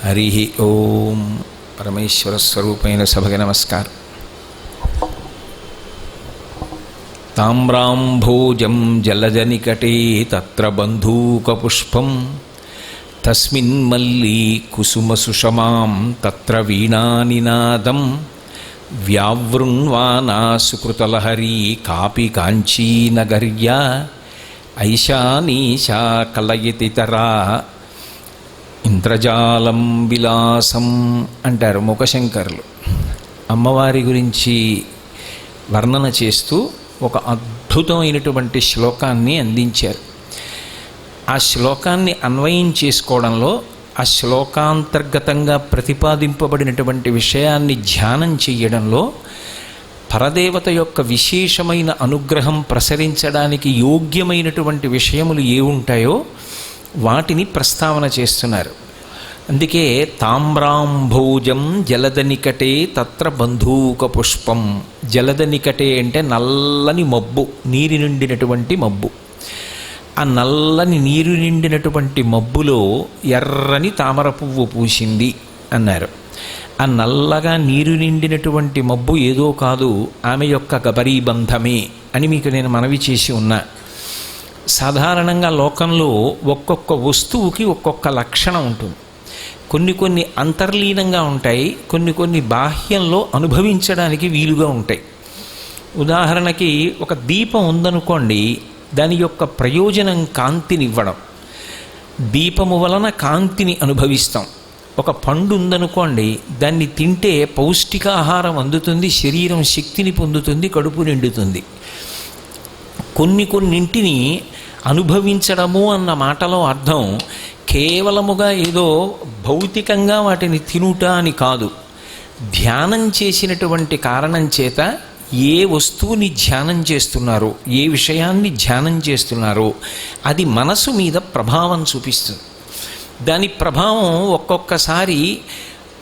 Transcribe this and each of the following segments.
హరి ఓం. పరమేశ్వర స్వరూపైన సభకి నమస్కారం. తామ్రాంభోజం జలజనికటే తత్ర బంధూకపుష్పం తస్మిన్ మల్లీ కుసుమసుషమాం తత్ర వీణానినాదం వ్యావృణ్వానా సుకృతలహరీ కాపి కాంచీనగర్యా ఐశానీశా కలయతితరా ఇంద్రజాలం విలాసం అంటారు మూకశంకరులు. అమ్మవారి గురించి వర్ణన చేస్తూ ఒక అద్భుతమైనటువంటి శ్లోకాన్ని అందించారు. ఆ శ్లోకాన్ని అన్వయం చేసుకోవడంలో ఆ శ్లోకాంతర్గతంగా ప్రతిపాదింపబడినటువంటి విషయాన్ని ధ్యానం చెయ్యడంలో పరదేవత యొక్క విశేషమైన అనుగ్రహం ప్రసరించడానికి యోగ్యమైనటువంటి విషయములు ఏ ఉంటాయో వాటిని ప్రస్తావన చేస్తున్నారు. అందుకే తామ్రాంభోజం జలదనికటే తత్ర బంధూక పుష్పం. జలదనికటే అంటే నల్లని మబ్బు, నీరు నిండినటువంటి మబ్బు. ఆ నల్లని నీరు నిండినటువంటి మబ్బులో ఎర్రని తామర పువ్వు పూసింది అన్నారు. ఆ నల్లగా నీరు నిండినటువంటి మబ్బు ఏదో కాదు, ఆమె యొక్క గబరీబంధమే అని మీకు నేను మనవి చేసి ఉన్నా. సాధారణంగా లోకంలో ఒక్కొక్క వస్తువుకి ఒక్కొక్క లక్షణం ఉంటుంది. కొన్ని అంతర్లీనంగా ఉంటాయి, కొన్ని బాహ్యంలో అనుభవించడానికి వీలుగా ఉంటాయి. ఉదాహరణకి ఒక దీపం ఉందనుకోండి, దాని యొక్క ప్రయోజనం కాంతినివ్వడం. దీపము వలన కాంతిని అనుభవిస్తాం. ఒక పండు ఉందనుకోండి, దాన్ని తింటే పౌష్టికాహారం అందుతుంది, శరీరం శక్తిని పొందుతుంది, కడుపు నిండుతుంది. కొన్నింటిని అనుభవించడము అన్న మాటలో అర్థం కేవలముగా ఏదో భౌతికంగా వాటిని తినుట అని కాదు. ధ్యానం చేసినటువంటి కారణం చేత ఏ వస్తువుని ధ్యానం చేస్తున్నారో, ఏ విషయాన్ని ధ్యానం చేస్తున్నారో అది మనసు మీద ప్రభావం చూపిస్తుంది. దాని ప్రభావం ఒక్కొక్కసారి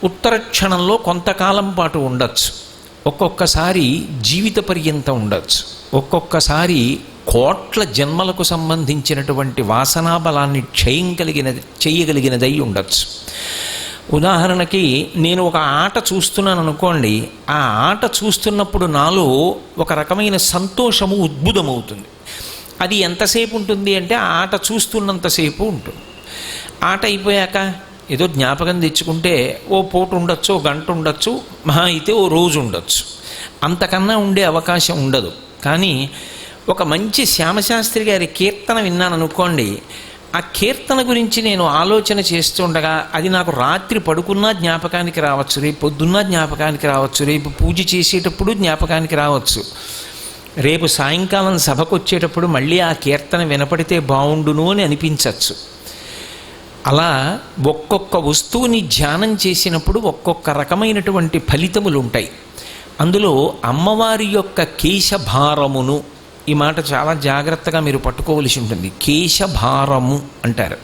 ఉత్తర క్షణంలో కొంతకాలం పాటు ఉండొచ్చు, ఒక్కొక్కసారి జీవిత పర్యంతం ఉండొచ్చు, ఒక్కొక్కసారి కోట్ల జన్మలకు సంబంధించినటువంటి వాసనాబలాన్ని చేయగలిగినదై ఉండొచ్చు. ఉదాహరణకి నేను ఒక ఆట చూస్తున్నాను అనుకోండి, ఆ ఆట చూస్తున్నప్పుడు నాలో ఒక రకమైన సంతోషము ఉద్భుతమవుతుంది. అది ఎంతసేపు ఉంటుంది అంటే ఆ ఆట చూస్తున్నంతసేపు ఉంటుంది. ఆట అయిపోయాక ఏదో జ్ఞాపకం తెచ్చుకుంటే ఓ పూట ఉండొచ్చు, ఓ గంట ఉండొచ్చు, మహా అయితే ఓ రోజు ఉండొచ్చు, అంతకన్నా ఉండే అవకాశం ఉండదు. కానీ ఒక మంచి శ్యామశాస్త్రి గారి కీర్తన విన్నాను అనుకోండి, ఆ కీర్తన గురించి నేను ఆలోచన చేస్తుండగా అది నాకు రాత్రి పడుకున్నా జ్ఞాపకానికి రావచ్చు, రేపు పొద్దున్నా జ్ఞాపకానికి రావచ్చు, రేపు పూజ చేసేటప్పుడు జ్ఞాపకానికి రావచ్చు, రేపు సాయంకాలం సభకు వచ్చేటప్పుడు మళ్ళీ ఆ కీర్తన వినపడితే బాగుండును అని అనిపించవచ్చు. అలా ఒక్కొక్క వస్తువుని ధ్యానం చేసినప్పుడు ఒక్కొక్క రకమైనటువంటి ఫలితములు ఉంటాయి. అందులో అమ్మవారి యొక్క కేశభారమును, ఈ మాట చాలా జాగ్రత్తగా మీరు పట్టుకోవలసి ఉంటుంది. కేశభారము అంటారు.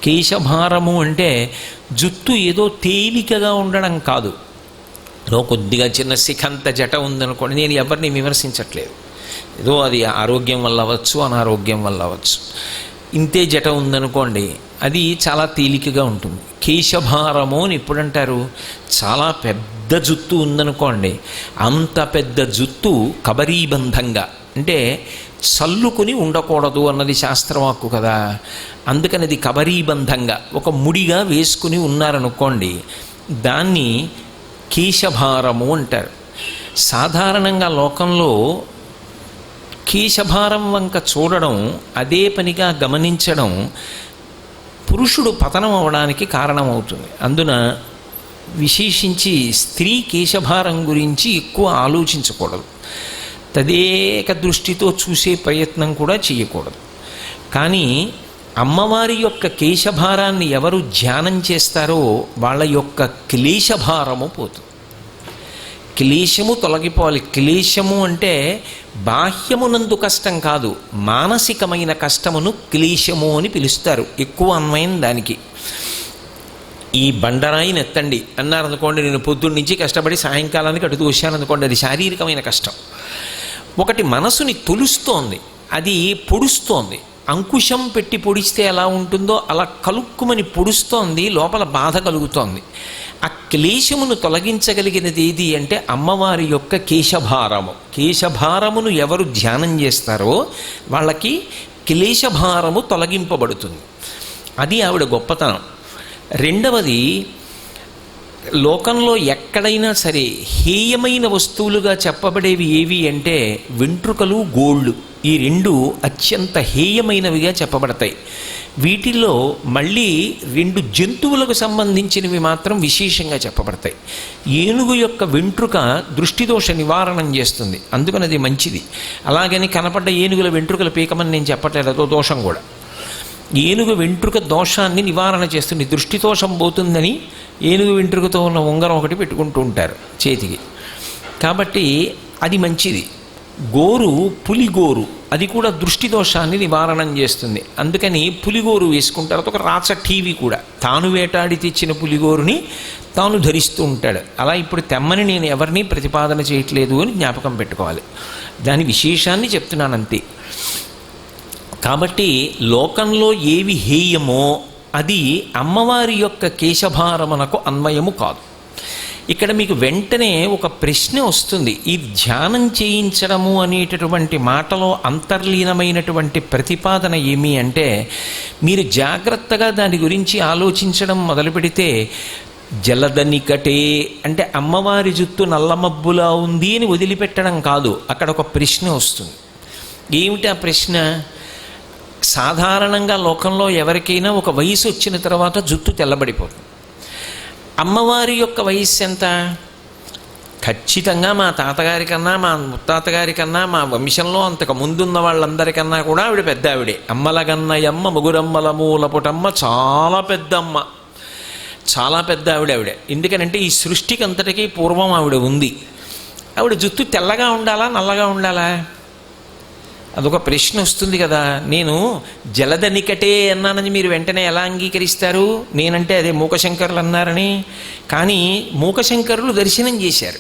కేశభారము అంటే జుట్టు ఏదో తేలికగా ఉండడం కాదు. కొద్దిగా చిన్న శిఖంత జట ఉందనుకోండి, నేను ఎవరిని విమర్శించట్లేదు, ఏదో అది ఆరోగ్యం వల్ల అవ్వచ్చు, అనారోగ్యం వల్ల అవ్వచ్చు. ఇంతే జట ఉందనుకోండి, అది చాలా తేలికగా ఉంటుంది. కేశభారము అని ఎప్పుడంటారు? చాలా పెద్ద జుత్తు ఉందనుకోండి, అంత పెద్ద జుత్తు కబరీబంధంగా అంటే చల్లుకొని ఉండకూడదు అన్నది శాస్త్రవాక్కు కదా. అందుకని అది కబరీబంధంగా ఒక ముడిగా వేసుకుని ఉన్నారనుకోండి, దాన్ని కేశభారము అంటారు. సాధారణంగా లోకంలో కేశభారం వంక చూడడం, అదే పనిగా గమనించడం పురుషుడు పతనం అవడానికి కారణమవుతుంది. అందున విశేషించి స్త్రీ కేశభారం గురించి ఎక్కువ ఆలోచించకూడదు, తదేక దృష్టితో చూసే ప్రయత్నం కూడా చేయకూడదు. కానీ అమ్మవారి యొక్క కేశభారాన్ని ఎవరు ధ్యానం చేస్తారో వాళ్ళ యొక్క క్లేశభారము పోతుంది. క్లేశము తొలగిపోవాలి. క్లేశము అంటే బాహ్యమునందు కష్టం కాదు, మానసికమైన కష్టమును క్లేశము అని పిలుస్తారు. ఎక్కువ అన్వయం దానికి. ఈ బండరాయిని ఎత్తండి అన్నారనుకోండి, నేను పొద్దున్న నుంచి కష్టపడి సాయంకాలానికి అటు వచ్చాననుకోండి, అది శారీరకమైన కష్టం. ఒకటి మనసుని తొలుస్తోంది, అది పొడుస్తోంది. అంకుశం పెట్టి పొడిస్తే ఎలా ఉంటుందో అలా కలుక్కుమని పొడుస్తోంది, లోపల బాధ కలుగుతోంది. ఆ క్లేశమును తొలగించగలిగినది ఏది అంటే అమ్మవారి యొక్క కేశభారము. కేశభారమును ఎవరు ధ్యానం చేస్తారో వాళ్ళకి క్లేశభారము తొలగింపబడుతుంది. అది ఆవిడ గొప్పతనం. రెండవది, లోకంలో ఎక్కడైనా సరే హేయమైన వస్తువులుగా చెప్పబడేవి ఏవి అంటే వెంట్రుకలు, గోళ్ళు. ఈ రెండు అత్యంత హేయమైనవిగా చెప్పబడతాయి. వీటిల్లో మళ్ళీ 2 జంతువులకు సంబంధించినవి మాత్రం విశేషంగా చెప్పబడతాయి. ఏనుగు యొక్క వెంట్రుక దృష్టిదోష నివారణం చేస్తుంది, అందుకని అది మంచిది. అలాగని కనపడ్డ ఏనుగుల వెంట్రుకలు పీకమని నేను చెప్పట్లేదు, అదో దోషం కూడా. ఏనుగు వెంట్రుక దోషాన్ని నివారణ చేస్తుంది. దృష్టి దోషం పోతుందని ఏనుగు వెంట్రుకతో ఉన్న ఉంగరం ఒకటి పెట్టుకుంటూ ఉంటారు చేతికి, కాబట్టి అది మంచిది. గోరు, పులిగోరు, అది కూడా దృష్టి దోషాన్ని నివారణం చేస్తుంది, అందుకని పులిగోరు వేసుకుంటారు. అదొక రాచ టీవీ కూడా. తాను వేటాడి తెచ్చిన పులిగోరుని తాను ధరిస్తూ ఉంటాడు. అలా ఇప్పుడు తెమ్మని నేను ఎవరిని ప్రతిపాదన చేయట్లేదు అని జ్ఞాపకం పెట్టుకోవాలి. దాని విశేషాన్ని చెప్తున్నానంతే. కాబట్టి లోకంలో ఏవి హేయమో అది అమ్మవారి యొక్క కేశభారమునకు అన్వయము కాదు. ఇక్కడ మీకు వెంటనే ఒక ప్రశ్న వస్తుంది. ఈ ధ్యానం చేయించడము అనేటటువంటి మాటలో అంతర్లీనమైనటువంటి ప్రతిపాదన ఏమి అంటే, మీరు జాగ్రత్తగా దాని గురించి ఆలోచించడం మొదలు పెడితే జలదనికటే అంటే అమ్మవారి జుత్తు నల్లమబ్బులా ఉంది అని వదిలిపెట్టడం కాదు. అక్కడ ఒక ప్రశ్న వస్తుంది. ఏమిటి ఆ ప్రశ్న? సాధారణంగా లోకంలో ఎవరికైనా ఒక వయసు వచ్చిన తర్వాత జుట్టు తెల్లబడిపోతుంది. అమ్మవారి యొక్క వయస్సు ఎంత? ఖచ్చితంగా మా తాతగారి కన్నా, మా ముత్తాతగారి కన్నా, మా వంశంలో అంతకు ముందున్న వాళ్ళందరికన్నా కూడా ఆవిడ పెద్ద ఆవిడే. అమ్మలగన్నయమ్మ ముగురమ్మల మూలపుటమ్మ, చాలా పెద్దమ్మ, చాలా పెద్ద ఆవిడే. ఎందుకనంటే ఈ సృష్టికి అంతటికీ పూర్వం ఆవిడ ఉంది. ఆవిడ జుట్టు తెల్లగా ఉండాలా, నల్లగా ఉండాలా? అదొక ప్రశ్న వస్తుంది కదా. నేను జలదనికటే అన్నానని మీరు వెంటనే ఎలా అంగీకరిస్తారు? నేనంటే అదే మూకశంకరులు అన్నారని. కానీ మూకశంకరులు దర్శనం చేశారు,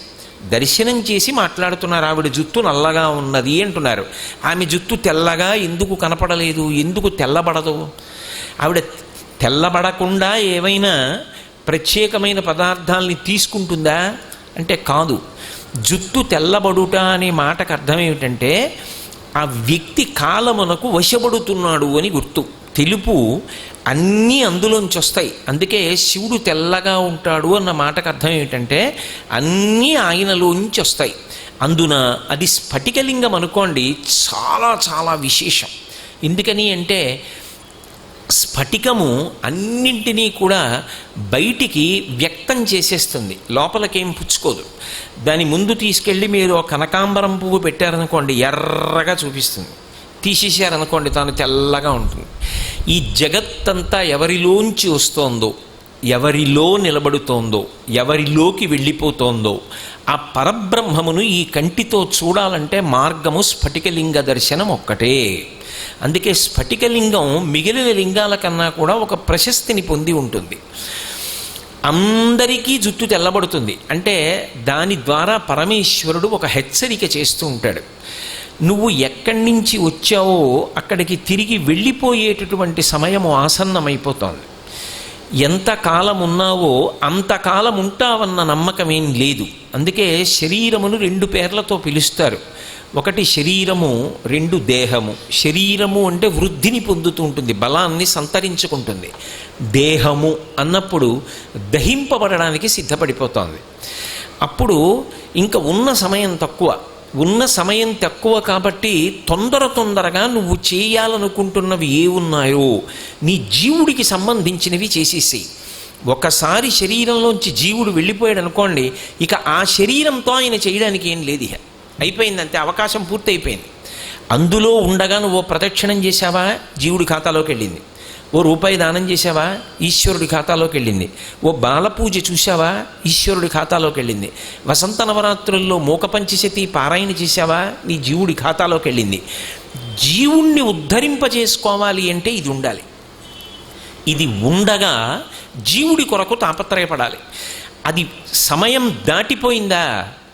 దర్శనం చేసి మాట్లాడుతున్నారు. ఆవిడ జుత్తు నల్లగా ఉన్నది అంటున్నారు. ఆమె జుత్తు తెల్లగా ఎందుకు కనపడలేదు? ఎందుకు తెల్లబడదు? ఆవిడ తెల్లబడకుండా ఏవైనా ప్రత్యేకమైన పదార్థాలని తీసుకుంటుందా అంటే కాదు. జుత్తు తెల్లబడుట అనే మాటకు అర్థం ఏమిటంటే ఆ వ్యక్తి కాలమునకు వశపడుతున్నాడు అని గుర్తు. తెలుపు అన్నీ అందులోంచి వస్తాయి. అందుకే శివుడు తెల్లగా ఉంటాడు అన్న మాటకు అర్థం ఏమిటంటే అన్నీ ఆయనలోంచి వస్తాయి. అందున అది స్ఫటికలింగం అనుకోండి, చాలా చాలా విశేషం. ఎందుకని అంటే స్ఫటికము అన్నింటినీ కూడా బయటికి వ్యక్తం చేసేస్తుంది, లోపలికేం పుచ్చుకోదు. దాని ముందు తీసుకెళ్ళి మీరు కనకాంబరం పువ్వు పెట్టారనుకోండి, ఎర్రగా చూపిస్తుంది. తీసేశారనుకోండి, తాను తెల్లగా ఉంటుంది. ఈ జగత్తంతా ఎవరిలోంచి వస్తోందో, ఎవరిలో నిలబడుతోందో, ఎవరిలోకి వెళ్ళిపోతోందో ఆ పరబ్రహ్మమును ఈ కంటితో చూడాలంటే మార్గము స్ఫటికలింగ దర్శనం ఒక్కటే. అందుకే స్ఫటికలింగం మిగిలిన లింగాల కన్నా కూడా ఒక ప్రశస్తిని పొంది ఉంటుంది. అందరికీ జుట్టు తెల్లబడుతుంది అంటే దాని ద్వారా పరమేశ్వరుడు ఒక హెచ్చరిక చేస్తూ ఉంటాడు. నువ్వు ఎక్కడి నుంచి వచ్చావో అక్కడికి తిరిగి వెళ్ళిపోయేటటువంటి సమయము ఆసన్నమైపోతోంది. ఎంతకాలం ఉన్నావో అంతకాలం ఉంటావన్న నమ్మకమేం లేదు. అందుకే శరీరమును 2 పేర్లతో పిలుస్తారు. ఒకటి శరీరము, 2 దేహము. శరీరము అంటే వృద్ధిని పొందుతూ ఉంటుంది, బలాన్ని సంతరించుకుంటుంది. దేహము అన్నప్పుడు దహింపబడడానికి సిద్ధపడిపోతుంది. అప్పుడు ఇంకా ఉన్న సమయం తక్కువ కాబట్టి తొందరగా నువ్వు చేయాలనుకుంటున్నవి ఏ ఉన్నాయో నీ జీవుడికి సంబంధించినవి చేసేసేయి. ఒకసారి శరీరంలోంచి జీవుడు వెళ్ళిపోయాడు అనుకోండి, ఇక ఆ శరీరంతో ఆయన చేయడానికి ఏం లేదు, ఇక అయిపోయిందంతే, అవకాశం పూర్తయిపోయింది. అందులో ఉండగా నువ్వు ప్రదక్షిణం చేశావా, జీవుడి ఖాతాలోకి వెళ్ళింది. ఓ రూపాయి దానం చేశావా, ఈశ్వరుడి ఖాతాలోకి వెళ్ళింది. ఓ బాలపూజ చూశావా, ఈశ్వరుడి ఖాతాలోకి వెళ్ళింది. వసంత నవరాత్రుల్లో మూకపంచశతి పారాయణ చేశావా, నీ జీవుడి ఖాతాలోకి వెళ్ళింది. జీవుణ్ణి ఉద్ధరింపజేసుకోవాలి అంటే ఇది ఉండాలి. ఇది ఉండగా జీవుడి కొరకు తాపత్రయపడాలి. అది సమయం దాటిపోయిందా,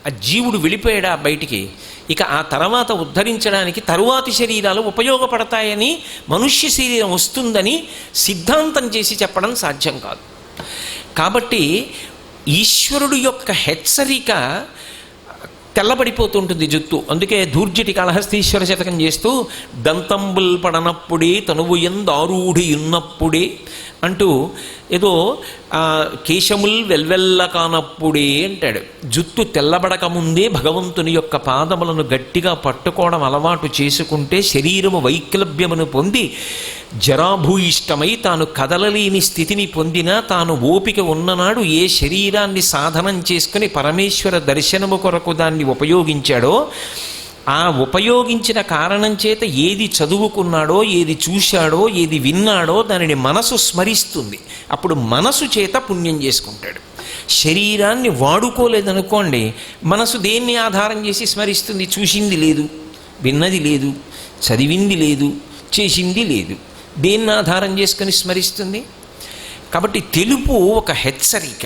ఆ జీవుడు వెళ్ళిపోయాడా బయటికి, ఇక ఆ తర్వాత ఉద్ధరించడానికి తరువాతి శరీరాలు ఉపయోగపడతాయని, మనుష్య శరీరం వస్తుందని సిద్ధాంతం చేసి చెప్పడం సాధ్యం కాదు. కాబట్టి ఈశ్వరుడు యొక్క హెచ్చరిక తెల్లబడిపోతుంటుంది జుత్తు. అందుకే ధూర్జటి కాళహస్తీశ్వర శతకం చేస్తూ దంతంబుల్ పడనప్పుడే తనువు ఎందారూఢి ఉన్నప్పుడే అంటూ ఏదో కేశముల్ వెల్వెల్ల కానప్పుడే అంటాడు. జుత్తు తెల్లబడకముందే భగవంతుని యొక్క పాదములను గట్టిగా పట్టుకోవడం అలవాటు చేసుకుంటే శరీరము వైక్లభ్యమును పొంది జరాభూయిష్టమై తాను కదలలేని స్థితిని పొందినా తాను ఓపిక ఉన్ననాడు ఏ శరీరాన్ని సాధనం చేసుకుని పరమేశ్వర దర్శనము కొరకు దాన్ని ఉపయోగించాడో ఆ ఉపయోగించిన కారణం చేత ఏది చదువుకున్నాడో, ఏది చూశాడో, ఏది విన్నాడో దానిని మనసు స్మరిస్తుంది. అప్పుడు మనసు చేత పుణ్యం చేసుకుంటాడు. శరీరాన్ని వాడుకోలేదనుకోండి, మనసు దేన్ని ఆధారం చేసి స్మరిస్తుంది? చూసింది లేదు, విన్నది లేదు, చదివింది లేదు, చేసింది లేదు. దేన్ని ఆధారం చేసుకొని స్మరిస్తుంది? కాబట్టి తెలుపు ఒక హెచ్చరిక.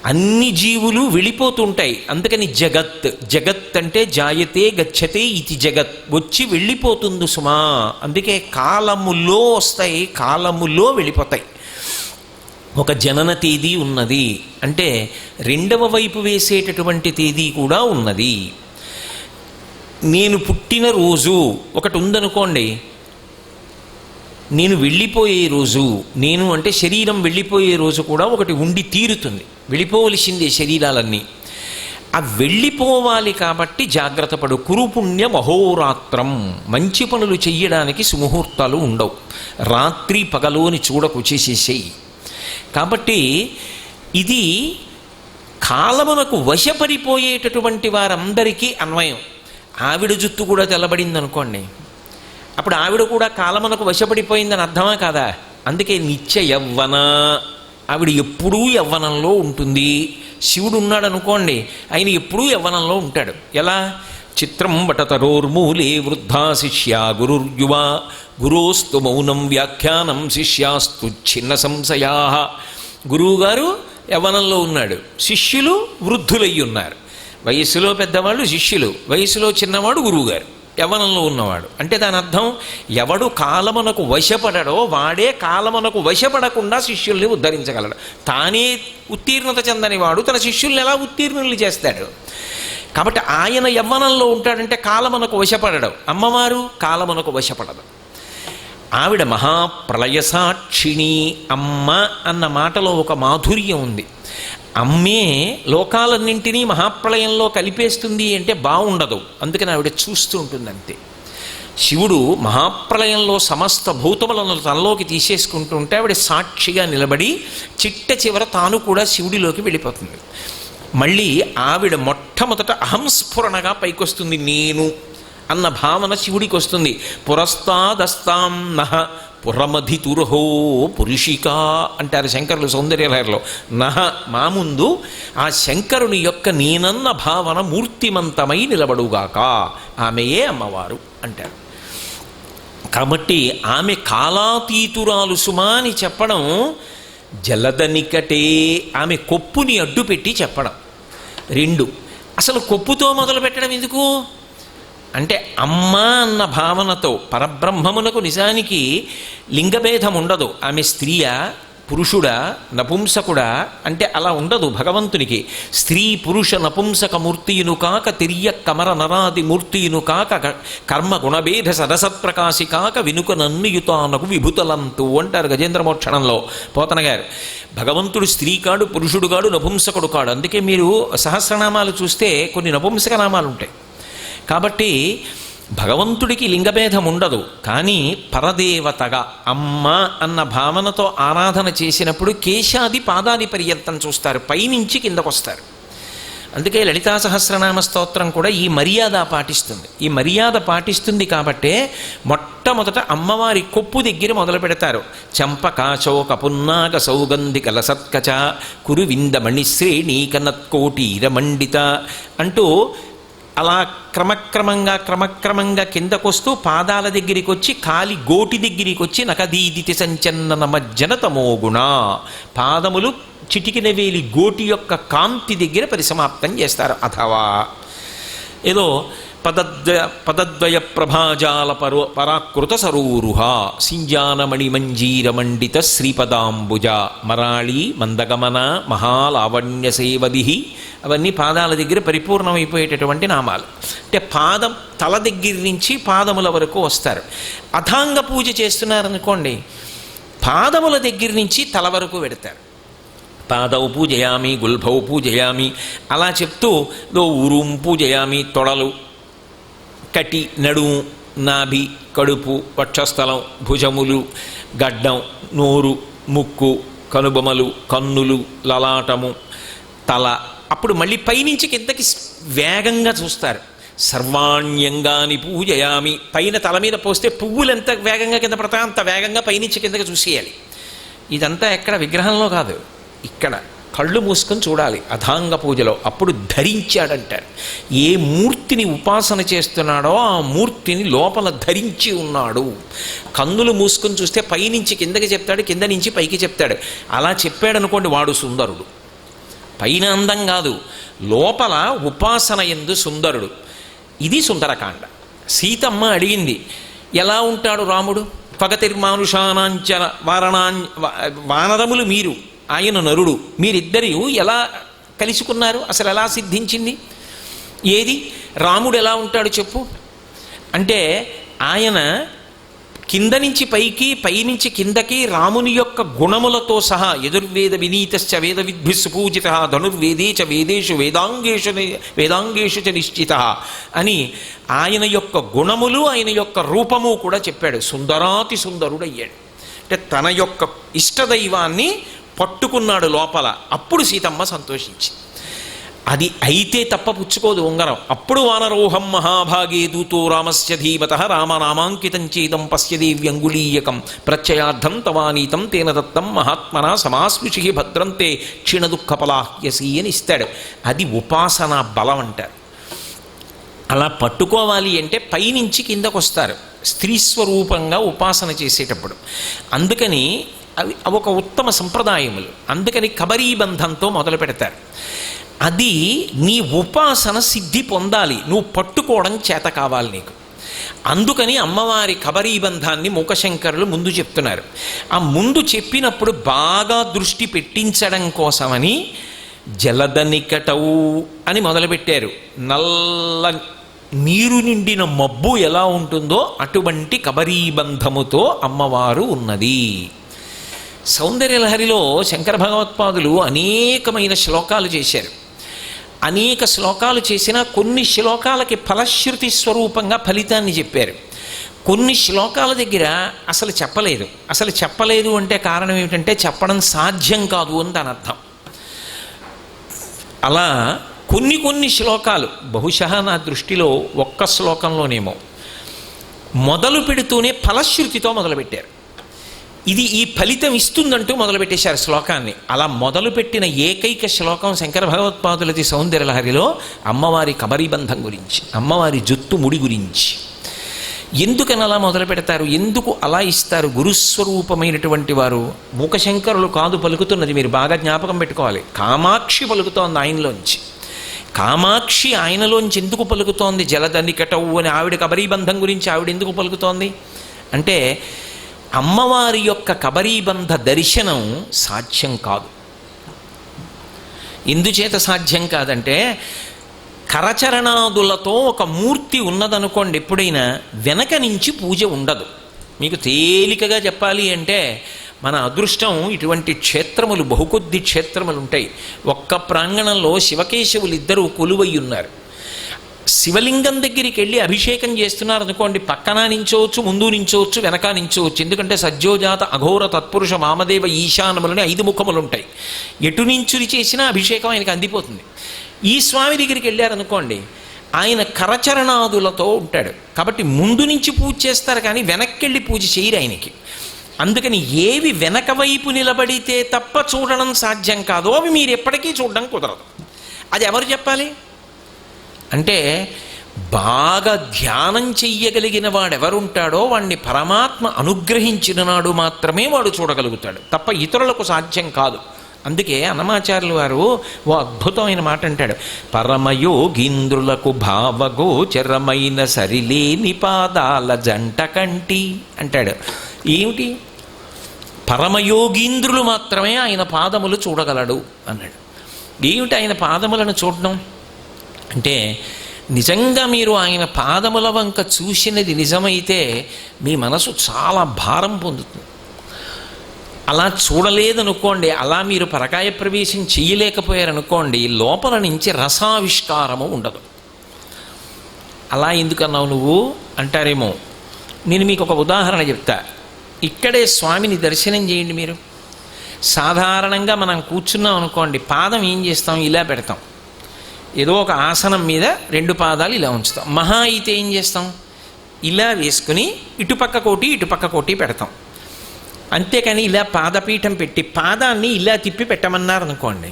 అన్ని జీవులు వెళ్ళిపోతుంటాయి. అందుకని జగత్, జగత్ అంటే జాయతే గచ్చతే ఇది జగత్, వచ్చి వెళ్ళిపోతుంది సుమా. అందుకే కాలములో వస్తాయి, కాలములో వెళ్ళిపోతాయి. ఒక జనన తేదీ ఉన్నది అంటే రెండవ వైపు వేసేటటువంటి తేదీ కూడా ఉన్నది. నేను పుట్టిన రోజు ఒకటి ఉందనుకోండి, నేను వెళ్ళిపోయే రోజు, నేను అంటే శరీరం వెళ్ళిపోయే రోజు కూడా ఒకటి ఉండి తీరుతుంది. వెళ్ళిపోవలసిందే శరీరాలన్నీ. ఆ వెళ్ళిపోవాలి కాబట్టి జాగ్రత్త పడు. కురుపుణ్యం అహోరాత్రం. మంచి పనులు చెయ్యడానికి సుముహూర్తాలు ఉండవు. రాత్రి పగలోని చూడకు, చేసేసేయి. కాబట్టి ఇది కాలమునకు వశపడిపోయేటటువంటి వారందరికీ అన్వయం. ఆవిడ జుత్తు కూడా తెల్లబడింది అనుకోండి, అప్పుడు ఆవిడ కూడా కాలమునకు వశపడిపోయిందని అర్థమా కాదా? అందుకే నిత్య యవ్వన, ఆవిడ ఎప్పుడూ యవ్వనంలో ఉంటుంది. శివుడు ఉన్నాడు అనుకోండి, ఆయన ఎప్పుడూ యవ్వనంలో ఉంటాడు. ఎలా? చిత్రం వటతరోర్మూలే వృద్ధా శిష్యా గురుర్యువ గురోస్తు మౌనం వ్యాఖ్యానం శిష్యాస్తు చిన్న సంశయా. గురువుగారు యవ్వనంలో ఉన్నాడు, శిష్యులు వృద్ధులయ్యి ఉన్నారు. వయస్సులో పెద్దవాళ్ళు శిష్యులు, వయసులో చిన్నవాడు గురువుగారు, యవ్వనంలో ఉన్నవాడు. అంటే దాని అర్థం ఎవడు కాలమునకు వశపడడో వాడే కాలమునకు వశపడకుండా శిష్యుల్ని ఉద్ధరించగలడు. తానే ఉత్తీర్ణత చెందని వాడు తన శిష్యుల్ని ఎలా ఉత్తీర్ణుల్ని చేస్తాడు? కాబట్టి ఆయన యవ్వనంలో ఉంటాడంటే కాలమునకు వశపడడు. అమ్మవారు కాలమునకు వశపడదు. ఆవిడ మహాప్రళయ సాక్షిణి. అమ్మ అన్న మాటలో ఒక మాధుర్యం ఉంది. అమ్మే లోకాలన్నింటినీ మహాప్రళయంలో కలిపేస్తుంది అంటే బాగుండదు. అందుకని ఆవిడ చూస్తూ ఉంటుంది అంతే. శివుడు మహాప్రళయంలో సమస్త భూతములను తనలోకి తీసేసుకుంటుంటే ఆవిడ సాక్షిగా నిలబడి చిట్ట చివర తాను కూడా శివుడిలోకి వెళ్ళిపోతుంది. మళ్ళీ ఆవిడ మొట్టమొదట అహంస్ఫురణగా పైకొస్తుంది. నేను అన్న భావన శివుడికి వస్తుంది. పురస్తాదస్తాం నహ పురమధితురహో పురుషిక అంటారు శంకరులు సౌందర్యలహరిలో. నహ మా ముందు ఆ శంకరుని యొక్క నేనన్న భావన మూర్తిమంతమై నిలబడుగాక. ఆమెయే అమ్మవారు అంటారు. కాబట్టి ఆమె కాలాతీతురాలు సుమా అని చెప్పడం జలదనికటే. ఆమె కొప్పుని అడ్డుపెట్టి చెప్పడం. 2 అసలు కొప్పుతో మొదలు పెట్టడం ఎందుకు అంటే అమ్మ అన్న భావనతో పరబ్రహ్మమునకు నిజానికి లింగభేదం ఉండదు. ఆమె స్త్రీయా పురుషుడా నపుంసకుడా అంటే అలా ఉండదు భగవంతునికి. స్త్రీ పురుష నపుంసక మూర్తియును కాక తిర్య కమర నరాది మూర్తియును కాక కర్మ గుణభేద సదసత్ప్రకాశి కాక వినుక నన్నుయుతానకు విభుతలంతు అంటారు గజేంద్రమోక్షణంలో పోతన గారు. భగవంతుడు స్త్రీ కాడు, పురుషుడు కాడు, నపుంసకుడు కాడు. అందుకే మీరు సహస్రనామాలు చూస్తే కొన్ని నపుంసక నామాలు ఉంటాయి. కాబట్టి భగవంతుడికి లింగభేదం ఉండదు. కానీ పరదేవతగా అమ్మ అన్న భావనతో ఆరాధన చేసినప్పుడు కేశాది పాదాది పర్యంతం చూస్తారు, పైనుంచి కిందకొస్తారు. అందుకే లలితా సహస్రనామ స్తోత్రం కూడా ఈ మర్యాద పాటిస్తుంది. ఈ మర్యాద పాటిస్తుంది కాబట్టే మొట్టమొదట అమ్మవారి కొప్పు దగ్గర మొదలు పెడతారు. చంపకాశోక పున్నాగ సౌగంధిక లసత్కచ కురు విందమణిశ్రేణీ కనత్కోటీరమండిత అంటూ అలా క్రమక్రమంగా కిందకొస్తూ పాదాల దగ్గరికి వచ్చి కాలి గోటి దగ్గరికి వచ్చి నకదీదితి సంచన్నన మజ్జన తమోగుణ. పాదములు చిటికిన వేలి గోటి యొక్క కాంతి దగ్గర పరిసమాప్తం చేస్తారు. అథవా ఏదో పదద్వయ ప్రభాజాల పరాకృత సరూరుహ సింజానమణిమంజీరమండిత శ్రీపదాంబుజ మరాళి మందగమన మహాలావణ్య సేవది. అవన్నీ పాదాల దగ్గర పరిపూర్ణమైపోయేటటువంటి నామాలు. అంటే పాదం తల దగ్గర నుంచి పాదముల వరకు వస్తారు. అథాంగ పూజ చేస్తున్నారనుకోండి, పాదముల దగ్గర నుంచి తల వరకు పెడతారు. పాదౌ పూజయామి, గుల్భౌ పూజయామి అలా చెప్తూ ఊరుం పూజయామి, తొడలు, కటి, నడుము, నాభి, కడుపు, వక్షస్థలం, భుజములు, గడ్డం, నోరు, ముక్కు, కనుబొమలు, కన్నులు, లలాటము, తల. అప్పుడు మళ్ళీ పైనుంచి కిందకి వేగంగా చూస్తారు. సర్వాణ్యంగాని పూజయామి, పైన తల మీద పోస్తే పువ్వులు ఎంత వేగంగా కింద పడతాయో అంత వేగంగా పైనుంచి కిందకి చూసేయాలి. ఇదంతా ఎక్కడ విగ్రహంలో కాదు, ఇక్కడ కళ్ళు మూసుకొని చూడాలి అథాంగ పూజలో. అప్పుడు ధరించాడంటారు. ఏ మూర్తిని ఉపాసన చేస్తున్నాడో ఆ మూర్తిని లోపల ధరించి ఉన్నాడు. కన్నులు మూసుకొని చూస్తే పైనుంచి కిందకి చెప్తాడు, కింద నుంచి పైకి చెప్తాడు. అలా చెప్పాడు అనుకోండి, వాడు సుందరుడు. పైన అందం కాదు, లోపల ఉపాసన యందు సుందరుడు. ఇది సుందరకాండ. సీతమ్మ అడిగింది, ఎలా ఉంటాడు రాముడు? పగతిర్మానుషానాంచ వానరములు మీరు, ఆయన నరుడు, మీరిద్దరూ ఎలా కలుసుకున్నారు? అసలు ఎలా సిద్ధించింది? ఏది రాముడు ఎలా ఉంటాడు చెప్పు అంటే, ఆయన కింద నుంచి పైకి, పైనుంచి కిందకి రాముని యొక్క గుణములతో సహా యజుర్వేద వినీతశ్చ వేద విద్భిస్సు పూజిత ధనుర్వేదే చ వేదేషు వేదాంగేషు చ నిశ్చిత అని ఆయన యొక్క గుణములు, ఆయన యొక్క రూపము కూడా చెప్పాడు. సుందరాతి సుందరుడయ్యాడు. అంటే తన యొక్క ఇష్టదైవాన్ని పట్టుకున్నాడు లోపల. అప్పుడు సీతమ్మ సంతోషించి, అది అయితే తప్ప పుచ్చుకోదు ఉంగరం. అప్పుడు వానరోహం మహాభాగే దూతో రామస్య ధీమత రామనామాంకితం చేదం పశ్యదేవ్యంగుళీయకం ప్రత్యయార్థం తవానీతం తేన దత్తం మహాత్మన సమాస్పృశి భద్రంతే క్షీణ దుఃఖపలాహ్యసి అని ఇస్తాడు. అది ఉపాసనా బలం అంటారు. అలా పట్టుకోవాలి అంటే పైనుంచి కిందకు వస్తారు స్త్రీస్వరూపంగా ఉపాసన చేసేటప్పుడు. అందుకని అవి ఒక ఉత్తమ సంప్రదాయములు. అందుకని కబరీబంధంతో మొదలు పెడతారు. అది నీ ఉపాసన సిద్ధి పొందాలి, నువ్వు పట్టుకోవడం చేత కావాలి నీకు. అందుకని అమ్మవారి కబరీబంధాన్ని మూకశంకరులు ముందు చెప్తున్నారు. ఆ ముందు చెప్పినప్పుడు బాగా దృష్టి పెట్టించడం కోసమని జలదనికటవు అని మొదలుపెట్టారు. నల్ల నీరు నిండిన మబ్బు ఎలా ఉంటుందో అటువంటి కబరీబంధముతో అమ్మవారు ఉన్నది. సౌందర్యలహరిలో శంకర భగవత్పాదులు అనేకమైన శ్లోకాలు చేశారు. అనేక శ్లోకాలు చేసినా కొన్ని శ్లోకాలకి ఫలశ్రుతి స్వరూపంగా ఫలితాన్ని చెప్పారు. కొన్ని శ్లోకాల దగ్గర అసలు చెప్పలేదు. అసలు చెప్పలేదు అంటే కారణం ఏమిటంటే చెప్పడం సాధ్యం కాదు అని దాని అర్థం. అలా కొన్ని శ్లోకాలు బహుశः నా దృష్టిలో ఒక్క శ్లోకంలోనేమో మొదలు పెడుతూనే ఫలశ్రుతితో మొదలుపెట్టారు. ఇది ఈ ఫలితం ఇస్తుందంటూ మొదలుపెట్టేశారు శ్లోకాన్ని. అలా మొదలుపెట్టిన ఏకైక శ్లోకం శంకర భగవత్పాదులది సౌందర్యలహరిలో అమ్మవారి కబరీబంధం గురించి, అమ్మవారి జుత్తు ముడి గురించి. ఎందుకని అలా మొదలు పెడతారు? ఎందుకు అలా ఇస్తారు? గురుస్వరూపమైనటువంటి వారు మూకశంకరులు కాదు పలుకుతున్నది, మీరు బాగా జ్ఞాపకం పెట్టుకోవాలి. కామాక్షి పలుకుతోంది ఆయనలోంచి. కామాక్షి ఆయనలోంచి ఎందుకు పలుకుతోంది? జలదనికటవు అని ఆవిడ కబరీబంధం గురించి ఆవిడ ఎందుకు పలుకుతోంది అంటే, అమ్మవారి యొక్క కబరీబంధ దర్శనం సాధ్యం కాదు. ఎందుచేత సాధ్యం కాదంటే, కరచరణాదులతో ఒక మూర్తి ఉన్నదనుకోండి, ఎప్పుడైనా వెనక నుంచి పూజ ఉండదు. మీకు తేలికగా చెప్పాలి అంటే, మన అదృష్టం ఇటువంటి క్షేత్రములు బహుకొద్ది క్షేత్రములు ఉంటాయి. ఒక్క ప్రాంగణంలో శివకేశవులు ఇద్దరూ కొలువై ఉన్నారు. శివలింగం దగ్గరికి వెళ్ళి అభిషేకం చేస్తున్నారు అనుకోండి, పక్కన నించోవచ్చు, ముందు నించోవచ్చు, వెనక నించోవచ్చు. ఎందుకంటే సజ్జోజాత అఘోర తత్పురుష వామదేవ ఈశానములని 5 ముఖములు ఉంటాయి. ఎటు నించుని చేసినా అభిషేకం ఆయనకు అందిపోతుంది. ఈ స్వామి దగ్గరికి వెళ్ళారనుకోండి, ఆయన కరచరణాదులతో ఉంటాడు కాబట్టి ముందు నుంచి పూజ చేస్తారు, కానీ వెనక్కి వెళ్ళి పూజ చేయరు ఆయనకి. అందుకని ఏవి వెనక వైపు నిలబడితే తప్ప చూడడం సాధ్యం కాదో అవి మీరు ఎప్పటికీ చూడడం కుదరదు. అది ఎవరు చెప్పాలి అంటే, బాగా ధ్యానం చెయ్యగలిగిన వాడెవరుంటాడో వాడిని పరమాత్మ అనుగ్రహించిన నాడు మాత్రమే వాడు చూడగలుగుతాడు, తప్ప ఇతరులకు సాధ్యం కాదు అందుకే అన్నమాచార్యులు వారు ఓ అద్భుతమైన మాట అంటాడు, పరమయోగీంద్రులకు భావగోచరమైన సరిలేని పాదాల జంట కంటి అంటాడు. ఏమిటి? పరమయోగీంద్రులు మాత్రమే ఆయన పాదములు చూడగలడు అన్నాడు. ఏమిటి ఆయన పాదములను చూడడం అంటే, నిజంగా మీరు ఆయన పాదముల వంక చూసినది నిజమైతే మీ మనసు చాలా భారం పొందుతుంది. అలా చూడలేదనుకోండి, అలా మీరు పరకాయ ప్రవేశం చేయలేకపోయారనుకోండి, లోపల నుంచి రసావిష్కారము ఉండదు. అలా ఎందుకన్నావు నువ్వు అంటారేమో. నేను మీకు ఒక ఉదాహరణ చెప్తా. ఇక్కడే స్వామిని దర్శనం చేయండి మీరు. సాధారణంగా మనం కూర్చున్నాం అనుకోండి, పాదం ఏం చేస్తాం? ఇలా పెడతాం. ఏదో ఒక ఆసనం మీద 2 పాదాలు ఇలా ఉంచుతాం. మహా అయితే ఏం చేస్తాం? ఇలా వేసుకుని ఇటుపక్క కోటి ఇటుపక్క కోటి పెడతాం. అంతేకాని ఇలా పాదపీఠం పెట్టి పాదాన్ని ఇలా తిప్పి పెట్టమన్నారు అనుకోండి,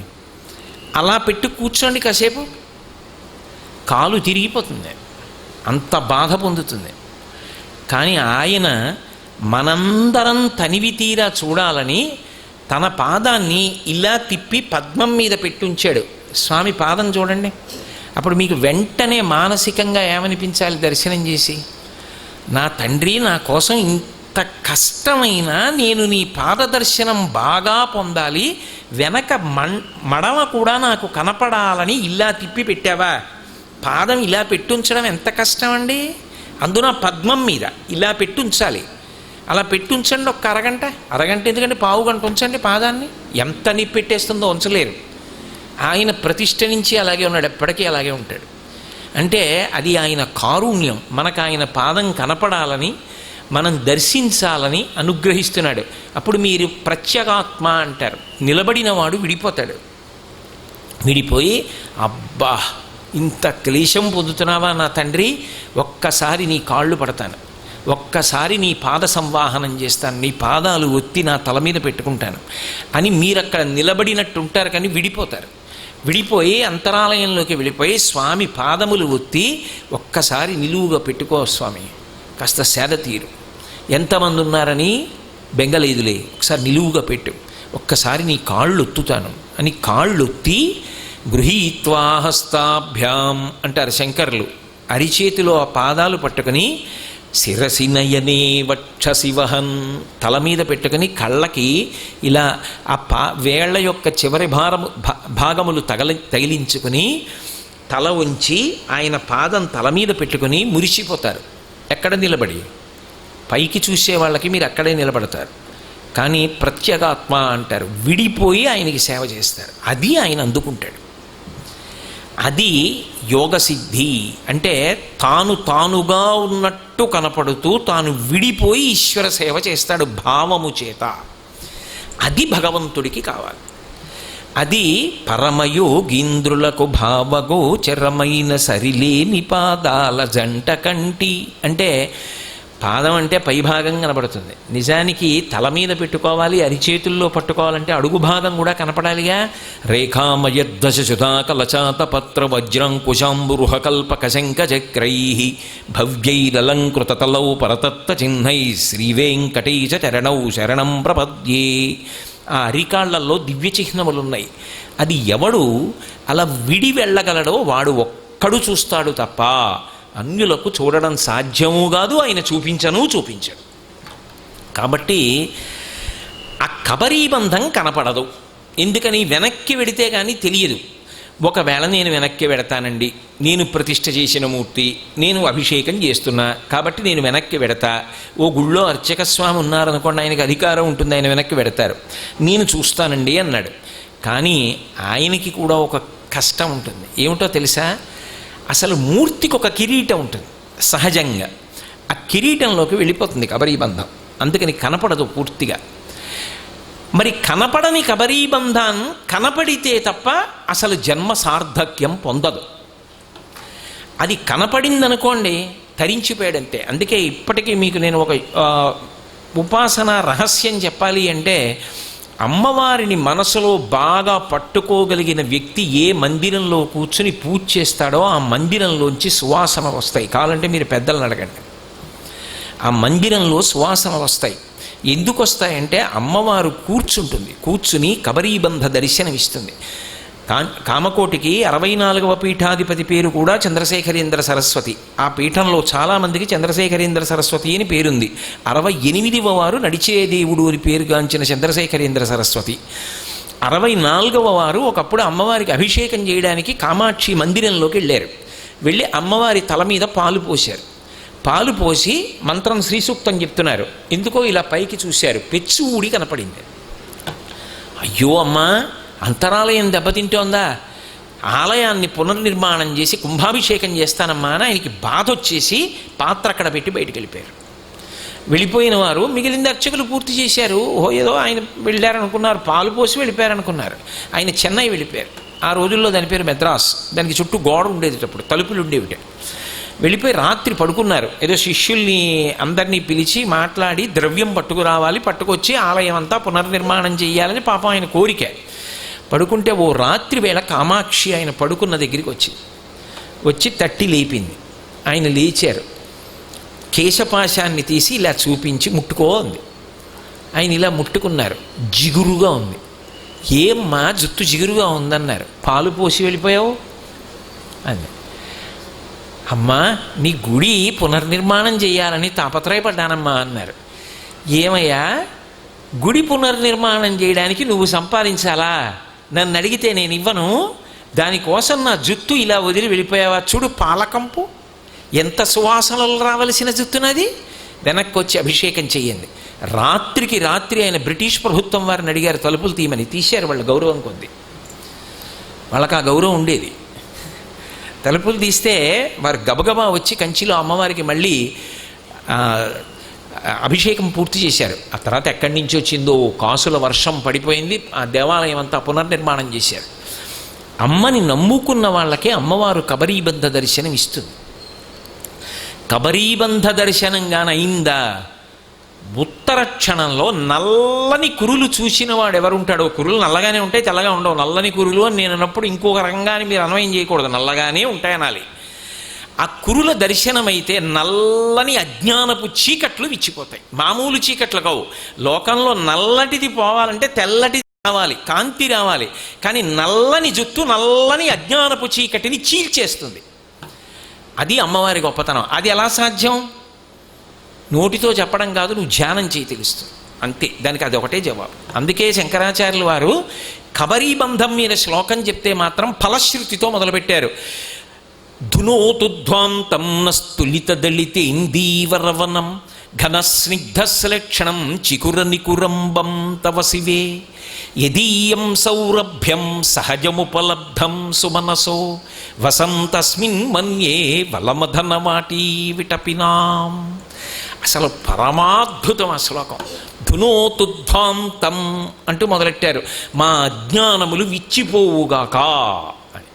అలా పెట్టి కూర్చోండి కాసేపు, కాలు తిరిగిపోతుంది, అంత బాధ పొందుతుంది. కానీ ఆయన మనందరం తనివి తీరా చూడాలని తన పాదాన్ని ఇలా తిప్పి పద్మం మీద పెట్టి ఉంచాడు. స్వామి పాదం చూడండి. అప్పుడు మీకు వెంటనే మానసికంగా ఏమనిపించాలి? దర్శనం చేసి, నా తండ్రి నా కోసం ఇంత కష్టమైన నేను నీ పాదదర్శనం బాగా పొందాలి, వెనక మడమ కూడా నాకు కనపడాలని ఇలా తిప్పి పెట్టావా? పాదం ఇలా పెట్టుంచడం ఎంత కష్టం అండి. అందున పద్మం మీద ఇలా పెట్టుంచాలి. అలా పెట్టుంచండి ఒక్క అరగంట ఎందుకంటే పావు గంట ఉంచండి పాదాన్ని. ఎంత నిప్పెట్టేస్తుందో ఉంచలేరు. ఆయన ప్రతిష్ఠ నుంచి అలాగే ఉన్నాడు, ఎప్పటికీ అలాగే ఉంటాడు. అంటే అది ఆయన కారుణ్యం. మనకు ఆయన పాదం కనపడాలని, మనం దర్శించాలని అనుగ్రహిస్తున్నాడు. అప్పుడు మీరు ప్రత్యేగాత్మ అంటారు. నిలబడిన వాడు విడిపోతాడు. విడిపోయి, అబ్బా ఇంత క్లేశం పొందుతున్నావా నా తండ్రి, ఒక్కసారి నీ కాళ్ళు పడతాను, ఒక్కసారి నీ పాద సంవాహనం చేస్తాను, నీ పాదాలు ఒత్తి నా తల మీద పెట్టుకుంటాను అని మీరక్కడ నిలబడినట్టు ఉంటారు. కానీ విడిపోతారు. విడిపోయి అంతరాలయంలోకి వెళ్ళిపోయి స్వామి పాదములు ఒత్తి, ఒక్కసారి నిలువుగా పెట్టుకో స్వామి, కాస్త సేద తీరు, ఎంతమంది ఉన్నారని బెంగలేదులే, ఒకసారి నిలువుగా పెట్టు, ఒక్కసారి నీ కాళ్ళు ఒత్తుతాను అని కాళ్ళొత్తి, గృహీత్వా హస్తాభ్యాం అంటారు శంకర్లు. అరిచేతిలో ఆ పాదాలు పట్టుకొని, శిరసి నయనే వక్షశివహన్ తల మీద పెట్టుకుని కళ్ళకి ఇలా ఆ వేళ్ల యొక్క చివరి భాగములు తగిలించుకుని తల ఉంచి ఆయన పాదం తల మీద పెట్టుకుని మురిసిపోతారు. ఎక్కడ నిలబడి? పైకి చూసే వాళ్ళకి మీరు అక్కడే నిలబడతారు. కానీ ప్రత్యేగాత్మ అంటారు, విడిపోయి ఆయనకి సేవ చేస్తారు. అది ఆయన అందుకుంటాడు. అది యోగసిద్ధి. అంటే తానుగా ఉన్నట్టు కనపడుతూ తాను విడిపోయి ఈశ్వర సేవ చేస్తాడు భావము చేత. అది భగవంతుడికి కావాలి. అది పరమయోగీంద్రులకు భావగోచరమైన సరిలేని పాదాల జంట కంటి. అంటే పాదం అంటే పైభాగం కనపడుతుంది. నిజానికి తల మీద పెట్టుకోవాలి, అరిచేతుల్లో పట్టుకోవాలంటే అడుగు భాగం కూడా కనపడాలిగా. రేఖామయద్దశుధాకలచాత పత్ర వజ్రంకుశాంబురుహకల్పకశంకచక్రై భవ్యైరలంకృతతలౌ పరతత్వ చిహ్నై శ్రీవేంకటేశ చరణౌ శరణం ప్రపద్యే. ఆ అరికాళ్లలో దివ్య చిహ్నములున్నాయి. అది ఎవడు అలా విడి వెళ్ళగలడో వాడు ఒక్కడు చూస్తాడు తప్ప అన్యులకు చూడడం సాధ్యము కాదు. ఆయన చూపించడు. కాబట్టి ఆ కబరీబంధం కనపడదు. ఎందుకని? వెనక్కి వెడితే కానీ తెలియదు. ఒకవేళ నేను వెనక్కి వెడతానండి, నేను ప్రతిష్ఠ చేసిన మూర్తి, నేను అభిషేకం చేస్తున్నా కాబట్టి నేను వెనక్కి వెడతా. ఓ గుళ్ళో అర్చక స్వామి ఉన్నారనుకోండి, ఆయనకి అధికారం ఉంటుంది, ఆయన వెనక్కి వెడతారు, నేను చూస్తానండి అన్నాడు. కానీ ఆయనకి కూడా ఒక కష్టం ఉంటుంది. ఏమిటో తెలుసా? అసలు మూర్తికి ఒక కిరీటం ఉంటుంది సహజంగా. ఆ కిరీటంలోకి వెళ్ళిపోతుంది కబరీబంధం. అందుకని కనపడదు పూర్తిగా. మరి కనపడని కబరీబంధం కనపడితే తప్ప అసలు జన్మ సార్థక్యం పొందదు. అది కనపడిందనుకోండి తరించిపోయాడంతే. అందుకే ఇప్పటికీ మీకు నేను ఒక ఉపాసన రహస్యం చెప్పాలి అంటే, అమ్మవారిని మనసులో బాగా పట్టుకోగలిగిన వ్యక్తి ఏ మందిరంలో కూర్చుని పూజ చేస్తాడో ఆ మందిరంలోంచి సువాసన వస్తాయి. కావాలంటే మీరు పెద్దలను అడగండి. ఆ మందిరంలో సువాసన వస్తాయి. ఎందుకు వస్తాయంటే అమ్మవారు కూర్చుని కబరీబంధ దర్శనమిస్తుంది. కామకోటికి 64వ పీఠాధిపతి పేరు కూడా చంద్రశేఖరేంద్ర సరస్వతి. ఆ పీఠంలో చాలామందికి చంద్రశేఖరేంద్ర సరస్వతి అని పేరుంది. 68వ వారు నడిచే దేవుడు అని పేరుగాంచిన చంద్రశేఖరేంద్ర సరస్వతి. 64వ వారు ఒకప్పుడు అమ్మవారికి అభిషేకం చేయడానికి కామాక్షి మందిరంలోకి వెళ్ళారు. వెళ్ళి అమ్మవారి తల మీద పాలు పోశారు. పాలు పోసి మంత్రం శ్రీసూక్తం చెప్తున్నారు. ఎందుకో ఇలా పైకి చూశారు, పెచ్చు ఊడి కనపడింది. అయ్యో అమ్మా, అంతరాలయం దెబ్బతింటోందా, ఆలయాన్ని పునర్నిర్మాణం చేసి కుంభాభిషేకం చేస్తానమ్మా అని ఆయనకి బాధ వచ్చేసి పాత్ర అక్కడ పెట్టి బయటికి వెళ్ళిపోయారు. వెళ్ళిపోయిన వారు మిగిలిన అర్చకులు పూర్తి చేశారు. ఏదో ఆయన వెళ్ళారనుకున్నారు, పాలు పోసి వెళ్ళిపోయారనుకున్నారు. ఆయన చెన్నై వెళ్ళిపోయారు. ఆ రోజుల్లో దాని పేరు మెద్రాస్. దానికి చుట్టూ గోడ ఉండేది, అప్పుడు తలుపులు ఉండేవిట. వెళ్ళిపోయి రాత్రి పడుకున్నారు. ఏదో శిష్యుల్ని అందరినీ పిలిచి మాట్లాడి ద్రవ్యం పట్టుకురావాలి, పట్టుకొచ్చి ఆలయం అంతా పునర్నిర్మాణం చేయాలని పాపం ఆయన కోరిక. పడుకుంటే ఓ రాత్రి వేళ కామాక్షి ఆయన పడుకున్న దగ్గరికి వచ్చి తట్టి లేపింది. ఆయన లేచారు. కేశపాశాన్ని తీసి ఇలా చూపించి ముట్టుకో అంది. ఆయన ఇలా ముట్టుకున్నారు. జిగురుగా ఉంది. ఏమ్మా జుట్టు జిగురుగా ఉందన్నారు. పాలు పోసి వెళ్ళిపోయావు అని. అమ్మా, నీ గుడి పునర్నిర్మాణం చేయాలని తాపత్రయపడ్డానమ్మా అన్నారు. ఏమయ్యా, గుడి పునర్నిర్మాణం చేయడానికి నువ్వు సంపాదించాలా? నన్ను అడిగితే నేను ఇవ్వను. దానికోసం నా జుట్టు ఇలా వదిలి వెళ్ళిపోయావా? చూడు పాలకంపు, ఎంత సువాసనలు రావలసిన జుట్టునది. వెనక్కి వచ్చి అభిషేకం చెయ్యండి. రాత్రికి రాత్రి ఆయన బ్రిటిష్ ప్రభుత్వం వారిని అడిగారు తలుపులు తీయమని. తీశారు. వాళ్ళ గౌరవం కొద్ది, వాళ్ళకి ఆ గౌరవం ఉండేది. తలుపులు తీస్తే వారు గబగబా వచ్చి కంచిలో అమ్మవారికి మళ్ళీ అభిషేకం పూర్తి చేశారు. ఆ తర్వాత ఎక్కడి నుంచి వచ్చిందో కాసుల వర్షం పడిపోయింది. ఆ దేవాలయం అంతా పునర్నిర్మాణం చేశారు. అమ్మని నమ్ముకున్న వాళ్ళకే అమ్మవారు కబరీబంధ దర్శనం ఇస్తుంది. కబరీబంధ దర్శనంగానైందా, ఉత్తర క్షణంలో నల్లని కురులు చూసిన వాడు ఎవరుంటాడో, కురులు నల్లగానే ఉంటాయి, తెల్లగా ఉండవు. నల్లని కురులు అని నేను అన్నప్పుడు ఇంకొక రకంగానే మీరు అన్వయం చేయకూడదు, నల్లగానే ఉంటాయి అనాలి. ఆ కురుల దర్శనమైతే నల్లని అజ్ఞానపు చీకట్లు విచ్చిపోతాయి. మామూలు చీకట్లు కావు. లోకంలో నల్లటిది పోవాలంటే తెల్లటిది రావాలి, కాంతి రావాలి. కానీ నల్లని జుట్టు నల్లని అజ్ఞానపు చీకటిని చీల్చేస్తుంది. అది అమ్మవారి గొప్పతనం. అది ఎలా సాధ్యం? నోటితో చెప్పడం కాదు, నువ్వు ధ్యానం చేయి తెలుస్తుంది అంతే. దానికి అది ఒకటే జవాబు. అందుకే శంకరాచార్యులు వారు కబరీబంధం మీద శ్లోకం చెప్తే మాత్రం ఫలశ్రుతితో మొదలుపెట్టారు. ధునోతుధ్వాంతం నస్తులిత దళితేందీవరవనం ఘనస్నిగ్ధశ్లక్షణం చికుర నికురంబం తవ శివే యదీయం సౌరభ్యం సహజముపలబ్ధం సుమనసో వసంతస్మిన్ మన్యే వలమధనమాటీ విటపినాం. అసలు పరమాద్భుతం ఆ శ్లోకం. ధునోతుధ్వాంతం అంటూ మొదలెట్టారు. మా అజ్ఞానములు విచ్చిపోవుగాక అని.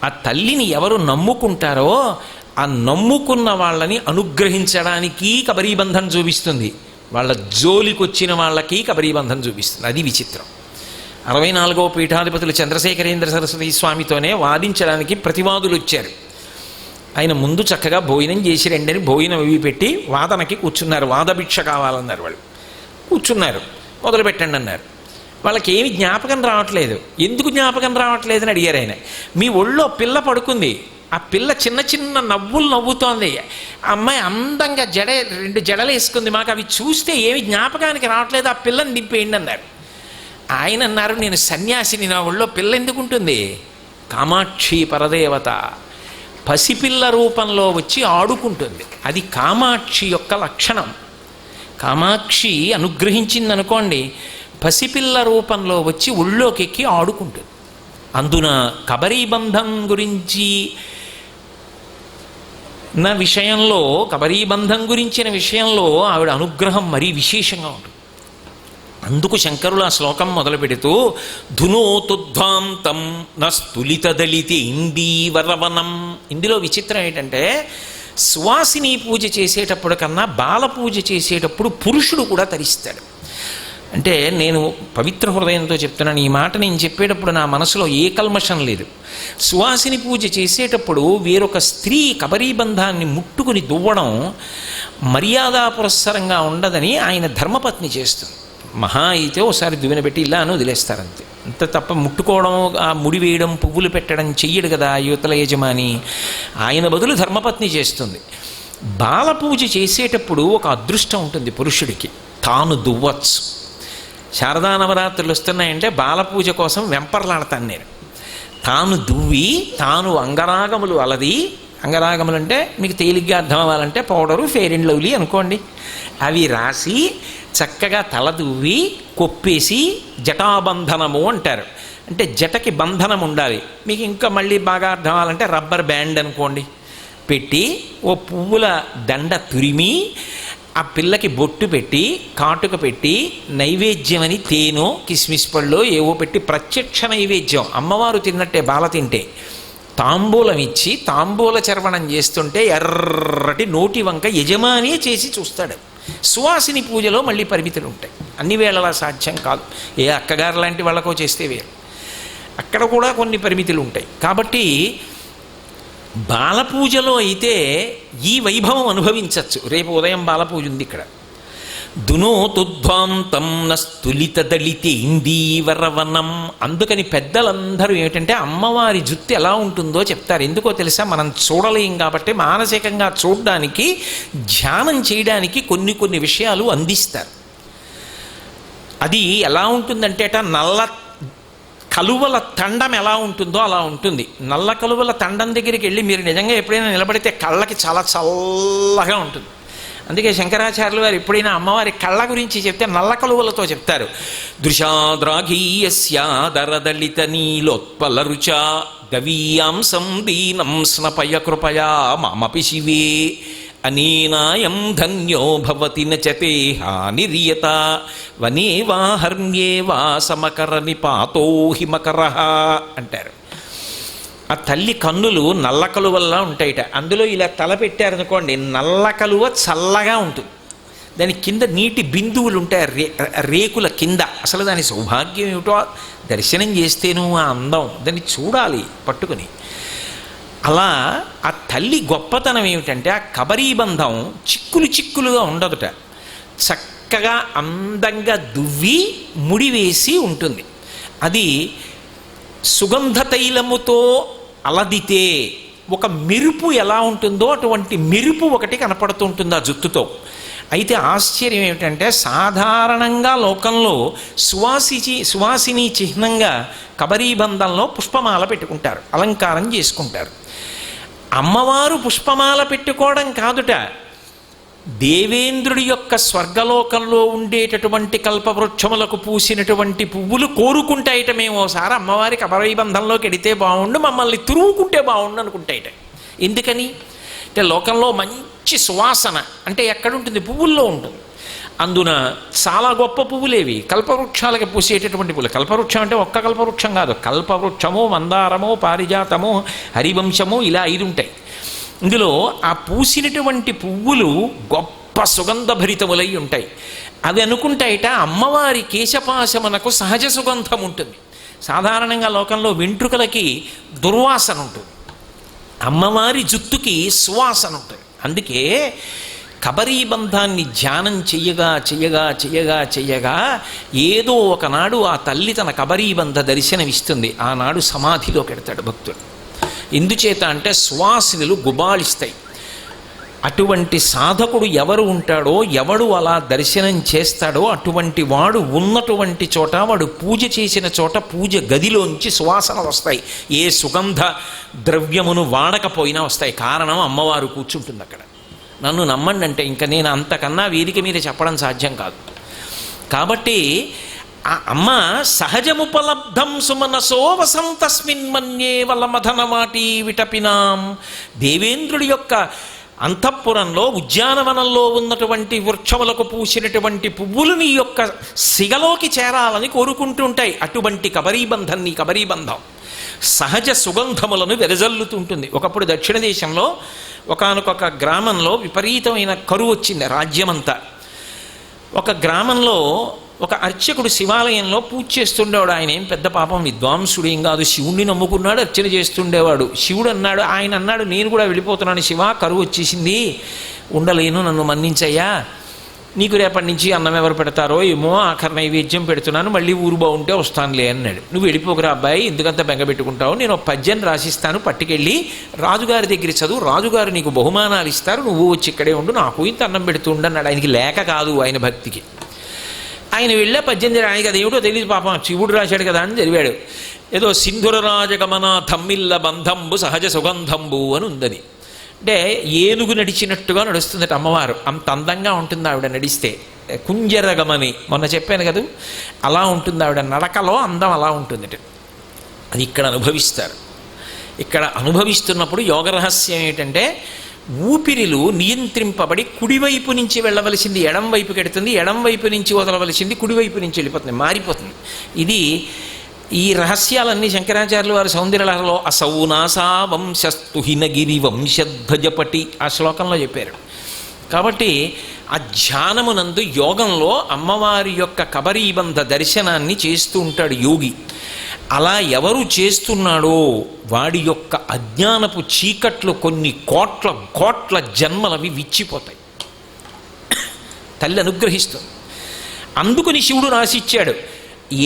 ఆ తల్లిని ఎవరు నమ్ముకుంటారో ఆ నమ్ముకున్న వాళ్ళని అనుగ్రహించడానికి కబరీబంధం చూపిస్తుంది. వాళ్ళ జోలికొచ్చిన వాళ్ళకి కబరీబంధం చూపిస్తుంది. అది విచిత్రం. 64వ పీఠాధిపతులు చంద్రశేఖరేంద్ర సరస్వతి స్వామితోనే వాదించడానికి ప్రతివాదులు వచ్చారు. ఆయన ముందు చక్కగా భోజనం చేసి రెండని భోజనం ఇవి పెట్టి వాదనకి కూర్చున్నారు. వాదభిక్ష కావాలన్నారు. వాళ్ళు కూర్చున్నారు. మొదలుపెట్టండి అన్నారు. వాళ్ళకి ఏమి జ్ఞాపకం రావట్లేదు. ఎందుకు జ్ఞాపకం రావట్లేదని అడిగారు ఆయన. మీ ఒళ్ళో పిల్ల పడుకుంది, ఆ పిల్ల చిన్న చిన్న నవ్వులు నవ్వుతోంది, ఆ అమ్మాయి అందంగా రెండు జడలు వేసుకుంది, మాకు అవి చూస్తే ఏమి జ్ఞాపకానికి రావట్లేదు, ఆ పిల్లని దింపేయండి అన్నారు. ఆయన అన్నారు, నేను సన్యాసిని, నా ఒళ్ళో పిల్ల ఎందుకు ఉంటుంది? కామాక్షి పరదేవత పసిపిల్ల రూపంలో వచ్చి ఆడుకుంటుంది. అది కామాక్షి యొక్క లక్షణం. కామాక్షి అనుగ్రహించింది అనుకోండి, పసిపిల్ల రూపంలో వచ్చి ఒళ్ళోకెక్కి ఆడుకుంటుంది. అందున కబరీబంధం గురించి కబరీబంధం గురించిన విషయంలో ఆవిడ అనుగ్రహం మరీ విశేషంగా ఉంటుంది. అందుకు శంకరులు ఆ శ్లోకం మొదలు పెడుతూ ధునోతుధ్వాంతం నస్తులిత దళితి ఇందీవరవనం. ఇందులో విచిత్రం ఏంటంటే సువాసిని పూజ చేసేటప్పుడు కన్నా బాల పూజ చేసేటప్పుడు పురుషుడు కూడా తరిస్తాడు. అంటే నేను పవిత్ర హృదయంతో చెప్తున్నాను ఈ మాట. నేను చెప్పేటప్పుడు నా మనసులో ఏ కల్మషం లేదు. సువాసిని పూజ చేసేటప్పుడు వేరొక స్త్రీ కబరీబంధాన్ని ముట్టుకుని దువ్వడం మర్యాద పురస్సరంగా ఉండదని ఆయన ధర్మపత్ని చేస్తుంది. మహా అయితే ఒకసారి దువ్వెన పెట్టి ఇలా అని వదిలేస్తారంతే. అంత తప్ప ముట్టుకోవడం, ఆ ముడి వేయడం, పువ్వులు పెట్టడం చెయ్యడు కదా యువతల యజమాని. ఆయన బదులు ధర్మపత్ని చేస్తుంది. బాలపూజ చేసేటప్పుడు ఒక అదృష్టం ఉంటుంది పురుషుడికి, తాను దువ్వచ్చు. శారదా నవరాత్రులు వస్తున్నాయంటే బాలపూజ కోసం వెంపర్లాడతాను నేను. తాను దువ్వి, తాను అంగరాగములు అలది, అంగరాగములు అంటే మీకు తేలిగ్గా అర్థం అవ్వాలంటే పౌడరు, ఫెయిర్ అండ్ లవ్లీ అనుకోండి, అవి రాసి చక్కగా తల దువ్వి కొప్పేసి జటాబంధనము అంటారు. అంటే జటకి బంధనం ఉండాలి. మీకు ఇంకా మళ్ళీ బాగా అర్థం అవ్వాలంటే రబ్బర్ బ్యాండ్ అనుకోండి, పెట్టి ఓ పువ్వుల దండ తురిమి ఆ పిల్లకి బొట్టు పెట్టి కాటుక పెట్టి నైవేద్యమని తేనో కిస్మిస్ పళ్ళు ఏవో పెట్టి ప్రత్యక్ష నైవేద్యం అమ్మవారు తిన్నట్టే బాల తింటే తాంబూలం ఇచ్చి తాంబూల చర్వణం చేస్తుంటే ఎర్రటి నోటి వంక యజమాని చేసి చూస్తాడు. సువాసిని పూజలో మళ్ళీ పరిమితులు ఉంటాయి, అన్ని వేళలా సాధ్యం కాదు. ఏ అక్కగారు లాంటి వాళ్ళకో చేస్తే వేరు, అక్కడ కూడా కొన్ని పరిమితులు ఉంటాయి. కాబట్టి బాలపూజలో అయితే ఈ వైభవం అనుభవించవచ్చు. రేపు ఉదయం బాలపూజ ఉంది ఇక్కడ. దునోతుధ్వాంతం నస్తులిత దళితేందీవరవనం. అందుకని పెద్దలందరూ ఏమిటంటే అమ్మవారి జుత్తు ఎలా ఉంటుందో చెప్తారు. ఎందుకో తెలుసా, మనం చూడలేం కాబట్టి మానసికంగా చూడడానికి, ధ్యానం చేయడానికి కొన్ని కొన్ని విషయాలు అందిస్తారు. అది ఎలా ఉంటుందంటే నల్ల కలువల తండం ఎలా ఉంటుందో అలా ఉంటుంది. నల్ల కలువల తండం దగ్గరికి వెళ్ళి మీరు నిజంగా ఎప్పుడైనా నిలబడితే కళ్ళకి చాలా చల్లగా ఉంటుంది. అందుకే శంకరాచార్యులు వారు ఎప్పుడైనా అమ్మవారి కళ్ళ గురించి చెప్తే నల్ల కలువలతో చెప్తారు. దృశాద్రాఘీయస్యాదరదళిత నీలోత్పల రుచా గవీయాంసం దీనం స్నపయ కృపయా మామపి శివే అనేనాయం ధన్యో భవతి నచతే హానిరియత వనే వా హర్మ్యే వా సమకర నిపాతో హిమకర అంటారు. ఆ తల్లి కన్నులు నల్ల కలువల్లా ఉంటాయిట. అందులో ఇలా తల పెట్టారనుకోండి, నల్ల కలువ చల్లగా ఉంటుంది. దాని కింద నీటి బిందువులు ఉంటాయి రేకుల కింద. అసలు దాని సౌభాగ్యం ఏమిటో దర్శనం చేస్తేను ఆ అందం, దాన్ని చూడాలి పట్టుకుని. అలా ఆ తల్లి గొప్పతనం ఏమిటంటే ఆ కబరీబంధం చిక్కులు చిక్కులుగా ఉండదుట, చక్కగా అందంగా దువ్వి ముడివేసి ఉంటుంది. అది సుగంధ తైలముతో అలదితే ఒక మెరుపు ఎలా ఉంటుందో అటువంటి మెరుపు ఒకటి కనపడుతూ ఉంటుంది ఆ జుత్తుతో. అయితే ఆశ్చర్యం ఏమిటంటే సాధారణంగా లోకంలో సువాసిని చిహ్నంగా కబరీబంధంలో పుష్పమాల పెట్టుకుంటారు, అలంకారం చేసుకుంటారు. అమ్మవారు పుష్పమాల పెట్టుకోవడం కాదుట, దేవేంద్రుడి యొక్క స్వర్గలోకంలో ఉండేటటువంటి కల్పవృక్షములకు పూసినటువంటి పువ్వులు కోరుకుంటాయిట. మేము ఓసారి అమ్మవారికి కబరీబంధంలోకి ఎడితే బాగుండు, మమ్మల్ని తురుముకుంటే బాగుండు అనుకుంటాయిట. ఎందుకని అంటే లోకంలో మంచి సువాసన అంటే ఎక్కడుంటుంది, పువ్వుల్లో ఉంటుంది. అందున చాలా గొప్ప పువ్వులేవి కల్పవృక్షాలకి పూసేటటువంటి పువ్వులు. కల్పవృక్షం అంటే ఒక్క కల్పవృక్షం కాదు, కల్పవృక్షము, మందారము, పారిజాతము, హరివంశము, ఇలా 5 ఉంటాయి. ఇందులో ఆ పూసినటువంటి పువ్వులు గొప్ప సుగంధభరితములై ఉంటాయి. అవి అనుకుంటాయిట అమ్మవారి కేశపాశమునకు సహజ సుగంధం ఉంటుంది. సాధారణంగా లోకంలో వెంట్రుకలకి దుర్వాసన ఉంటుంది, అమ్మవారి జుత్తుకి సువాసన ఉంటుంది. అందుకే కబరీబంధాన్ని ధ్యానం చెయ్యగా చెయ్యగా చెయ్యగా చెయ్యగా ఏదో ఒకనాడు ఆ తల్లి తన కబరీబంధ దర్శనమిస్తుంది. ఆనాడు సమాధిలోకి ఎడతాడు భక్తుడు. ఎందుచేత అంటే సువాసినులు గుబాళిస్తాయి. అటువంటి సాధకుడు ఎవరు ఉంటాడో, ఎవడు అలా దర్శనం చేస్తాడో అటువంటి వాడు ఉన్నటువంటి చోట, వాడు పూజ చేసిన చోట పూజ గదిలోంచి సువాసనలు వస్తాయి. ఏ సుగంధ ద్రవ్యమును వాడకపోయినా వస్తాయి. కారణం అమ్మవారు కూర్చుంటుంది అక్కడ. నన్ను నమ్మండి అంటే ఇంకా నేను అంతకన్నా వేదిక మీద చెప్పడం సాధ్యం కాదు. కాబట్టి ఆ అమ్మ సహజముపలబ్ధం సుమనసో వసంతస్మిన్ మన్యే వలమధనమాటి విటపినాం. దేవేంద్రుడి యొక్క అంతఃపురంలో ఉద్యానవనంలో ఉన్నటువంటి వృక్షములకు పూసినటువంటి పువ్వులు నీ యొక్క సిగలోకి చేరాలని కోరుకుంటూ ఉంటాయి. అటువంటి కబరీబంధం నీ కబరీబంధం సహజ సుగంధములను వెదజల్లుతుంటుంది. ఒకప్పుడు దక్షిణ దేశంలో ఒకానొక గ్రామంలో విపరీతమైన కరువు వచ్చింది రాజ్యమంతా. ఒక గ్రామంలో ఒక అర్చకుడు శివాలయంలో పూజ చేస్తుండేవాడు. ఆయన ఏం పెద్ద పాపం విద్వాంసుడు ఏం కాదు, శివుణ్ణి నమ్ముకున్నాడు, అర్చన చేస్తుండేవాడు. శివుడు అన్నాడు, ఆయన అన్నాడు, నేను కూడా వెళ్ళిపోతున్నాను శివ, కరువు వచ్చేసింది, ఉండలేను, నన్ను మన్నించయ్యా, నీకు రేపటి నుంచి అన్నం ఎవరు పెడతారో ఏమో, ఆఖరి నైవేద్యం పెడుతున్నాను, మళ్ళీ ఊరు బాగుంటే వస్తానులే అన్నాడు. నువ్వు వెళ్ళిపోకురా అబ్బాయి, ఎందుకంత బెంగ పెట్టుకుంటావు, నేను ఒక పద్యం రాసిస్తాను, పట్టుకెళ్ళి రాజుగారి దగ్గర చదువు, రాజుగారు నీకు బహుమానాలు ఇస్తారు, నువ్వు వచ్చి ఇక్కడే ఉండు, నాకు ఇంత అన్నం పెడుతూ ఉండన్నాడు. ఆయనకి లేక కాదు, ఆయన భక్తికి. ఆయన వెళ్ళే పద్యం ఆయనకి అదేమిటో తెలియదు పాపం, శివుడు రాశాడు కదా అని చదివాడు. ఏదో సింధుర రాజగమన థమ్మిల్ల బంధంబు సహజ సుగంధంబు అని ఉందని. అంటే ఏనుగు నడిచినట్టుగా నడుస్తుందట అమ్మవారు, అంత అందంగా ఉంటుంది ఆవిడ నడిస్తే. కుంజరగమని మొన్న చెప్పాను కదా, అలా ఉంటుంది ఆవిడ నడకలో అందం, అలా ఉంటుందట. అది ఇక్కడ అనుభవిస్తారు. ఇక్కడ అనుభవిస్తున్నప్పుడు యోగ రహస్యం ఏంటంటే, ఊపిరిలు నియంత్రింపబడి కుడివైపు నుంచి వెళ్ళవలసింది ఎడం వైపుకి ఎడుతుంది, ఎడం వైపు నుంచి వదలవలసింది కుడివైపు నుంచి వెళ్ళిపోతుంది, మారిపోతుంది. ఇది ఈ రహస్యాలన్నీ శంకరాచార్యులు వారి సౌందర్యలహరిలో అసౌనాసా వంశస్తు హినగిరి వంశధ్వజపటి ఆ శ్లోకంలో చెప్పారు. కాబట్టి ఆ ధ్యానమునందు యోగంలో అమ్మవారి యొక్క కబరీబంధ దర్శనాన్ని చేస్తూ ఉంటాడు యోగి. అలా ఎవరు చేస్తున్నాడో వాడి యొక్క అజ్ఞానపు చీకట్లు కొన్ని కోట్ల కోట్ల జన్మలవి విచ్చిపోతాయి. తల్లి అనుగ్రహిస్తుంది. అందుకని శివుడు రాసిచ్చాడు,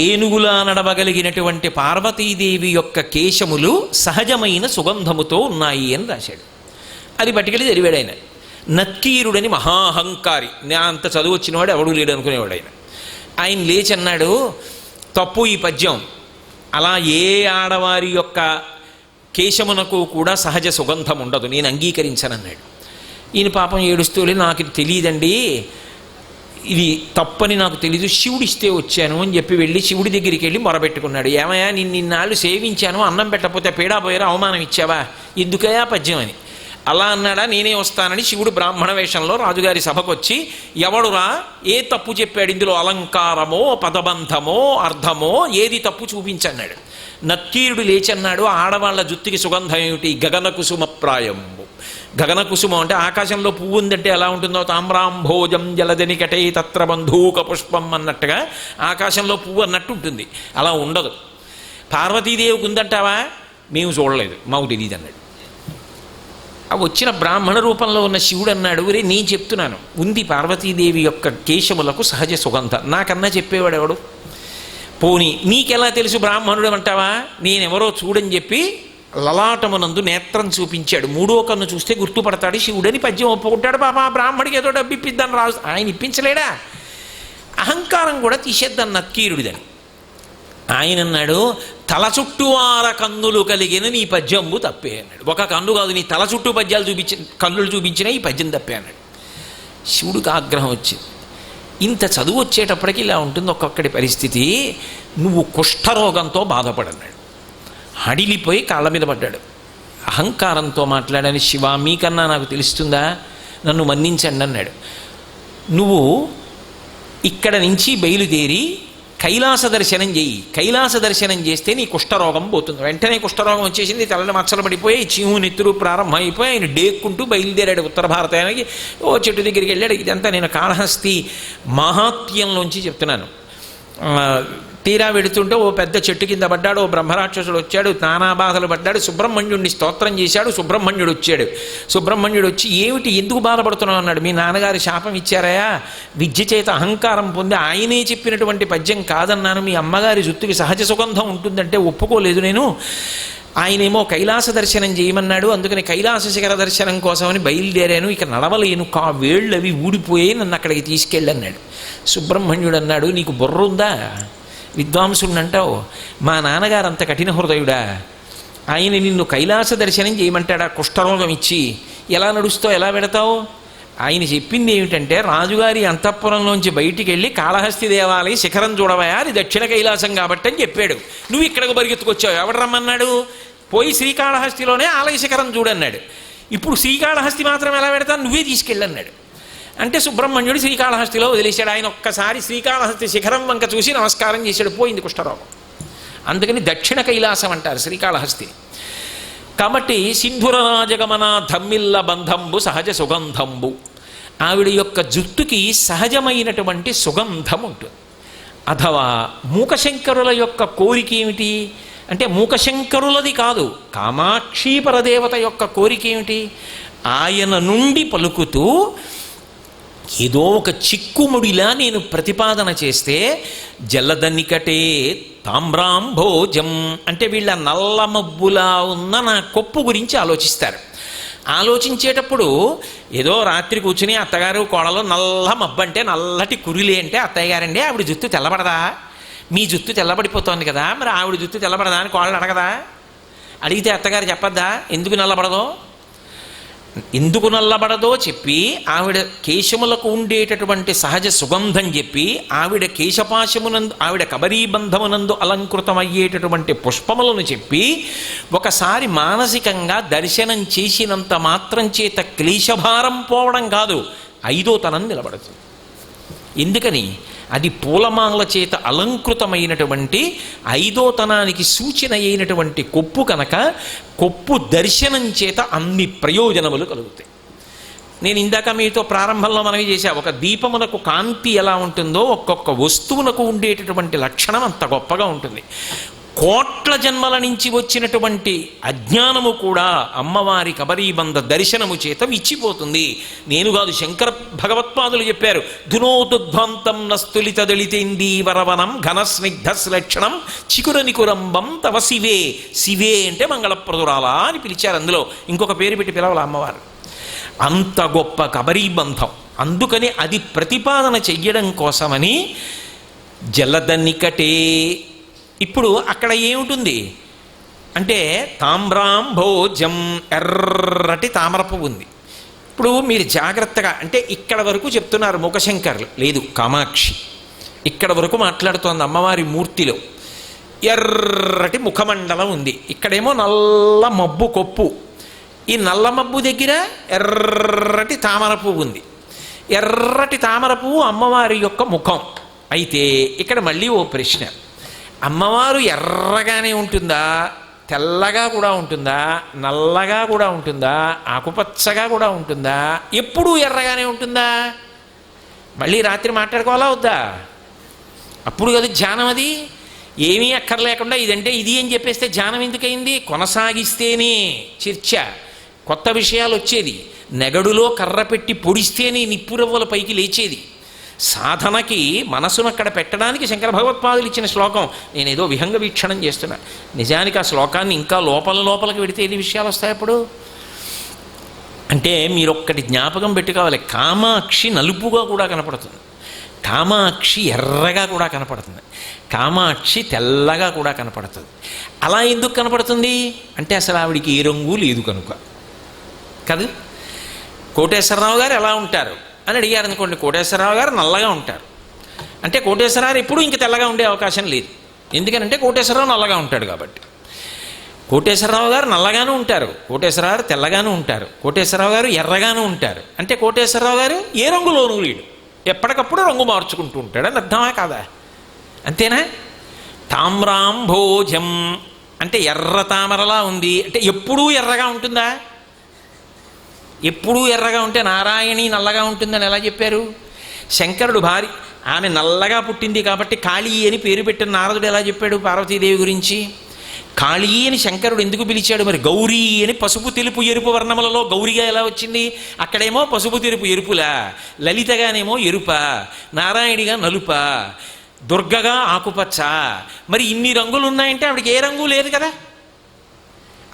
ఏనుగులా నడవగలిగినటువంటి పార్వతీదేవి యొక్క కేశములు సహజమైన సుగంధముతో ఉన్నాయి అని రాశాడు. అది పట్టుకెళ్ళి చదివాడు ఆయన. నక్కీరుడని మహాహంకారి, నా అంత చదువు వచ్చినవాడు ఎవడూ లేడు అనుకునేవాడు ఆయన. ఆయన లేచి అన్నాడు, తప్పు ఈ పద్యం, అలా ఏ ఆడవారి యొక్క కేశమునకు కూడా సహజ సుగంధం ఉండదు, నేను అంగీకరించనన్నాడు. ఈయన పాపం ఏడుస్తూ, నాకు ఇది తెలియదండి, ఇది తప్పని నాకు తెలీదు, శివుడిస్తే వచ్చాను అని చెప్పి వెళ్ళి శివుడి దగ్గరికి వెళ్ళి మొరబెట్టుకున్నాడు. ఏమయ్యా, నిన్నాళ్ళు సేవించాను, అన్నం పెట్టకపోతే పేడా పోయారా, అవమానం ఇచ్చావా, ఎందుకయా పద్యం అని. అలా అన్నాడా, నేనే వస్తానని శివుడు బ్రాహ్మణ వేషంలో రాజుగారి సభకు వచ్చి, ఎవడురా, ఏ తప్పు చెప్పాడు ఇందులో, అలంకారమో పదబంధమో అర్థమో, ఏది తప్పు చూపించన్నాడు. నక్కీరుడు లేచన్నాడు, ఆడవాళ్ల జుత్తుకి సుగంధం ఏమిటి, గగన కుసుమప్రాయంబు. గగన కుసుమం అంటే ఆకాశంలో పువ్వు ఉందంటే ఎలా ఉంటుందో, తామ్రాంభోజం జలదనికటే తత్ర బంధూక పుష్పం అన్నట్టుగా ఆకాశంలో పువ్వు అన్నట్టు ఉంటుంది, అలా ఉండదు. పార్వతీదేవికి ఉందంటావా, మేము చూడలేదు, మాకు తెలియదు అన్నాడు. ఆ వచ్చిన బ్రాహ్మణ రూపంలో ఉన్న శివుడు అన్నాడు, రే నేను చెప్తున్నాను, ఉంది పార్వతీదేవి యొక్క కేశములకు సహజ సుగంధం, నాకన్నా చెప్పేవాడు ఎవడు, పోనీ నీకెలా తెలుసు బ్రాహ్మణుడు అంటావా, నేనెవరో చూడని చెప్పి లలాటమునందు నేత్రం చూపించాడు. మూడో కన్ను చూస్తే గుర్తుపడతాడు శివుడని పద్యం ఒప్పుకుంటాడు. పాప బ్రాహ్మడికి ఏదో డబ్బు ఇప్పిద్దాన్ని రాజు, ఆయన ఇప్పించలేడా, అహంకారం కూడా తీసేద్దాన్ని నక్కీరుడిదని. ఆయన అన్నాడు, తల చుట్టూ 6 కన్నులు కలిగిన నీ పద్యంబు తప్పే అన్నాడు. ఒక కన్ను కాదు, నీ తల చుట్టూ పద్యాలు కన్నులు చూపించినా ఈ పద్యం తప్పే అన్నాడు. శివుడికి ఆగ్రహం వచ్చింది. ఇంత చదువు వచ్చేటప్పటికి ఇలా ఉంటుంది ఒక్కొక్కడి పరిస్థితి, నువ్వు కుష్ఠరోగంతో బాధపడన్నాడు. హడిలిపోయి కాళ్ళ మీద పడ్డాడు. అహంకారంతో మాట్లాడని, శివ మీకన్నా నాకు తెలుస్తుందా, నన్ను మన్నించండి అన్నాడు. నువ్వు ఇక్కడ నుంచి బయలుదేరి కైలాస దర్శనం చెయ్యి, కైలాస దర్శనం చేస్తే నీ కుష్ఠరోగం పోతుంది. వెంటనే కుష్ఠరోగం వచ్చేసింది, తెల్లని మచ్చలు పడిపోయి చీము నెత్తురు ప్రారంభం అయిపోయి ఆయన డేక్కుంటూ బయలుదేరాడు ఉత్తర భారతానికి. ఓ చెట్టు దగ్గరికి వెళ్ళాడు. ఇదంతా నేను కాళహస్తి మహాత్మ్యంలోంచి చెప్తున్నాను. తీరా వెడుతుంటే ఓ పెద్ద చెట్టు కింద పడ్డాడు, ఓ బ్రహ్మరాక్షసుడు వచ్చాడు, నానా బాధలు పడ్డాడు, సుబ్రహ్మణ్యుడిని స్తోత్రం చేశాడు. సుబ్రహ్మణ్యుడు వచ్చాడు. సుబ్రహ్మణ్యుడు వచ్చి, ఏమిటి ఎందుకు బాధపడుతున్నావు అన్నాడు. మీ నాన్నగారి శాపం ఇచ్చారయా, విద్య చేత అహంకారం పొంది ఆయనే చెప్పినటువంటి పద్యం కాదన్నాను, మీ అమ్మగారి జుత్తుకి సహజ సుగంధం ఉంటుందంటే ఒప్పుకోలేదు నేను, ఆయనేమో కైలాస దర్శనం చేయమన్నాడు, అందుకని కైలాస శిఖర దర్శనం కోసమని బయలుదేరాను, ఇక నడవలేను, వేళ్ళు అవి ఊడిపోయి నన్ను అక్కడికి తీసుకెళ్ళన్నాడు. సుబ్రహ్మణ్యుడు అన్నాడు, నీకు బుర్ర ఉందా, విద్వాంసుడిని అంటావు, మా నాన్నగారు అంత కఠిన హృదయుడా, ఆయన నిన్ను కైలాస దర్శనం చేయమంటాడా కుష్ఠరోగం ఇచ్చి, ఎలా నడుస్తావు, ఎలా పెడతావు. ఆయన చెప్పింది ఏమిటంటే, రాజుగారి అంతఃపురంలోంచి బయటికి వెళ్ళి కాళహస్తి దేవాలయ శిఖరం చూడవయా, అది దక్షిణ కైలాసం కాబట్టి అని చెప్పాడు. నువ్వు ఇక్కడికి పరిగెత్తుకొచ్చావు, ఎవడు రమ్మన్నాడు, పోయి శ్రీకాళహస్తిలోనే ఆలయ శిఖరం చూడన్నాడు. ఇప్పుడు శ్రీకాళహస్తి మాత్రం ఎలా పెడతాను, నువ్వే తీసుకెళ్ళన్నాడు. అంటే సుబ్రహ్మణ్యుడు శ్రీకాళహస్తిలో వదిలేశాడు. ఆయన ఒక్కసారి శ్రీకాళహస్తి శిఖరం వంక చూసి నమస్కారం చేశాడు, పోయింది కుష్ఠరోగం. అందుకని దక్షిణ కైలాసం అంటారు శ్రీకాళహస్తిని. కాబట్టి సింధురరాజగమన ధమ్మిల్ల బంధంబు సహజ సుగంధంబు, ఆవిడ యొక్క జుట్టుకి సహజమైనటువంటి సుగంధం ఉంటుంది. అథవా మూకశంకరుల యొక్క కోరిక ఏమిటి అంటే మూకశంకరులది కాదు, కామాక్షి పరదేవత యొక్క కోరిక ఏమిటి? ఆయన నుండి పలుకుతూ ఏదో ఒక చిక్కుముడిలా నేను ప్రతిపాదన చేస్తే జలదనికటే తామ్రాంభోజం అంటే వీళ్ళ నల్లమబ్బులా ఉన్న నా కొప్పు గురించి ఆలోచిస్తారు. ఆలోచించేటప్పుడు ఏదో రాత్రి కూర్చుని అత్తగారు కోడలు నల్ల మబ్బు అంటే నల్లటి కురిలే అంటే అత్తయ్య గారండి ఆవిడ జుత్తు తెల్లబడదా, మీ జుత్తు తెల్లబడిపోతుంది కదా, మరి ఆవిడ జుత్తు తెల్లబడదా అని కోడలు అడగదా? అడిగితే అత్తగారు చెప్పద్దా ఎందుకు నల్లబడదో? ఎందుకు నల్లబడదో చెప్పి ఆవిడ కేశములకు ఉండేటటువంటి సహజ సుగంధం చెప్పి ఆవిడ కేశపాశమునందు ఆవిడ కబరీబంధమునందు అలంకృతమయ్యేటటువంటి పుష్పములను చెప్పి ఒకసారి మానసికంగా దర్శనం చేసినంత మాత్రం చేత క్లేశభారం పోవడం కాదు, ఐదో తనం నిలబడుతుంది. ఎందుకని? అది పూలమాల చేత అలంకృతమైనటువంటి ఐదో తనానికి సూచన అయినటువంటి కొప్పు కనుక కొప్పు దర్శనం చేత అన్ని ప్రయోజనములు కలుగుతాయి. నేను ఇందాక మీతో ప్రారంభంలో మనవి చేశా, ఒక దీపమునకు కాంతి ఎలా ఉంటుందో ఒక్కొక్క వస్తువునకు ఉండేటటువంటి లక్షణం అంత గొప్పగా ఉంటుంది. కోట్ల జన్మల నుంచి వచ్చినటువంటి అజ్ఞానము కూడా అమ్మవారి కబరీబంధ దర్శనము చేత విచ్చిపోతుంది. నేను కాదు, శంకర భగవత్పాదులు చెప్పారు, ధునోతుధ్వంతం నస్తులిత దళితేందీవరవనం ఘనస్నిగ్ధశ్లక్షణం చికురనికురంబం తవ శివే. శివే అంటే మంగళప్రదురాలా అని పిలిచారు. అందులో ఇంకొక పేరు పెట్టి పిలవాల అమ్మవారు. అంత గొప్ప కబరీబంధం. అందుకని అది ప్రతిపాదన చెయ్యడం కోసమని జలదనికటే. ఇప్పుడు అక్కడ ఏముంటుంది అంటే తామ్రాంభోజం ఎర్రటి తామరపు ఉంది. ఇప్పుడు మీరు జాగ్రత్తగా అంటే ఇక్కడ వరకు చెప్తున్నారు మూకశంకర్లు, లేదు కామాక్షి ఇక్కడ వరకు మాట్లాడుతోంది అమ్మవారి మూర్తిలో. ఎర్రటి ముఖమండలం ఉంది, ఇక్కడేమో నల్ల మబ్బు కొప్పు, ఈ నల్ల మబ్బు దగ్గర ఎర్రటి తామర పువ్వు ఉంది. ఎర్రటి తామర పువ్వు అమ్మవారి యొక్క ముఖం. అయితే ఇక్కడ మళ్ళీ ఓ ప్రశ్న, అమ్మవారు ఎర్రగానే ఉంటుందా, తెల్లగా కూడా ఉంటుందా, నల్లగా కూడా ఉంటుందా, ఆకుపచ్చగా కూడా ఉంటుందా, ఎప్పుడూ ఎర్రగానే ఉంటుందా? మళ్ళీ రాత్రి మాట్లాడుకోవాలా వద్దా? అప్పుడు కదా ధ్యానం. అది ఏమీ అక్కర్లేకుండా ఇదంటే ఇది అని చెప్పేస్తే ధ్యానం ఎందుకయింది? కొనసాగిస్తేనే చర్చ, కొత్త విషయాలు వచ్చేది. నెగడులో కర్ర పెట్టి పొడిస్తేనే నిప్పురవ్వల పైకి లేచేది. సాధనకి మనసును అక్కడ పెట్టడానికి శంకర భగవత్పాదులు ఇచ్చిన శ్లోకం. నేనేదో విహంగ వీక్షణం చేస్తున్నా, నిజానికి ఆ శ్లోకాన్ని ఇంకా లోపలికి పెడితే ఎన్ని విషయాలు వస్తాయి అప్పుడు అంటే మీరు ఒక్కటి జ్ఞాపకం పెట్టుకోవాలి. కామాక్షి నలుపుగా కూడా కనపడుతుంది, కామాక్షి ఎర్రగా కూడా కనపడుతుంది, కామాక్షి తెల్లగా కూడా కనపడుతుంది. అలా ఎందుకు కనపడుతుంది అంటే అసలు ఆవిడికి ఏ రంగు లేదు కనుక కదా. కోటేశ్వరరావు గారు ఎలా ఉంటారు అని అడిగారు అనుకోండి, కోటేశ్వరరావు గారు నల్లగా ఉంటారు అంటే కోటేశ్వరరావు ఎప్పుడూ ఇంక తెల్లగా ఉండే అవకాశం లేదు. ఎందుకనంటే కోటేశ్వరరావు నల్లగా ఉంటాడు కాబట్టి. కోటేశ్వరరావు గారు నల్లగాను ఉంటారు, కోటేశ్వరరావు గారు తెల్లగాను ఉంటారు, కోటేశ్వరరావు గారు ఎర్రగాను ఉంటారు. అంటే కోటేశ్వరరావు గారు ఏ రంగులోనూ లేడు, ఎప్పటికప్పుడు రంగు మార్చుకుంటూ ఉంటాడు అని అర్థమా కాదా? అంతేనా? తామ్రాంభోజం అంటే ఎర్ర తామరలా ఉంది అంటే ఎప్పుడూ ఎర్రగా ఉంటుందా? ఎప్పుడూ ఎర్రగా ఉంటే నారాయణి నల్లగా ఉంటుందని ఎలా చెప్పారు? శంకరుడు భార్య ఆమె నల్లగా పుట్టింది కాబట్టి కాళీ అని పేరు పెట్టిన నారదుడు ఎలా చెప్పాడు పార్వతీదేవి గురించి? కాళీ అని శంకరుడు ఎందుకు పిలిచాడు? మరి గౌరీ అని పసుపు తెలుపు ఎరుపు వర్ణములలో గౌరీగా ఎలా వచ్చింది? అక్కడేమో పసుపు తెలుపు ఎరుపులా, లలితగానేమో ఎరుప, నారాయణిగా నలుప, దుర్గగా ఆకుపచ్చ. మరి ఇన్ని రంగులు ఉన్నాయంటే ఆవిడకి ఏ రంగు లేదు కదా.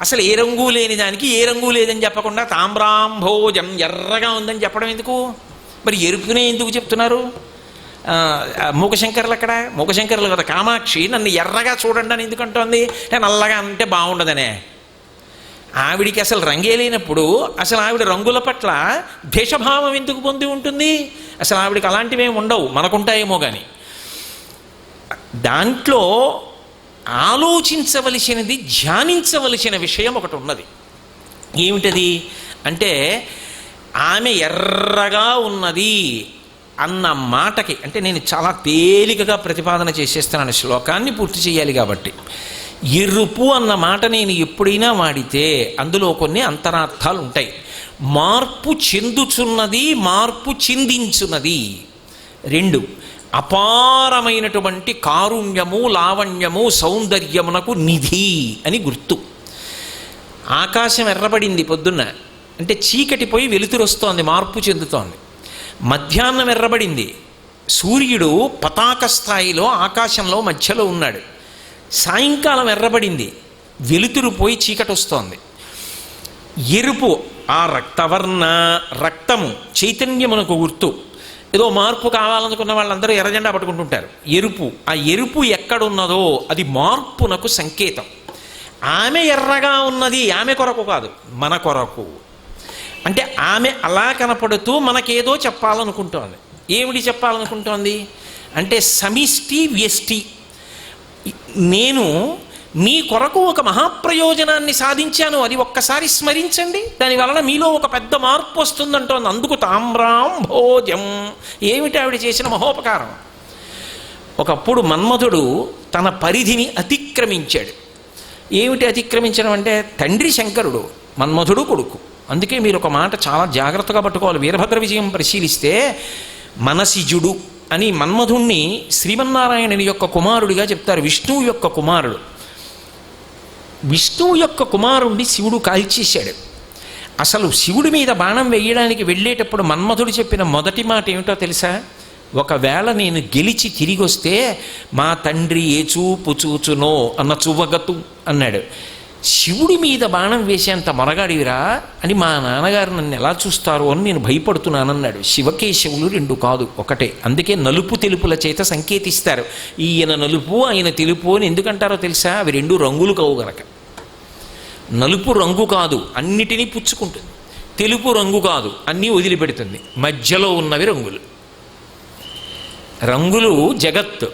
అసలు ఏ రంగు లేని దానికి ఏ రంగు లేదని చెప్పకుండా తామ్రాంభోజం ఎర్రగా ఉందని చెప్పడం ఎందుకు? మరి ఎరుపునే ఎందుకు చెప్తున్నారు మూకశంకర్లు? అక్కడ మూకశంకర్లు కదా కామాక్షి నన్ను ఎర్రగా చూడండి అని ఎందుకంటోంది అంటే నల్లగా అంటే బాగుండదనే. ఆవిడికి అసలు రంగే లేనప్పుడు అసలు ఆవిడ రంగుల పట్ల ద్వేషభావం ఎందుకు పొంది ఉంటుంది? అసలు ఆవిడికి అలాంటివి ఏమి ఉండవు, మనకుంటాయేమో కానీ. దాంట్లో ఆలోచించవలసినది, ధ్యానించవలసిన విషయం ఒకటి ఉన్నది. ఏమిటది అంటే ఆమె ఎర్రగా ఉన్నది అన్న మాటకి అంటే నేను చాలా తేలికగా ప్రతిపాదన చేసేస్తున్నాను, శ్లోకాన్ని పూర్తి చేయాలి కాబట్టి. ఎరుపు అన్న మాట నేను ఎప్పుడైనా వాడితే అందులో కొన్ని అంతరార్థాలు ఉంటాయి. మార్పు చెందుచున్నది, మార్పు చిందించున్నది, రెండు. అపారమైనటువంటి కారుణ్యము, లావణ్యము, సౌందర్యమునకు నిధి అని గుర్తు. ఆకాశం ఎర్రబడింది పొద్దున్న, అంటే చీకటి పోయి వెలుతురు వస్తోంది, మార్పు చెందుతోంది. మధ్యాహ్నం ఎర్రబడింది, సూర్యుడు పతాక స్థాయిలో ఆకాశంలో మధ్యలో ఉన్నాడు. సాయంకాలం ఎర్రబడింది, వెలుతురు పోయి చీకటి వస్తోంది. ఎరుపు, ఆ రక్తవర్ణ, రక్తము చైతన్యమునకు గుర్తు. ఏదో మార్పు కావాలనుకున్న వాళ్ళందరూ ఎర్రజెండా పట్టుకుంటుంటారు. ఎరుపు, ఆ ఎరుపు ఎక్కడున్నదో అది మార్పునకు సంకేతం. ఆమె ఎర్రగా ఉన్నది ఆమె కొరకు కాదు, మన కొరకు. అంటే ఆమె అలా కనపడుతూ మనకేదో చెప్పాలనుకుంటోంది. ఏమిటి చెప్పాలనుకుంటోంది అంటే సమిష్టి వ్యష్టి. నేను మీ కొరకు ఒక మహాప్రయోజనాన్ని సాధించాను, అది ఒక్కసారి స్మరించండి, దానివలన మీలో ఒక పెద్ద మార్పు వస్తుందంటోంది. అందుకు తామ్రాం భోజం. ఏమిటి ఆవిడ చేసిన మహోపకారం? ఒకప్పుడు మన్మధుడు తన పరిధిని అతిక్రమించాడు. ఏమిటి అతిక్రమించడం అంటే, తండ్రి శంకరుడు, మన్మధుడు కొడుకు. అందుకే మీరు ఒక మాట చాలా జాగ్రత్తగా పట్టుకోవాలి. వీరభద్ర విజయం పరిశీలిస్తే మనసిజుడు అని మన్మధుణ్ణి శ్రీమన్నారాయణుని యొక్క కుమారుడిగా చెప్తారు. విష్ణువు యొక్క కుమారుడు. విష్ణువు యొక్క కుమారుణ్ణి శివుడు కాల్చేశాడు. అసలు శివుడి మీద బాణం వేయడానికి వెళ్ళేటప్పుడు మన్మధుడు చెప్పిన మొదటి మాట ఏమిటో తెలుసా? ఒకవేళ నేను గెలిచి తిరిగి వస్తే మా తండ్రి ఏ చూపు చూచునో అన్న చువ్వగతు అన్నాడు. శివుడి మీద బాణం వేసేంత మొనగాడివిరా అని మా నాన్నగారు నన్ను ఎలా చూస్తారో అని నేను భయపడుతున్నానన్నాడు. శివకేశవులు రెండు కాదు, ఒకటే. అందుకే నలుపు తెలుపుల చేత సంకేతిస్తారు. ఈయన నలుపు ఆయన తెలుపు అని ఎందుకంటారో తెలుసా? అవి రెండు రంగులు కావు గనక. నలుపు రంగు కాదు, అన్నిటినీ పుచ్చుకుంటుంది. తెలుపు రంగు కాదు, అన్నీ వదిలిపెడుతుంది. మధ్యలో ఉన్నవి రంగులు. రంగులు జగత్తు,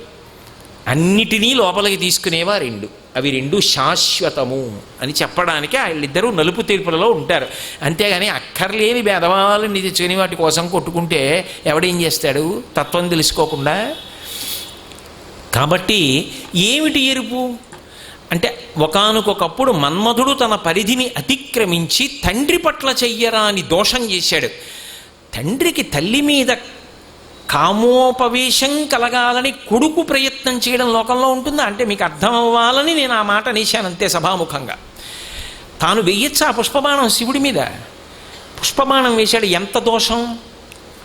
అన్నిటినీ లోపలికి తీసుకునేవా రెండు. అవి రెండు శాశ్వతము అని చెప్పడానికి వీళ్ళిద్దరూ నలుపు తెలుపులలో ఉంటారు. అంతేగాని అక్కర్లేని భేదవాళ్ళని తెచ్చుకుని వాటి కోసం కొట్టుకుంటే ఎవడేం చేస్తాడు తత్వం తెలుసుకోకుండా? కాబట్టి ఏమిటి ఎరుపు అంటే, ఒకానొకప్పుడు మన్మధుడు తన పరిధిని అతిక్రమించి తండ్రి పట్ల చెయ్యరాని దోషం చేశాడు. తండ్రికి తల్లి మీద కామోపవేశం కలగాలని కొడుకు ప్రయత్నం చేయడం లోకంలో ఉంటుందా? అంటే మీకు అర్థం అవ్వాలని నేను ఆ మాట అనేశాను అంతే సభాముఖంగా. తాను వెయ్యొచ్చా పుష్పబాణం శివుడి మీద? పుష్పబాణం వేశాడు. ఎంత దోషం!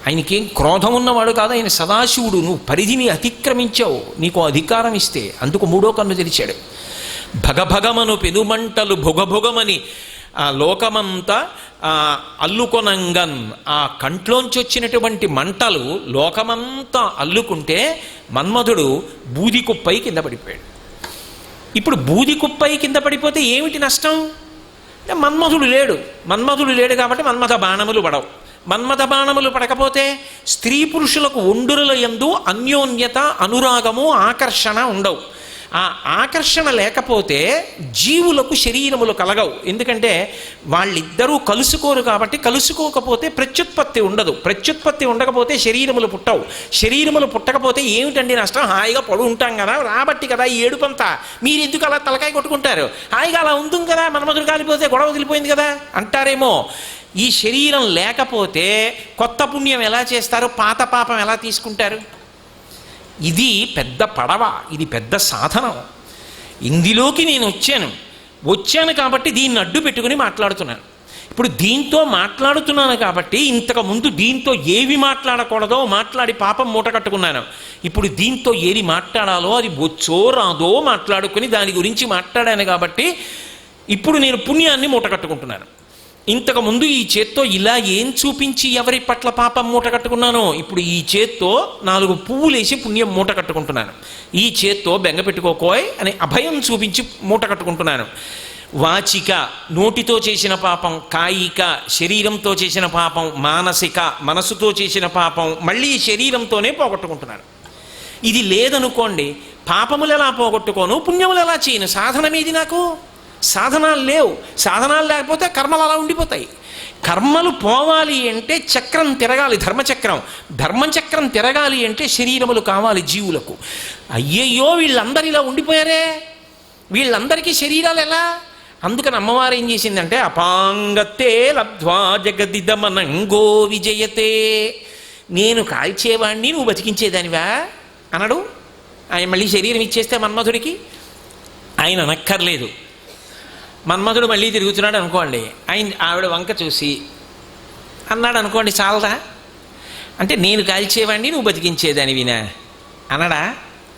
ఆయనకేం క్రోధం ఉన్నవాడు కాదు, ఆయన సదాశివుడు. నువ్వు పరిధిని అతిక్రమించావు, నీకు అధికారం ఇస్తే. అందుకు మూడో కన్ను తెరిచాడు. భగభగమను పెనుమంటలు భుగభుగమని ఆ లోకమంతా అల్లుకొనంగన్. ఆ కంట్లోంచి వచ్చినటువంటి మంటలు లోకమంతా అల్లుకుంటే మన్మధుడు బూది కుప్పై కింద పడిపోయాడు. ఇప్పుడు బూది కుప్పై కింద పడిపోతే ఏమిటి నష్టం? మన్మధుడు లేడు కాబట్టి మన్మథ బాణములు పడవు. మన్మథ బాణములు పడకపోతే స్త్రీ పురుషులకు ఒండురుల యందు అన్యోన్యత, అనురాగము, ఆకర్షణ ఉండవు. ఆ ఆకర్షణ లేకపోతే జీవులకు శరీరములు కలగవు. ఎందుకంటే వాళ్ళిద్దరూ కలుసుకోరు కాబట్టి. కలుసుకోకపోతే ప్రత్యుత్పత్తి ఉండదు. ప్రత్యుత్పత్తి ఉండకపోతే శరీరములు పుట్టవు. శరీరములు పుట్టకపోతే ఏమిటండి నష్టం? హాయిగా పడు ఉంటాం కదా, రాబట్టి కదా ఈ ఏడుపంతా. మీరు ఎందుకు అలా తలకాయ కొట్టుకుంటారు? హాయిగా అలా ఉంటుంది కదా, మన్మధుడు కాలిపోతే గొడవ వదిలిపోయింది కదా అంటారేమో. ఈ శరీరం లేకపోతే కొత్త పుణ్యం ఎలా చేస్తారు? పాత పాపం ఎలా తీసుకుంటారు? ఇది పెద్ద పడవ, ఇది పెద్ద సాధనం. ఇందులోకి నేను వచ్చాను కాబట్టి దీన్ని అడ్డు పెట్టుకుని మాట్లాడుతున్నాను. ఇప్పుడు దీంతో మాట్లాడుతున్నాను కాబట్టి ఇంతకుముందు దీంతో ఏవి మాట్లాడకూడదో మాట్లాడి పాపం మూట కట్టుకున్నాను. ఇప్పుడు దీంతో ఏది మాట్లాడాలో అది బొచ్చో రాదో మాట్లాడుకుని దాని గురించి మాట్లాడాను కాబట్టి ఇప్పుడు నేను పుణ్యాన్ని మూట కట్టుకుంటున్నాను. ఇంతకుముందు ఈ చేత్తో ఇలా ఏం చూపించి ఎవరి పట్ల పాపం మూట కట్టుకున్నానో ఇప్పుడు ఈ చేత్తో 4 పువ్వులేసి పుణ్యం మూట కట్టుకుంటున్నాను. ఈ చేత్తో బెంగ పెట్టుకోకోయ్ అని అభయం చూపించి మూట కట్టుకుంటున్నాను. వాచిక, నోటితో చేసిన పాపం. కాయిక, శరీరంతో చేసిన పాపం. మానసిక, మనసుతో చేసిన పాపం మళ్ళీ శరీరంతోనే పోగొట్టుకుంటున్నాను. ఇది లేదనుకోండి, పాపములు ఎలా పోగొట్టుకోను, పుణ్యములు ఎలా చేయను? సాధన మీది నాకు సాధనాలు లేవు. సాధనాలు లేకపోతే కర్మలు అలా ఉండిపోతాయి. కర్మలు పోవాలి అంటే చక్రం తిరగాలి, ధర్మచక్రం. ధర్మచక్రం తిరగాలి అంటే శరీరములు కావాలి జీవులకు. అయ్యయ్యో వీళ్ళందరూ ఇలా ఉండిపోయారే, వీళ్ళందరికీ శరీరాలు ఎలా? అందుకని అమ్మవారు ఏం చేసిందంటే, అపాంగతే లబ్ధ్వా జగదిదమనంగో విజయతే. నేను కాల్చేవాణ్ణి, నువ్వు బతికించేదానివా? అనడు. ఆయన మళ్ళీ శరీరం ఇచ్చేస్తే మన్మధుడికి ఆయన అనక్కర్లేదు. మన్మధుడు మళ్ళీ తిరుగుతున్నాడు అనుకోండి, ఆవిడ వంక చూసి అన్నాడు అనుకోండి, చాలదా అంటే నేను కాల్చేవాడిని నువ్వు బతికించేదని వినా అనడా?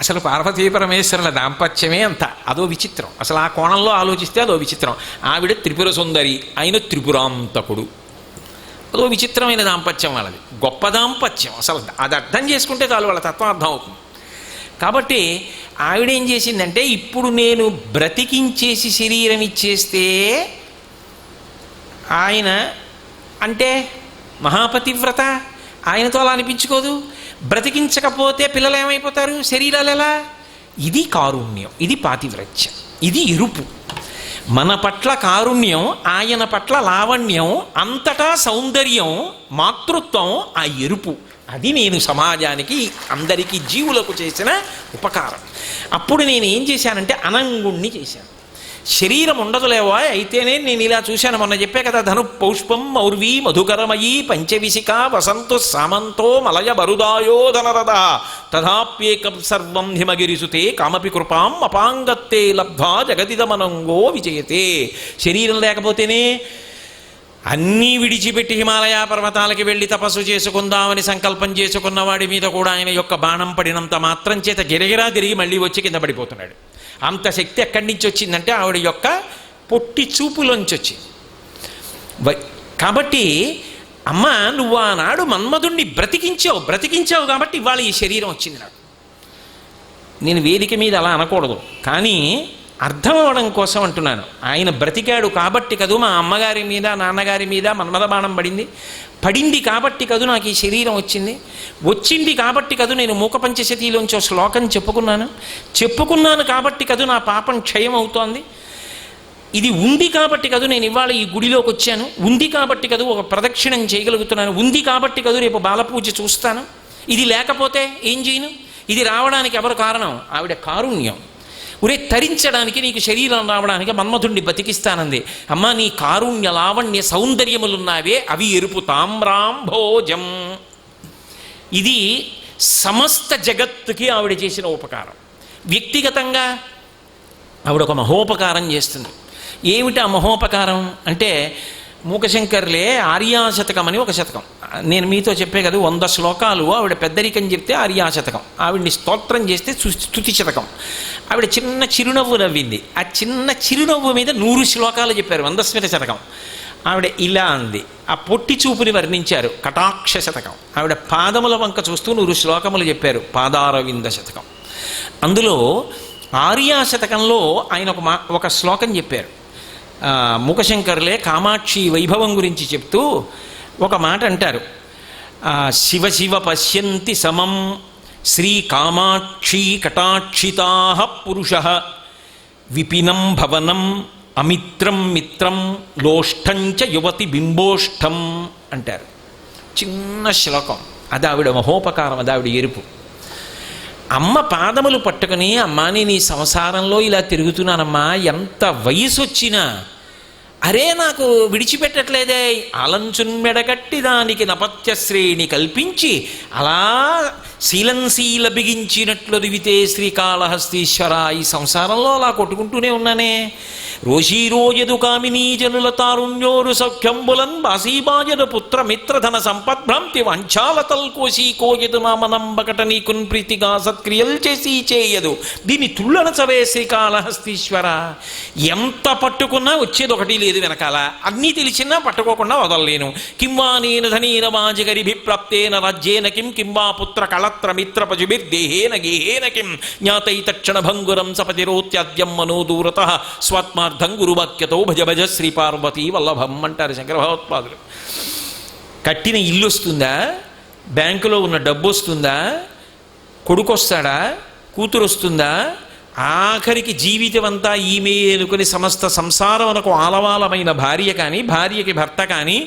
అసలు పార్వతీ పరమేశ్వరుల దాంపత్యమే అంత, అదో విచిత్రం. అసలు ఆ కోణంలో ఆలోచిస్తే అదో విచిత్రం. ఆవిడ త్రిపుర సుందరి, ఆయన త్రిపురాంతకుడు. అదో విచిత్రమైన దాంపత్యం వాళ్ళది, గొప్ప దాంపత్యం. అసలు అది అర్థం చేసుకుంటే చాలు వాళ్ళ తత్వం అర్థం అవుతుంది. కాబట్టి ఆవిడేం చేసిందంటే, ఇప్పుడు నేను బ్రతికించేసి శరీరం ఇచ్చేస్తే ఆయన అంటే మహాపతివ్రత, ఆయనతో అలా అనిపించుకోదు. బ్రతికించకపోతే పిల్లలు ఏమైపోతారు, శరీరాలు ఎలా? ఇది కారుణ్యం, ఇది పాతివ్రత్యం, ఇది ఎరుపు. మన పట్ల కారుణ్యం, ఆయన పట్ల లావణ్యం, అంతటా సౌందర్యం, మాతృత్వం, ఆ ఎరుపు. అది నేను సమాజానికి, అందరికీ, జీవులకు చేసిన ఉపకారం. అప్పుడు నేను ఏం చేశానంటే అనంగుణ్ణి చేశాను. శరీరం ఉండదులేవా, అయితేనే నేను ఇలా చూశాను. మొన్న చెప్పే కదా, ధను పౌష్పం మౌర్వీ మధుకరమయీ పంచవిశిక వసంతు సామంతో మలయ బరుదాయో ధనరథ తథాప్యేకం సర్వం హిమగిరిసుతే కామపి కృపాం అపాంగత్తే లబ్ధా జగదిదమనంగో విజయతే. శరీరం లేకపోతేనే అన్నీ విడిచిపెట్టి హిమాలయ పర్వతాలకి వెళ్ళి తపస్సు చేసుకుందామని సంకల్పం చేసుకున్న వాడి మీద కూడా ఆయన యొక్క బాణం పడినంత మాత్రం చేత గిరగిరా తిరిగి మళ్ళీ వచ్చి కింద పడిపోతున్నాడు. అంత శక్తి ఎక్కడి నుంచి వచ్చిందంటే ఆవిడ యొక్క పొట్టి చూపులోంచి వచ్చింది. కాబట్టి అమ్మ, నువ్వు ఆనాడు మన్మధుణ్ణి బ్రతికించావు కాబట్టి ఇవాళ ఈ శరీరం వచ్చింది నాకు. నేను వేదిక మీద అలా అనకూడదు, కానీ అర్థం అవ్వడం కోసం అంటున్నాను. ఆయన బ్రతికాడు కాబట్టి కదూ మా అమ్మగారి మీద నాన్నగారి మీద మన్మథ బాణం పడింది కాబట్టి కదూ నాకు ఈ శరీరం వచ్చింది కాబట్టి కదూ నేను మూకపంచశతిలోంచి శ్లోకం చెప్పుకున్నాను కాబట్టి కదూ నా పాపం క్షయం అవుతోంది. ఇది ఉంది కాబట్టి కదూ నేను ఇవాళ ఈ గుడిలోకి వచ్చాను, ఉంది కాబట్టి కదూ ఒక ప్రదక్షిణం చేయగలుగుతున్నాను, ఉంది కాబట్టి కదూ రేపు బాలపూజ చూస్తాను. ఇది లేకపోతే ఏం చేయను? ఇది రావడానికి ఎవరు కారణం? ఆవిడ కారుణ్యం. తరించడానికి నీకు శరీరం రావడానికి మన్మధుణ్ణి బతికిస్తానంది. అమ్మ, నీ కారుణ్య లావణ్య సౌందర్యములున్నావే అవి ఎరుపు తామ్రాంభోజం. ఇది సమస్త జగత్తుకి ఆవిడ చేసిన ఉపకారం. వ్యక్తిగతంగా ఆవిడ ఒక మహోపకారం చేస్తుంది. ఏమిటి ఆ మహోపకారం అంటే, మూకశంకర్లే ఆర్యాశతకం అని ఒక శతకం నేను మీతో చెప్పే కదా, 100 శ్లోకాలు ఆవిడ పెద్దరికం చెప్తే ఆర్యాశతకం, ఆవిడ్ని స్తోత్రం చేస్తే స్తుతి శతకం. ఆవిడ చిన్న చిరునవ్వు నవ్వింది, ఆ చిన్న చిరునవ్వు మీద 100 శ్లోకాలు చెప్పారు, 100 స్మిత శతకం. ఆవిడ ఇలా అంది, ఆ పొట్టి చూపుని వర్ణించారు, కటాక్ష శతకం. ఆవిడ పాదముల వంక చూస్తూ 100 శ్లోకములు చెప్పారు, పాదారవింద శతకం. అందులో ఆర్యాశతకంలో ఆయన ఒక శ్లోకం చెప్పారు. మూకశంకర్లే కామాక్షి వైభవం గురించి చెప్తూ ఒక మాట అంటారు, శివ శివ పశ్యంతి సమం శ్రీ కామాక్షి కటాక్షితా పురుష విపినం భవనం అమిత్రం మిత్రం లోష్టంచ యువతి బింబోష్టం అంటారు. చిన్న శ్లోకం, అది ఆవిడ మహోపకారం, అది ఆవిడ ఎరుపు. అమ్మ పాదములు పట్టుకుని, అమ్మా నేను ఈ సంసారంలో ఇలా తిరుగుతున్నానమ్మా, ఎంత వయసు వచ్చినా అరే నాకు విడిచిపెట్టట్లేదే, అలంచున్మెడగట్టి దానికి నపత్య శ్రేణి కల్పించి అలా శీల బిగించినట్లు దివితే శ్రీకాళహస్తీశ్వర, ఈ సంసారంలో అలా కొట్టుకుంటూనే ఉన్నానే. రోషీరోజదు కామినీ జనుల తారుణ్యోరు సౌఖ్యంబులన్ బాసీబాజను పుత్ర మిత్రధన సంపద్భ్రాంతి వంచాలతల్కోశీ కోయదు నామనంబకట నీకున్ ప్రీతిగా సత్క్రియలు చేసి చేయదు. దీన్ని తుళ్ళనచవే శ్రీకాళహస్తీశ్వర. ఎంత పట్టుకున్నా వచ్చేది ఒకటి లేదు వెనకాల, అన్నీ తెలిసినా పట్టుకోకుండా వదలలేను. కింవా నేను ధనీన వాజిగరిభిప్రాప్తేన రాజ్యేన కింవా పుత్ర కళత్ర మిత్ర పజుభిర్దేహేన గేహేన కిం జ్ఞాతైతక్షణ భంగురం సపతిరోత్యాద్యం మనోదూరత స్వాత్మార్థం గురువాక్యతో భజ భజ శ్రీ పార్వతీ వల్లభం అంటారు శంకర భగవత్పాదులు. కట్టిన ఇల్లు వస్తుందా, బ్యాంకులో ఉన్న డబ్బు వస్తుందా, కొడుకు వస్తాడా, కూతురు వస్తుందా, ఆఖరికి జీవితం అంతా ఈమె అనుకుని సమస్త సంసారమునకు ఆలవాలమైన భార్య కానీ, భార్యకి భర్త కానీ,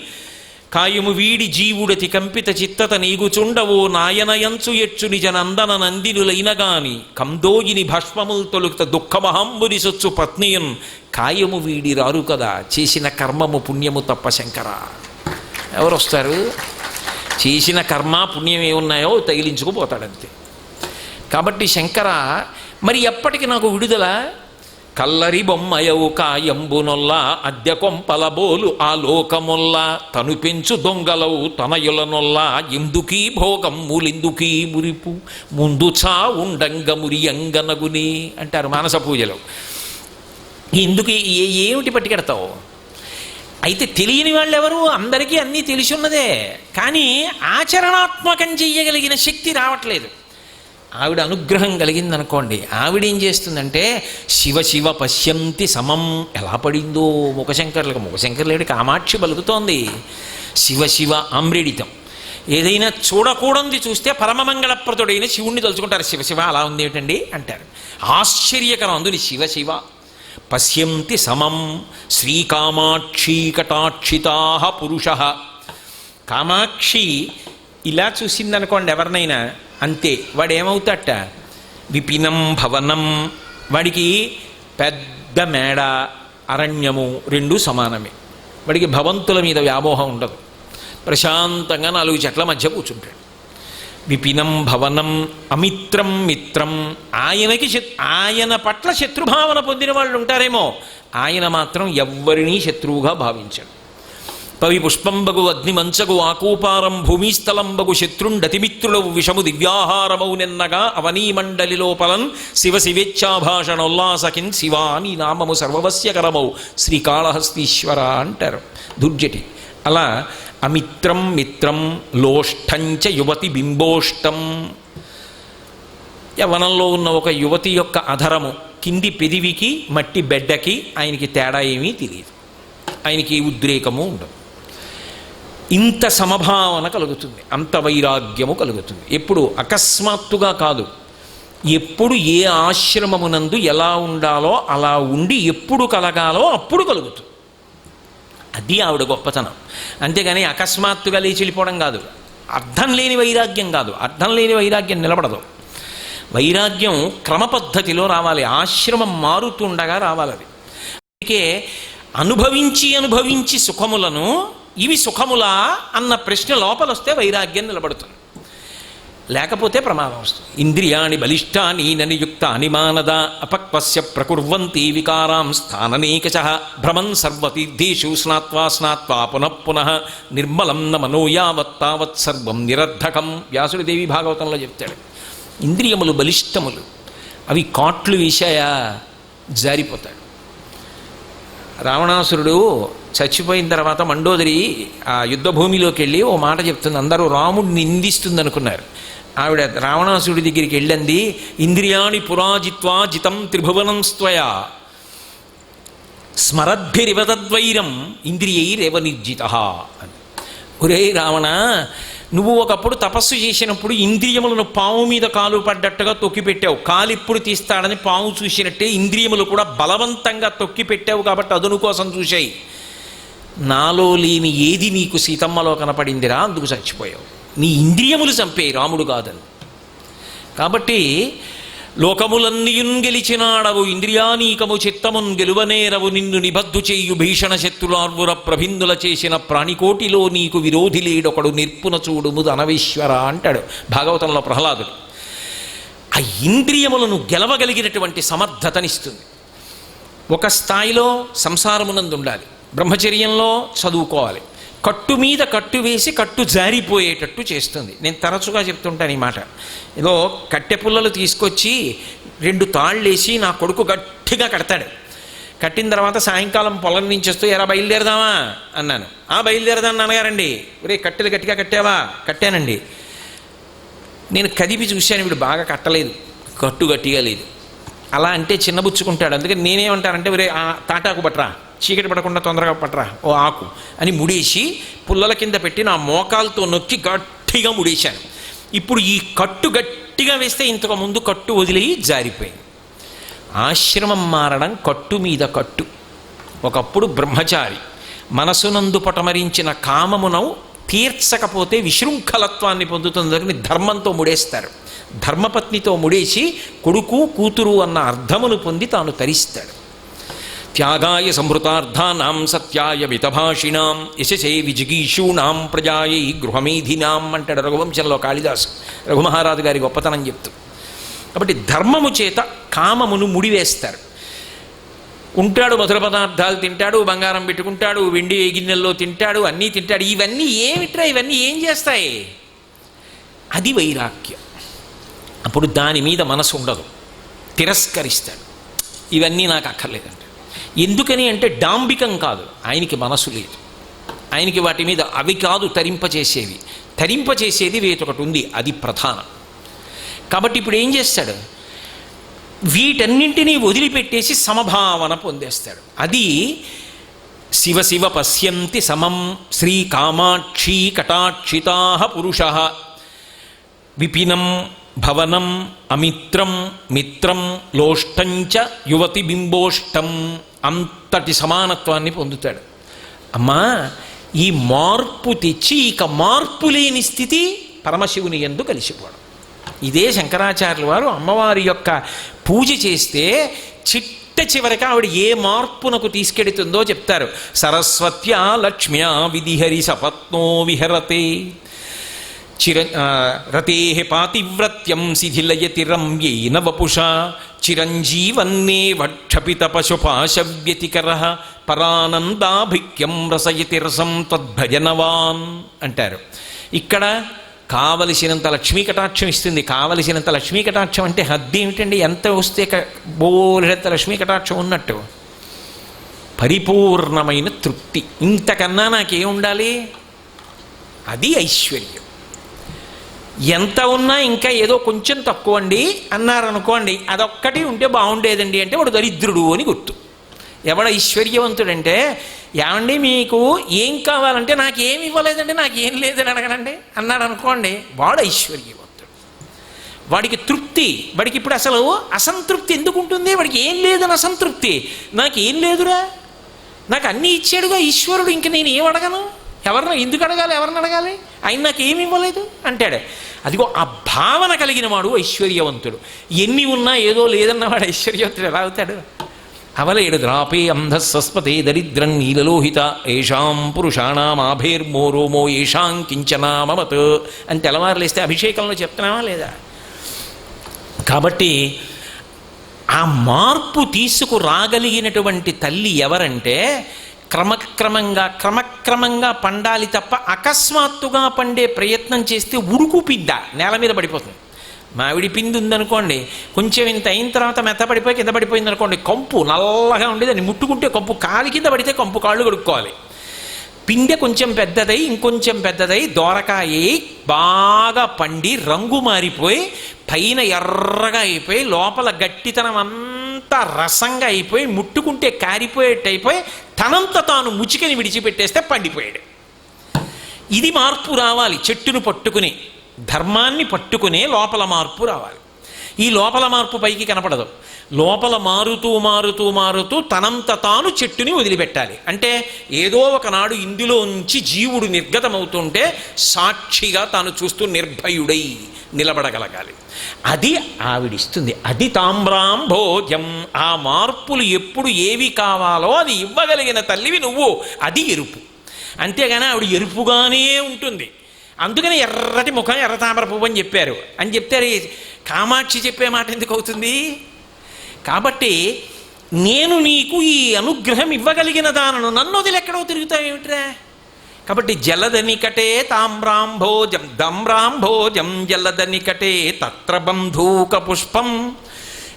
కాయము వీడి జీవుడతి కంపిత చిత్తత నీగుచుండవో నాయనయంచు ఎచ్చు నిజ నందన నందినులైనగాని కందోయిని భస్మముల్ తొలుత దుఃఖమహంబుని సొచ్చు పత్నియున్ కాయము వీడి రారు కదా, చేసిన కర్మము పుణ్యము తప్ప శంకర. ఎవరు వస్తారు? చేసిన కర్మ పుణ్యం ఏమున్నాయో తగిలించుకుపోతాడంతే. కాబట్టి శంకర మరి ఎప్పటికి నాకు విడుదల? కల్లరి బొమ్మయవు కాయంబునొల్ల అద్దె కొంపలబోలు ఆ లోకముల్ల తను పెంచు దొంగలవు తనయులనొల్ల ఎందుకీ భోగం మూలిందుకీ మురిపు ముందు చా ఉండంగ మురియంగనగుని అంటారు మానస పూజలో. ఎందుకు ఏమిటి పట్టుకెడతావు? అయితే తెలియని వాళ్ళు ఎవరు? అందరికీ అన్నీ తెలిసి ఉన్నదే, కానీ ఆచరణాత్మకం చెయ్యగలిగిన శక్తి రావట్లేదు. ఆవిడ అనుగ్రహం కలిగిందనుకోండి, ఆవిడేం చేస్తుందంటే శివ శివ పశ్యంతి సమం ఎలా పడిందో ముఖశంకర్లేడి కామాక్షి పలుకుతోంది. శివ శివ ఆమ్రేడితం. ఏదైనా చూడకూడంది చూస్తే పరమమంగళప్రదుడైన శివుణ్ణి తలుచుకుంటారు. శివ శివ అలా ఉంది ఏమిటండి అంటారు. ఆశ్చర్యకరం అందుని శివ శివ పశ్యంతి సమం శ్రీకామాక్షీ కటాక్షితా పురుష. కామాక్షి ఇలా చూసిందనుకోండి ఎవరినైనా, అంతే వాడేమవుతాట? విపినం భవనం. వాడికి పెద్ద మేడ అరణ్యము రెండూ సమానమే. వాడికి భవంతుల మీద వ్యామోహం ఉండదు. ప్రశాంతంగా 4 చెట్ల మధ్య కూర్చుంటాడు. విపినం భవనం అమిత్రం మిత్రం. ఆయన పట్ల శత్రుభావన పొందిన వాళ్ళు ఉంటారేమో, ఆయన మాత్రం ఎవ్వరినీ శత్రువుగా భావించాడు. పవి పుష్పంబగు అగ్నిమంచగు ఆకూపారం భూమిస్థలంబగు శత్రుండతిమిత్రులవు విషము దివ్యాహారమౌ నిన్నగా అవనీమండలి లోపలన్ శివ శివేచ్ఛాభాషణోల్లాసకిన్ శివా నీ నామము సర్వవస్యకరమౌ శ్రీకాళహస్తీశ్వర అంటారు దుర్జటి. అలా అమిత్రం మిత్రం లోష్టంచ యువతి బింబోష్టం. యవనంలో ఉన్న ఒక యువతి యొక్క అధరము కింది పెదివికి మట్టి బెడ్డకి ఆయనకి తేడా ఏమీ తెలియదు. ఆయనకి ఉద్రేకము ఉండదు. ఇంత సమభావన కలుగుతుంది, అంత వైరాగ్యము కలుగుతుంది. ఎప్పుడు? అకస్మాత్తుగా కాదు, ఎప్పుడు ఏ ఆశ్రమమునందు ఎలా ఉండాలో అలా ఉండి ఎప్పుడు కలగాలో అప్పుడు కలుగుతుంది. అది ఆవిడ గొప్పతనం. అంతేగాని అకస్మాత్తుగా లేచి వెళ్ళిపోవడం కాదు. అర్థం లేని వైరాగ్యం కాదు. అర్థం లేని వైరాగ్యం నిలబడదు. వైరాగ్యం క్రమపద్ధతిలో రావాలి, ఆశ్రమం మారుతుండగా రావాలి. అది అందుకే అనుభవించి సుఖములను ఇవి సుఖములా అన్న ప్రశ్న లోపల వస్తే వైరాగ్యం నిలబడుతుంది, లేకపోతే ప్రమాదం వస్తుంది. ఇంద్రియాణి బలిష్టాని ననియుక్తాని మానద అపక్వస్య ప్రకుర్వంతి వికారాం స్థాననేకచ భ్రమన్ సర్వతీర్థేషు స్నాత్వా పునః నిర్మలం న మనో యావత్తావత్ సర్వం నిరర్ధకం. వ్యాసుడి దేవి భాగవతంలో చెప్తాడు. ఇంద్రియములు బలిష్టములు, అవి కాట్లు వేశాయా జారిపోతాడు. రావణాసురుడు చచ్చిపోయిన తర్వాత మండోదరి ఆ యుద్ధభూమిలోకి వెళ్ళి ఓ మాట చెప్తుంది. అందరూ రాముడిని నిందిస్తుంది అనుకున్నారు. ఆవిడ రావణాసురుడి దగ్గరికి వెళ్ళింది. ఇంద్రియాణి పురాజిత్వా జితం త్రిభువనం స్త్వయా స్మరద్భిరివతద్వైరం ఇంద్రియైరేవ నిర్జిత అని. ఒరే రావణ, నువ్వు ఒకప్పుడు తపస్సు చేసినప్పుడు ఇంద్రియములను పాము మీద కాలు పడ్డట్టుగా తొక్కిపెట్టావు. కాలు ఇప్పుడు తీస్తాడని పాము చూసినట్టే ఇంద్రియములు కూడా బలవంతంగా తొక్కిపెట్టావు, కాబట్టి అదును కోసం చూశాయి. నాలో లేని ఏది నీకు సీతమ్మలో కనపడిందిరా, అందుకు చచ్చిపోయావు. నీ ఇంద్రియములు చంపే, రాముడు కాదని. కాబట్టి లోకములన్నీయున్ గెలిచినాడవు ఇంద్రియానీకము చిత్తమున్ గెలువనేరవు నిన్ను నిబద్ధు చేయు భీషణ శత్రులార్వుర ప్రభిందుల చేసిన ప్రాణికోటిలో నీకు విరోధి లేడొకడు నిర్పున చూడుము అనవేశ్వర అంటాడు భాగవతంలో ప్రహ్లాదుడు. ఆ ఇంద్రియములను గెలవగలిగినటువంటి సమర్థతనిస్తుంది. ఒక స్థాయిలో సంసారమునందు ఉండాలి, బ్రహ్మచర్యంలో చదువుకోవాలి. కట్టు మీద కట్టు వేసి కట్టు జారిపోయేటట్టు చేస్తుంది. నేను తరచుగా చెప్తుంటాను ఈ మాట. ఏదో కట్టె పుల్లలు తీసుకొచ్చి 2 తాళ్ళేసి నా కొడుకు గట్టిగా కడతాడు. కట్టిన తర్వాత సాయంకాలం పొలం నుంచి వస్తూ ఎరా బయలుదేరదామా అన్నాను. బయలుదేరదాన్ని నాన్నగారండి. ఒరే కట్టెలు గట్టిగా కట్టావా? కట్టానండి. నేను కదిపి చూశాను, వీడు బాగా కట్టలేదు, కట్టు గట్టిగా లేదు. అలా అంటే చిన్నబుచ్చుకుంటాడు. అందుకని నేనేమంటానంటే ఒరే తాటాకు పట్రా, చీకటి పడకుండా తొందరగా పట్రా ఓ ఆకు అని ముడేసి పుల్లల కింద పెట్టి నా మోకాలతో నొక్కి గట్టిగా ముడేశాను. ఇప్పుడు ఈ కట్టు గట్టిగా వేస్తే ఇంతకు ముందు కట్టు వదిలేయి జారిపోయింది. ఆశ్రమం మారడం కట్టు మీద కట్టు. ఒకప్పుడు బ్రహ్మచారి మనసునందు పటమరించిన కామమును తీర్చకపోతే విశృంఖలత్వాన్ని పొందుతుందని ధర్మంతో ముడేస్తారు. ధర్మపత్నితో ముడేసి కొడుకు కూతురు అన్న అర్థమును పొంది తాను తరిస్తాడు. త్యాగాయ సంహృతార్థానాం సత్యాయ మితభాషిణాం యశసే విజిగీషూణాం ప్రజాయై గృహమేధినాం అంటాడు రఘువంశంలో కాళిదాసు. రఘుమహారాజు గారి గొప్పతనం చెప్తూ కాబట్టి ధర్మము చేత కామమును ముడివేస్తారు. ఉంటాడు, మధుర పదార్థాలు తింటాడు, బంగారం పెట్టుకుంటాడు, వెండి గిన్నెల్లో తింటాడు, అన్నీ తింటాడు. ఇవన్నీ ఏమిట్రా, ఇవన్నీ ఏం చేస్తాయి? అది వైరాగ్యం. అప్పుడు దాని మీద మనసు ఉండదు, తిరస్కరిస్తాడు. ఇవన్నీ నాకు అక్కర్లేదంటే. ఎందుకని అంటే డాంబికం కాదు, ఆయనకి మనసు లేదు. ఆయనకి వాటి మీద అవి కాదు తరింపచేసేవి, తరింపచేసేది వేతొకటి ఉంది, అది ప్రధానం. కాబట్టి ఇప్పుడు ఏం చేస్తాడు? వీటన్నింటినీ వదిలిపెట్టేసి సమభావన పొందేస్తాడు. అది శివ శివ పశ్యంతి సమం శ్రీకామాక్షీ కటాక్షితా పురుష విపినం భవనం అమిత్రం మిత్రం లోష్టంచ యువతి బింబోష్టం. అంతటి సమానత్వాన్ని పొందుతాడు. అమ్మా, ఈ మార్పు తెచ్చి ఇక మార్పు లేని స్థితి పరమశివుని యందు కలిసిపోవడం. ఇదే శంకరాచార్యుల వారు అమ్మవారి యొక్క పూజ చేస్తే చిట్ట చివరికి ఆవిడ ఏ మార్పునకు తీసుకెడుతుందో చెప్తారు. సరస్వత్యా లక్ష్మ్యా విధిహరి సపత్నో విహరతే రతే పాతివ్రత్యం శిథిలయతి రమ్యేన వపుషా చిరంజీవన్నే వక్షపిత పశుపాశవ్యతికర పరానందాభిక్యం రసయతి రసం తద్భజనవాన్ అంటారు. ఇక్కడ కావలసినంత లక్ష్మీ కటాక్షం ఇస్తుంది. కావలసినంత లక్ష్మీ కటాక్షం అంటే హద్దు ఏమిటండి? ఎంత వస్తే బోలెడంత లక్ష్మీ కటాక్షం ఉన్నట్టు పరిపూర్ణమైన తృప్తి. ఇంతకన్నా నాకేం ఉండాలి? అది ఐశ్వర్యం. ఎంత ఉన్నా ఇంకా ఏదో కొంచెం తక్కువ అండి అన్నారనుకోండి, అదొక్కటి ఉంటే బాగుండేదండి అంటే వాడు దరిద్రుడు అని గుర్తు. ఎవడ ఐశ్వర్యవంతుడంటే, ఏమండి మీకు ఏం కావాలంటే నాకేమి ఇవ్వలేదండి, నాకేం లేదని అడగనండి అన్నాడు అనుకోండి, వాడు ఐశ్వర్యవంతుడు. వాడికి తృప్తి. వాడికి ఇప్పుడు అసలు అసంతృప్తి ఎందుకు ఉంటుంది? వాడికి ఏం లేదని అసంతృప్తి. నాకేం లేదురా, నాకు అన్నీ ఇచ్చాడుగా ఈశ్వరుడు, ఇంక నేను ఏం అడగను, ఎవరిని ఎందుకు అడగాలి, ఎవరిని అడగాలి, ఆయన నాకేమి ఇవ్వలేదు అంటాడు. అదిగో ఆ భావన కలిగిన వాడు ఐశ్వర్యవంతుడు. ఎన్ని ఉన్నా ఏదో లేదన్నవాడు ఐశ్వర్యవంతుడు ఎలా అవుతాడు? అవలేడు ద్రాపే అంధస్వస్పతే దరిద్రం నీలలోహిత ఏషాం పురుషాణం ఆభేర్మోరోమో ఏషాం కించనామమత్ అని తెల్లవారులేస్తే అభిషేకంలో చెప్తున్నావా లేదా? కాబట్టి ఆ మార్పు తీసుకురాగలిగినటువంటి తల్లి ఎవరంటే, క్రమక్రమంగా పండాలి తప్ప అకస్మాత్తుగా పండే ప్రయత్నం చేస్తే ఉడుకు పిద్ద నేల మీద పడిపోతుంది. మామిడి పిండి ఉందనుకోండి, కొంచెం ఇంత అయిన తర్వాత మెత్తపడిపోయి కింద పడిపోయింది అనుకోండి, కంపు నల్లగా ఉండి దాన్ని ముట్టుకుంటే కంపు, కాలి కింద పడితే కంపు, కాళ్ళు కడుక్కోవాలి. పిండె కొంచెం పెద్దదై ఇంకొంచెం పెద్దదై దోరకాయ బాగా పండి రంగు మారిపోయి పైన ఎర్రగా అయిపోయి లోపల గట్టితనం అంతా రసంగా అయిపోయి ముట్టుకుంటే కారిపోయేట్టు అయిపోయి తనంత తాను ముచికని విడిచిపెట్టేస్తే పండిపోయాడు. ఇది మార్పు రావాలి. చెట్టును పట్టుకుని ధర్మాన్ని పట్టుకునే లోపల మార్పు రావాలి. ఈ లోపల మార్పు పైకి కనపడదు. లోపల మారుతూ తనంత తాను చెట్టుని వదిలిపెట్టాలి. అంటే ఏదో ఒకనాడు ఇందులోంచి జీవుడు నిర్గతమవుతుంటే సాక్షిగా తాను చూస్తూ నిర్భయుడై నిలబడగలగాలి. అది ఆవిడిస్తుంది. అది తామ్రాంభోజం. ఆ మార్పులు ఎప్పుడు ఏవి కావాలో అది ఇవ్వగలిగిన తల్లివి నువ్వు. అది ఎరుపు. అంతేగాని ఆవిడ ఎరుపుగానే ఉంటుంది. అందుకని ఎర్రటి ముఖం ఎర్ర తామర పువ్వు అని చెప్పారు. అని చెప్తే కామాక్షి చెప్పే మాట ఎందుకు అవుతుంది? కాబట్టి నేను నీకు ఈ అనుగ్రహం ఇవ్వగలిగిన దానను నన్ను వదిలి ఎక్కడో తిరుగుతావేమిట్రా? కాబట్టి జలదనికటే తామ్రాంభోజం దమ్రాంభోజం జలదనికటే తత్ర బంధూక పుష్పం.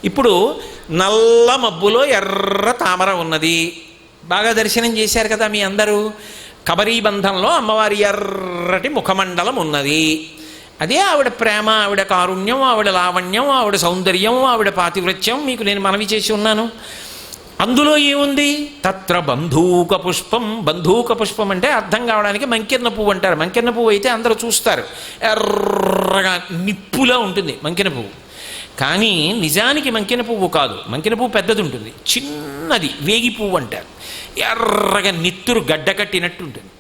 ఇప్పుడు నల్ల మబ్బులో ఎర్ర తామర ఉన్నది. బాగా దర్శనం చేశారు కదా మీ అందరూ. కబరీబంధంలో అమ్మవారి ఎర్రటి ముఖమండలం ఉన్నది. అదే ఆవిడ ప్రేమ, ఆవిడ కారుణ్యం, ఆవిడ లావణ్యం, ఆవిడ సౌందర్యం, ఆవిడ పాతివ్రత్యం మీకు నేను మనవి చేసి ఉన్నాను. అందులో ఏముంది? తత్ర బంధూక పుష్పం. బంధూక పుష్పం అంటే అర్థం కావడానికి మంకెన్న పువ్వు అంటారు. మంకెన్న పువ్వు అయితే అందరూ చూస్తారు, ఎర్రగా నిప్పులా ఉంటుంది మంకెన పువ్వు. కానీ నిజానికి మంకెన పువ్వు కాదు. మంకెన పువ్వు పెద్దది ఉంటుంది, చిన్నది వేగి పువ్వు అంటారు. ఎర్రగా నిత్తురు గడ్డ కట్టినట్టు ఉంటుంది.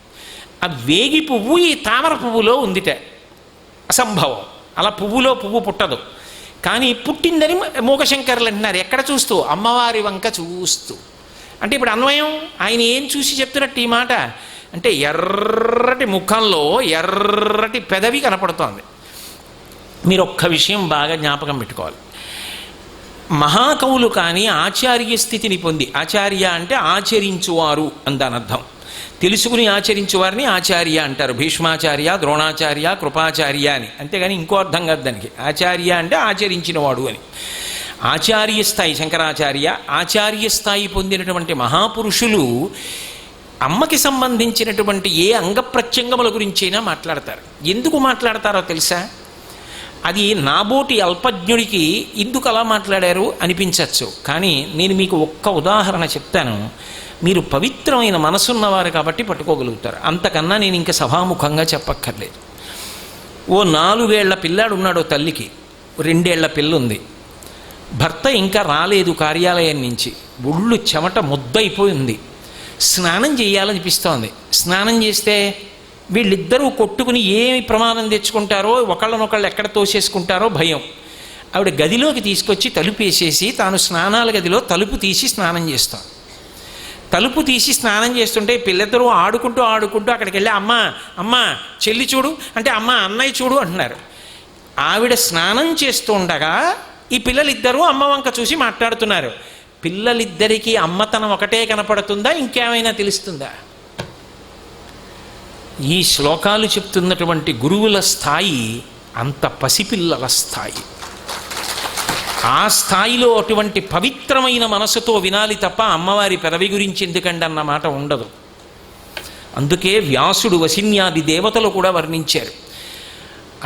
ఆ వేగి పువ్వు ఈ తామర పువ్వులో ఉందిట. అసంభవం. అలా పువ్వులో పువ్వు పుట్టదు. కానీ పుట్టిందని మూకశంకరులు అంటున్నారు. ఎక్కడ చూస్తూ? అమ్మవారి వంక చూస్తూ. అంటే ఇప్పుడు అన్వయం ఆయన ఏం చూసి చెప్తున్నట్టు ఈ మాట అంటే, ఎర్రటి ముఖంలో ఎర్రటి పెదవి కనపడుతోంది. మీరు ఒక్క విషయం బాగా జ్ఞాపకం పెట్టుకోవాలి. మహాకవులు కానీ ఆచార్య స్థితిని పొంది, ఆచార్య అంటే ఆచరించువారు అని దాని అర్థం, తెలుసుకుని ఆచరించువారిని ఆచార్య అంటారు. భీష్మాచార్య, ద్రోణాచార్య, కృపాచార్య అని. అంతేగాని ఇంకో అర్థం కాదు దానికి. ఆచార్య అంటే ఆచరించినవాడు అని. ఆచార్య స్థాయి శంకరాచార్య, ఆచార్య స్థాయి పొందినటువంటి మహాపురుషులు అమ్మకి సంబంధించినటువంటి ఏ అంగప్రత్యంగముల గురించైనా మాట్లాడతారు. ఎందుకు మాట్లాడతారో తెలుసా? అది నాబోటి అల్పజ్ఞుడికి ఎందుకు అలా మాట్లాడారు అనిపించవచ్చు. కానీ నేను మీకు ఒక్క ఉదాహరణ చెప్తాను, మీరు పవిత్రమైన మనసున్నవారు కాబట్టి పట్టుకోగలుగుతారు. అంతకన్నా నేను ఇంకా సభాముఖంగా చెప్పక్కర్లేదు. ఓ 4 ఏళ్ల పిల్లాడు ఉన్నాడు తల్లికి, 2 ఏళ్ల పిల్ల ఉంది. భర్త ఇంకా రాలేదు కార్యాలయం నుంచి, ఒళ్ళు చెమట ముద్దయిపోయింది. స్నానం చేయాలనిపిస్తోంది. స్నానం చేస్తే వీళ్ళిద్దరూ కొట్టుకుని ఏమి ప్రమాదం తెచ్చుకుంటారో, ఒకళ్ళనొకళ్ళు ఎక్కడ తోసేసుకుంటారో భయం. ఆవిడ గదిలోకి తీసుకొచ్చి తలుపు వేసేసి తాను స్నానాల గదిలో తలుపు తీసి స్నానం చేస్తాం. తలుపు తీసి స్నానం చేస్తుంటే పిల్లద్దరూ ఆడుకుంటూ అక్కడికి వెళ్ళి అమ్మ అమ్మ చెల్లి చూడు అంటే అమ్మ అన్నయ్య చూడు అంటున్నారు. ఆవిడ స్నానం చేస్తూ ఉండగా ఈ పిల్లలిద్దరూ అమ్మ వంక చూసి మాట్లాడుతున్నారు. పిల్లలిద్దరికీ అమ్మతనం ఒకటే కనపడుతుందా, ఇంకేమైనా తెలుస్తుందా? ఈ శ్లోకాలు చెప్తున్నటువంటి గురువుల స్థాయి అంత పసిపిల్లల స్థాయి. ఆ స్థాయిలో అటువంటి పవిత్రమైన మనసుతో వినాలి తప్ప అమ్మవారి పెదవి గురించి ఎందుకండి అన్న మాట ఉండదు. అందుకే వ్యాసుడు వసిన్యాది దేవతలు కూడా వర్ణించారు.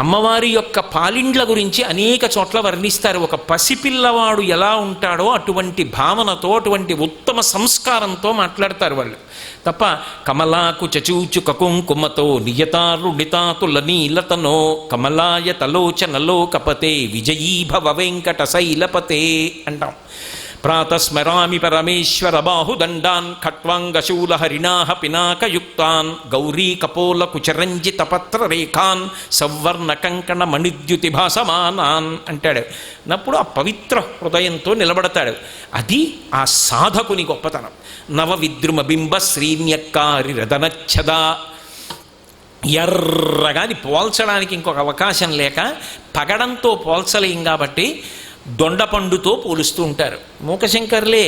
అమ్మవారి యొక్క పాలిండ్ల గురించి అనేక చోట్ల వర్ణిస్తారు. ఒక పసిపిల్లవాడు ఎలా ఉంటాడో అటువంటి భావనతో, అటువంటి ఉత్తమ సంస్కారంతో మాట్లాడతారు వాళ్ళు తప్ప కమలాకు చచూచు కకుంకుమతో నియతారుడితాతుల నీలతనో కమలాయ తలోచనలో కపతే విజయీభవ వెంకట శైలపతే అంటాం. ప్రాతస్మరామి పరమేశ్వర బాహుదండాన్ ఖట్వాంగశూల హరిణాహ పినాకయుక్తాన్ గౌరీ కపోల కుచరంజిత పత్ర రేఖాన్ సవర్ణ కంకణ మణిద్యుతి భాసమానాన్ అంటాడు. అప్పుడు ఆ పవిత్ర హృదయంతో నిలబడతాడు. అది ఆ సాధకుని గొప్పతనం. నవ విద్రుమ బింబ శ్రీన్యక్కారి రదనచ్చద. ఎర్రగా అది పోల్చడానికి ఇంకొక అవకాశం లేక పగడంతో పోల్చలేం కాబట్టి దొండపండుతో పోలుస్తూ ఉంటారు. మూకశంకర్లే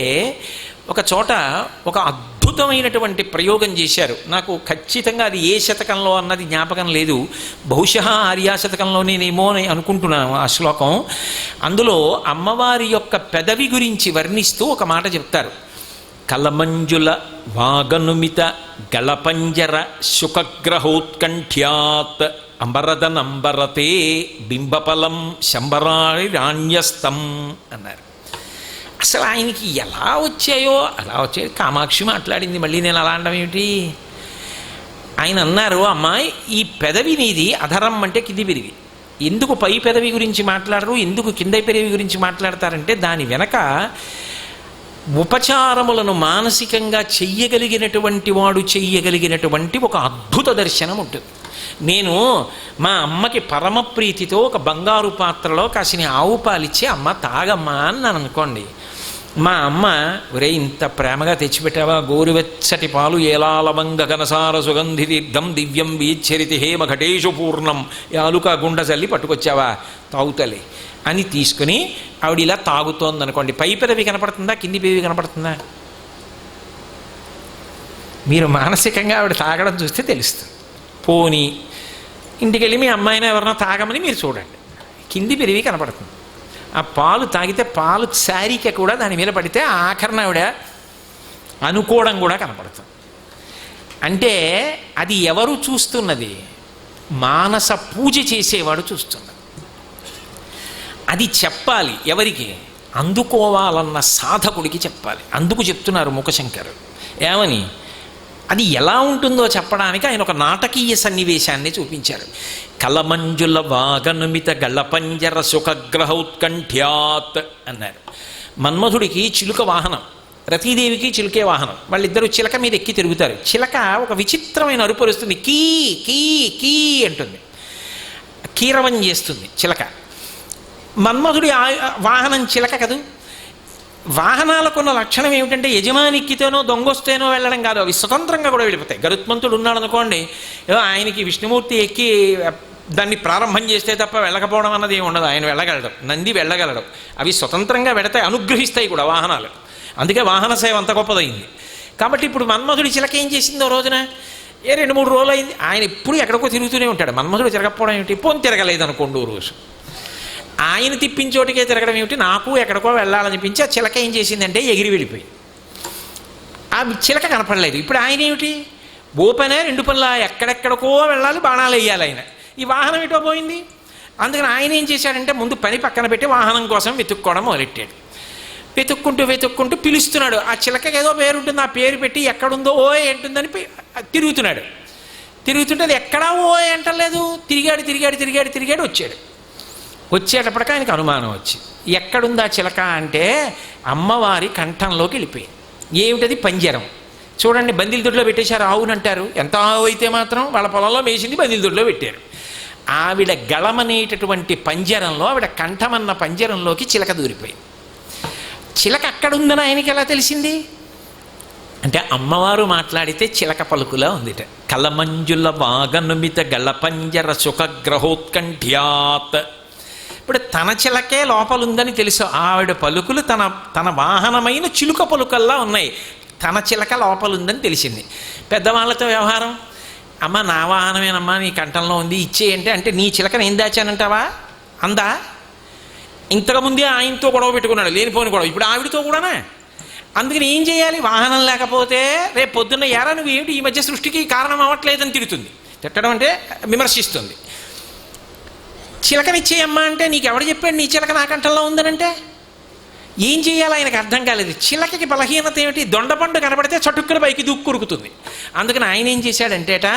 ఒక చోట ఒక అద్భుతమైనటువంటి ప్రయోగం చేశారు. నాకు ఖచ్చితంగా అది ఏ శతకంలో అన్నది జ్ఞాపకం లేదు, బహుశः ఆర్యాశతకంలోనేనేమో అని అనుకుంటున్నాను ఆ శ్లోకం. అందులో అమ్మవారి యొక్క పెదవి గురించి వర్ణిస్తూ ఒక మాట చెప్తారు. కలమంజుల వాగనుమిత గళపంజర శుకగ్రహోత్కంఠ్యాత్ అంబరదనంబరతే బింబఫలం శంబరాణ్యస్తం అన్నారు. అసలు ఆయనకి ఎలా వచ్చాయో అలా వచ్చాయి. కామాక్షి మాట్లాడింది, మళ్ళీ నేను అలా అనడం ఏమిటి? ఆయన అన్నారు, అమ్మాయి ఈ పెదవి నీది అధరం అంటే కింది పెరివి, ఎందుకు పై పెదవి గురించి మాట్లాడరు, ఎందుకు కింద పెదవి గురించి మాట్లాడతారంటే దాని వెనక ఉపచారములను మానసికంగా చెయ్యగలిగినటువంటి వాడు చెయ్యగలిగినటువంటి ఒక అద్భుత దర్శనం ఉంటుంది. నేను మా అమ్మకి పరమప్రీతితో ఒక బంగారు పాత్రలో కాసిన ఆవు పాలిచ్చి అమ్మ తాగమ్మా అన్నాను అనుకోండి. మా అమ్మ ఒరే ఇంత ప్రేమగా తెచ్చిపెట్టావా, గోరువెచ్చటి పాలు ఏలాలవంగ గనసార సుగంధి తీర్థం దివ్యం వీచ్చరితి హేమ ఘటేషు పూర్ణం యాలుక గుండ చల్లి పట్టుకొచ్చావా, తాగుతలే అని తీసుకుని ఆవిడ ఇలా తాగుతోంది అనుకోండి. పై పెదవి కనపడుతుందా, కింది పెదవి కనపడుతుందా? మీరు మానసికంగా ఆవిడ తాగడం చూస్తే తెలుస్తుంది. పోనీ ఇంటికి వెళ్ళి మీ అమ్మాయిని ఎవరన్నా తాగమని మీరు చూడండి, కింది పెరివి కనపడుతుంది. ఆ పాలు తాగితే పాలు శారీక కూడా దాని మీద పడితే ఆఖరణ ఆవిడ అనుకోవడం కూడా కనపడుతుంది. అంటే అది ఎవరు చూస్తున్నది? మానస పూజ చేసేవాడు చూస్తున్నది. అది చెప్పాలి ఎవరికి? అందుకోవాలన్న సాధకుడికి చెప్పాలి. అందుకు చెప్తున్నారు మూకశంకరు. ఏమని? అది ఎలా ఉంటుందో చెప్పడానికి ఆయన ఒక నాటకీయ సన్నివేశాన్ని చూపించారు. కలమంజుల వాగనుమిత గళపంజర సుఖగ్రహోత్కంఠ్యాత్ అన్నారు. మన్మధుడికి చిలుక వాహనం, రతీదేవికి చిలుకే వాహనం. వాళ్ళిద్దరూ చిలక మీద ఎక్కి తిరుగుతారు. చిలక ఒక విచిత్రమైన అరుపు అరుస్తుంది, కీ కీ కీ అంటుంది, కీరవం చేస్తుంది చిలక. మన్మధుడి వాహనం చిలక కదూ. వాహనాలకున్న లక్షణం ఏమిటంటే యజమానిక్కితేనో దొంగొస్తేనో వెళ్ళడం కాదు, అవి స్వతంత్రంగా కూడా వెళ్ళిపోతాయి. గరుత్మంతుడు ఉన్నాడు అనుకోండి, ఆయనకి విష్ణుమూర్తి ఎక్కి దాన్ని ప్రారంభం చేస్తే తప్ప వెళ్ళకపోవడం అన్నది ఏమి ఉండదు. ఆయన వెళ్ళగలడు, నంది వెళ్ళగలడు. అవి స్వతంత్రంగా వెడతాయి, అనుగ్రహిస్తాయి కూడా వాహనాలు. అందుకే వాహన సేవ అంత గొప్పదైంది. కాబట్టి ఇప్పుడు మన్మధుడి చిలక ఏం చేసిందో రోజున 2-3 రోజులు అయింది. ఆయన ఎప్పుడు ఎక్కడికో తిరుగుతూనే ఉంటాడు. మన్మధుడు తిరగకపోవడం ఏమిటి? పోని తిరగలేదు అనుకోండి ఓ రోజు. ఆయన తిప్పించోటికే తిరగడం ఏమిటి? నాకు ఎక్కడికో వెళ్ళాలనిపించి ఆ చిలక ఏం చేసిందంటే ఎగిరి వెళ్ళిపోయి ఆ చిలక కనపడలేదు. ఇప్పుడు ఆయన ఏమిటి? ఓపెనే 2 పనుల, ఎక్కడెక్కడికో వెళ్ళాలి, బాణాలు వేయాలి ఆయన. ఈ వాహనం ఎటో పోయింది. అందుకని ఆయన ఏం చేశాడంటే ముందు పని పక్కన పెట్టి వాహనం కోసం వెతుక్కోవడం మొదలెట్టాడు. వెతుక్కుంటూ పిలుస్తున్నాడు. ఆ చిలకకి ఏదో పేరు ఉంటుంది, ఆ పేరు పెట్టి ఎక్కడుందో ఓ ఏంటుందని తిరుగుతుంటే అది ఎక్కడా ఓ అంటలేదు. తిరిగాడు వచ్చాడు. వచ్చేటప్పటికి ఆయనకు అనుమానం వచ్చి ఎక్కడుందా చిలక అంటే అమ్మవారి కంఠంలోకి వెళ్ళిపోయింది. ఏమిటది? పంజరం. చూడండి, బందీల దొడ్లో పెట్టేశారు. ఆవునంటారు. ఎంత ఆవు అయితే మాత్రం వాళ్ళ పొలంలో మేసింది, బందీల దొడ్లో పెట్టారు. ఆవిడ గళమనేటటువంటి పంజరంలో, ఆవిడ కంఠమన్న పంజరంలోకి చిలక దూరిపోయింది. చిలక అక్కడుందని ఆయనకి ఎలా తెలిసింది అంటే అమ్మవారు మాట్లాడితే చిలక పలుకులా ఉందిట. కలమంజుల వాగనుమిత గళపంజర సుఖగ్రహోత్కంఠ్యాత్. ఇప్పుడు తన చిలకే లోపలుందని తెలుసు. ఆవిడ పలుకులు తన వాహనమైన చిలుక పలుకల్లా ఉన్నాయి. తన చిలక లోపలుందని తెలిసింది. పెద్దవాళ్ళతో వ్యవహారం, అమ్మ నా వాహనమేనమ్మా, నీ కంఠంలో ఉంది, ఇచ్చేయంటే అంటే నీ చిలకను ఏం దాచానంటావా అందా. ఇంతకుముందే ఆయనతో గొడవ పెట్టుకున్నాడు, లేనిపోని గొడవ. ఇప్పుడు ఆవిడతో కూడానా? అందుకని ఏం చేయాలి? వాహనం లేకపోతే రేపు పొద్దున్న ఎరా నువ్వు ఏమిటి ఈ మధ్య సృష్టికి కారణం అవ్వట్లేదని తిడుతుంది. తిట్టడం అంటే విమర్శిస్తుంది. చిలకనిచ్చేయమ్మా అంటే నీకు ఎవడు చెప్పాడు నీ చిలక నా కంఠంలో ఉందనంటే? ఏం చేయాలి ఆయనకు అర్థం కాలేదు. చిలకకి బలహీనత ఏమిటి? దొండపండు కనబడితే చటుక్కున పైకి దూక్కురుకుతుంది. అందుకని ఆయన ఏం చేశాడంటేట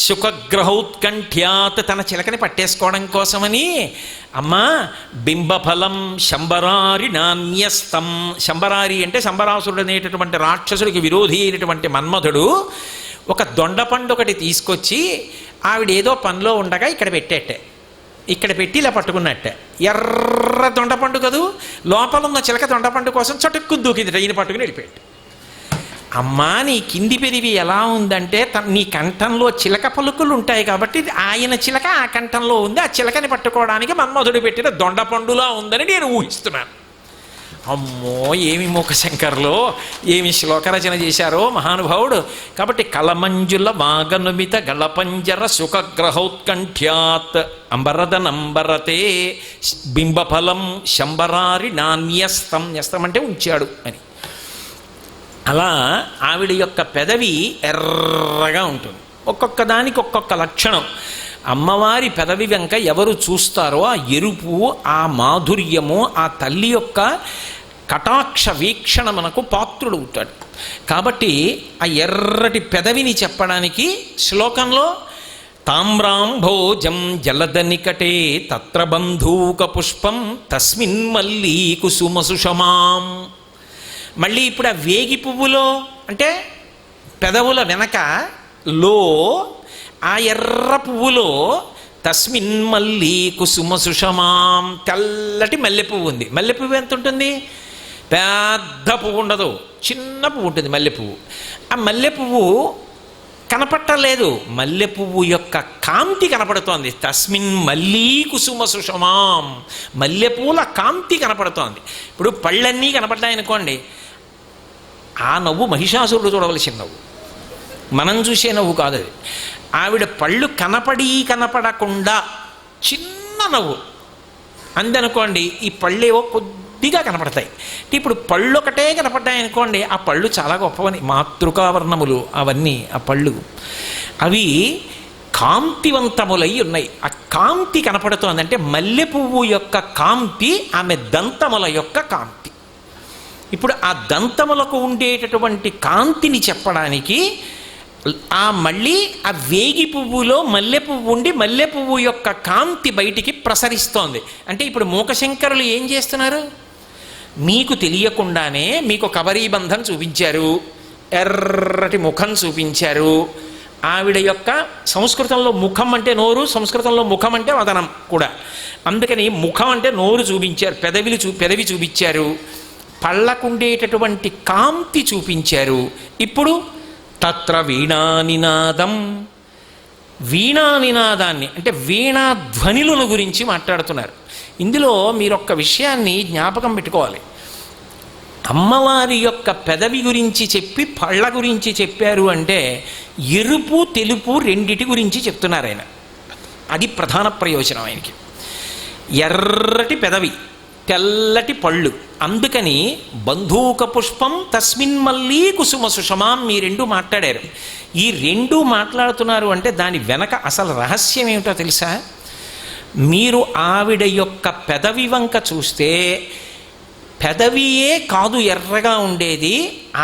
సుఖగ్రహోత్కంఠ్యాత్, తన చిలకని పట్టేసుకోవడం కోసమని అమ్మా బింబఫలం శంబరారి నాణ్యస్తం. శంబరారి అంటే శంబరాసురుడు అనేటటువంటి రాక్షసుడికి విరోధి అయినటువంటి మన్మధుడు ఒక దొండపండు ఒకటి తీసుకొచ్చి ఆవిడ ఏదో పనిలో ఉండగా ఇక్కడ పెట్టి ఇలా పట్టుకున్నట్టే. ఎర్ర దొండపండు కదూ, లోపల ఉన్న చిలక దొండపండు కోసం చటుక్కు దూకింది. ఈయన పట్టుకుని వెళ్ళిపోయాడు. అమ్మా నీ కింది పెరివి ఎలా ఉందంటే నీ కంఠంలో చిలక పలుకులు ఉంటాయి కాబట్టి ఆయన చిలక ఆ కంఠంలో ఉంది. ఆ చిలకని పట్టుకోవడానికి మన్మధుడు పెట్టిన దొండపండులా ఉందని నేను ఊహిస్తున్నాను. అమ్మో ఏమి మూకశంకర్లో ఏమి శ్లోకరచన చేశారో మహానుభావుడు. కాబట్టి కలమంజుల వాగనుమిత గళపంజర సుఖగ్రహోత్కంఠ్యాత్ అంబరదనంబరతే బింబఫలం శంబరారి నాణ్యస్తం. న్యస్తం అంటే ఉంచాడు అని. అలా ఆవిడ యొక్క పెదవి ఎర్రగా ఉంటుంది. ఒక్కొక్క దానికి ఒక్కొక్క లక్షణం. అమ్మవారి పెదవి వెంక ఎవరు చూస్తారో ఆ ఎరుపు, ఆ మాధుర్యము, ఆ తల్లి యొక్క కటాక్ష వీక్షణ మనకు పాత్రుడు అవుతాడు. కాబట్టి ఆ ఎర్రటి పెదవిని చెప్పడానికి శ్లోకంలో తామ్రాం భోజం జలద నికటే తత్ర బంధూక పుష్పం తస్మిన్ మల్లీ కుసుమ సుషమాం. మళ్ళీ ఇప్పుడు ఆ వేగి పువ్వులో అంటే పెదవుల వెనక లో ఆ ఎర్ర పువ్వులో తస్మిన్ మల్లీ కుసుమ సుషమాం, తెల్లటి మల్లెపువ్వు ఉంది. మల్లెపువ్వు ఎంత ఉంటుంది? పెద్ద పువ్వు ఉండదు, చిన్న పువ్వు ఉంటుంది మల్లెపువ్వు. ఆ మల్లెపువ్వు కనపట్టలేదు, మల్లెపువ్వు యొక్క కాంతి కనపడుతోంది. తస్మిన్ మల్లీ కుసుమ సుషమాం, మల్లెపూల కాంతి కనపడుతోంది. ఇప్పుడు పళ్ళన్నీ కనపడ్డాయనుకోండి, ఆ నవ్వు మహిషాసురుడు చూడవలసిన నవ్వు, మనం చూసే నవ్వు కాదు అది. ఆవిడ పళ్ళు కనపడకుండా చిన్న నవ్వు అందనుకోండి, ఈ పళ్ళేవో కొద్దిగా కనపడతాయి. ఇప్పుడు పళ్ళు ఒకటే కనపడ్డాయనుకోండి, ఆ పళ్ళు చాలా గొప్పవని, మాతృకావర్ణములు అవన్నీ. ఆ పళ్ళు అవి కాంతివంతములై ఉన్నాయి. ఆ కాంతి కనపడుతోంది అంటే మల్లె పువ్వు యొక్క కాంతి ఆమె దంతముల యొక్క కాంతి. ఇప్పుడు ఆ దంతములకు ఉండేటటువంటి కాంతిని చెప్పడానికి మళ్ళీ ఆ వేగి పువ్వులో మల్లె పువ్వు ఉండి మల్లె పువ్వు యొక్క కాంతి బయటికి ప్రసరిస్తోంది. అంటే ఇప్పుడు మూకశంకరులు ఏం చేస్తున్నారు? మీకు తెలియకుండానే మీకు కబరీబంధం చూపించారు, ఎర్రటి ముఖం చూపించారు. ఆవిడ యొక్క సంస్కృతంలో ముఖం అంటే నోరు, సంస్కృతంలో ముఖం అంటే వదనం కూడా. అందుకని ముఖం అంటే నోరు చూపించారు, పెదవి చూపించారు, పళ్ళకుండేటటువంటి కాంతి చూపించారు. ఇప్పుడు తత్ర వీణానినాదం, వీణా నినాదాన్ని అంటే వీణా ధ్వనుల గురించి మాట్లాడుతున్నారు. ఇందులో మీరొక్క విషయాన్ని జ్ఞాపకం పెట్టుకోవాలి. అమ్మవారి యొక్క పెదవి గురించి చెప్పి పళ్ళ గురించి చెప్పారు అంటే ఎరుపు తెలుపు రెండిటి గురించి చెప్తున్నారు ఆయన. అది ప్రధాన ప్రయోజనం ఆయనకి. ఎర్రటి పెదవి, తెల్లటి పళ్ళు, అందుకని బంధూక పుష్పం తస్మిన్ మల్లీ కుసుమ సుషమాం మీ రెండు మాట్లాడారు. ఈ రెండు మాట్లాడుతున్నారు అంటే దాని వెనక అసలు రహస్యం ఏమిటో తెలుసా? మీరు ఆవిడ యొక్క పెదవి వంక చూస్తే పెదవియే కాదు ఎర్రగా ఉండేది,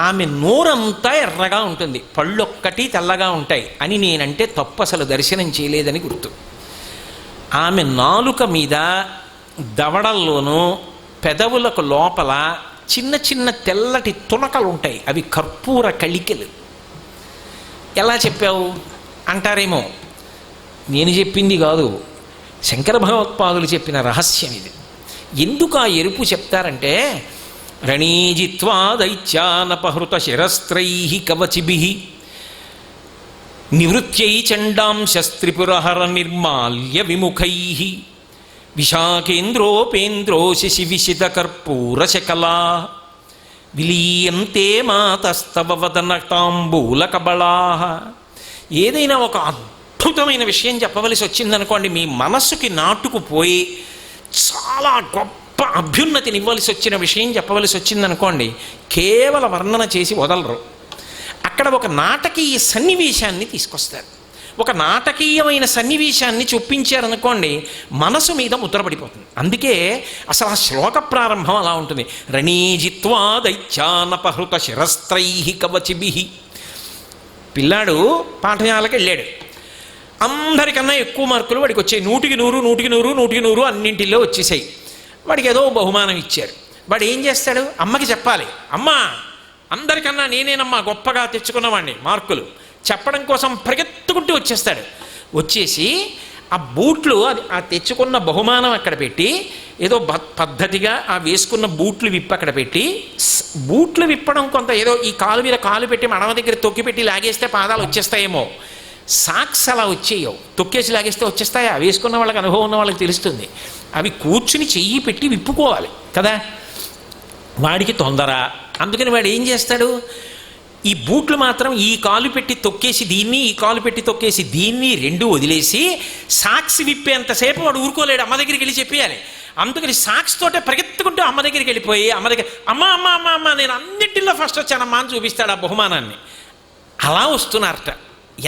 ఆమె నోరంతా ఎర్రగా ఉంటుంది, పళ్ళొక్కటి తెల్లగా ఉంటాయి అని నేనంటే తప్పు అసలు దర్శనం చేయలేదని గుర్తు. ఆమె నాలుక మీద దవడల్లోనూ పెదవులకు లోపల చిన్న చిన్న తెల్లటి తునకలు ఉంటాయి, అవి కర్పూర కళికలు. ఎలా చెప్పావు అంటారేమో, నేను చెప్పింది కాదు, శంకర భగవత్పాదులు చెప్పిన రహస్యం ఇది. ఎందుకు ఆ ఎరుపు చెప్తారంటే రణీజిత్వా దైత్యానపహృత శిరస్త్రై కవచిభి నివృత్యై చండాంశస్త్రిపురహర నిర్మాల్య విముఖై విశాఖేంద్రోపేంద్రో శశివిశిత కర్పూరశకలా విలీయంతే మాతస్తవ వదన తాంబూల కబళా. ఏదైనా ఒక అద్భుతమైన విషయం చెప్పవలసి వచ్చిందనుకోండి, మీ మనస్సుకి నాటుకుపోయి చాలా గొప్ప అభ్యున్నతిని ఇవ్వవలసి వచ్చిన విషయం చెప్పవలసి వచ్చిందనుకోండి, కేవల వర్ణన చేసి వదలరు. అక్కడ ఒక నాటకీయ సన్నివేశాన్ని తీసుకొస్తారు. ఒక నాటకీయమైన సన్నివేశాన్ని చొప్పించారనుకోండి, మనసు మీద ముద్రపడిపోతుంది. అందుకే అసలు ఆ శ్లోక ప్రారంభం అలా ఉంటుంది. రణీజిత్వా దైత్యానపహృత శిరస్త్రై కవచిభి. పిల్లాడు పాఠశాలకు వెళ్ళాడు, అందరికన్నా ఎక్కువ మార్కులు వాడికి వచ్చాయి, 100కి 100 100కి 100 100కి 100 అన్నింటిలో వచ్చేసాయి. వాడికి ఏదో బహుమానం ఇచ్చారు. వాడు ఏం చేస్తాడు, అమ్మకి చెప్పాలి, అమ్మా అందరికన్నా నేనేనమ్మా గొప్పగా తెచ్చుకున్నవాడిని మార్కులు చెప్పడం కోసం పరిగెత్తుకుంటూ వచ్చేస్తాడు. వచ్చేసి ఆ బూట్లు, అది ఆ తెచ్చుకున్న బహుమానం అక్కడ పెట్టి ఏదో పద్ధతిగా ఆ వేసుకున్న బూట్లు విప్పి అక్కడ పెట్టి, బూట్లు విప్పడం కొంత ఏదో ఈ కాలు మీద కాలు పెట్టి మడమ దగ్గర తొక్కి పెట్టి లాగేస్తే పాదాలు వచ్చేస్తాయేమో, సాక్స్ అలా వచ్చేయవు, తొక్కేసి లాగేస్తే వచ్చేస్తాయా? వేసుకున్న వాళ్ళకి అనుభవం ఉన్న వాళ్ళకి తెలుస్తుంది. అవి కూర్చుని చెయ్యి పెట్టి విప్పుకోవాలి కదా. వాడికి తొందర, అందుకని వాడు ఏం చేస్తాడు, ఈ బూట్లు మాత్రం ఈ కాలు పెట్టి తొక్కేసి దీన్ని, ఈ కాలు పెట్టి తొక్కేసి దీన్ని రెండు వదిలేసి సాక్స్ విప్పేంతసేపు వాడు ఊరుకోలేడు, అమ్మ దగ్గరికి వెళ్ళి చెప్పేయాలి. అందుకని సాక్స్ తోటే పరిగెత్తుకుంటూ అమ్మ దగ్గరికి వెళ్ళిపోయి అమ్మ దగ్గర అమ్మ అమ్మ అమ్మ అమ్మ నేను అన్నింటిలో ఫస్ట్ వచ్చానమ్మా అని చూపిస్తాడు ఆ బహుమానాన్ని. అలా వస్తున్నారట.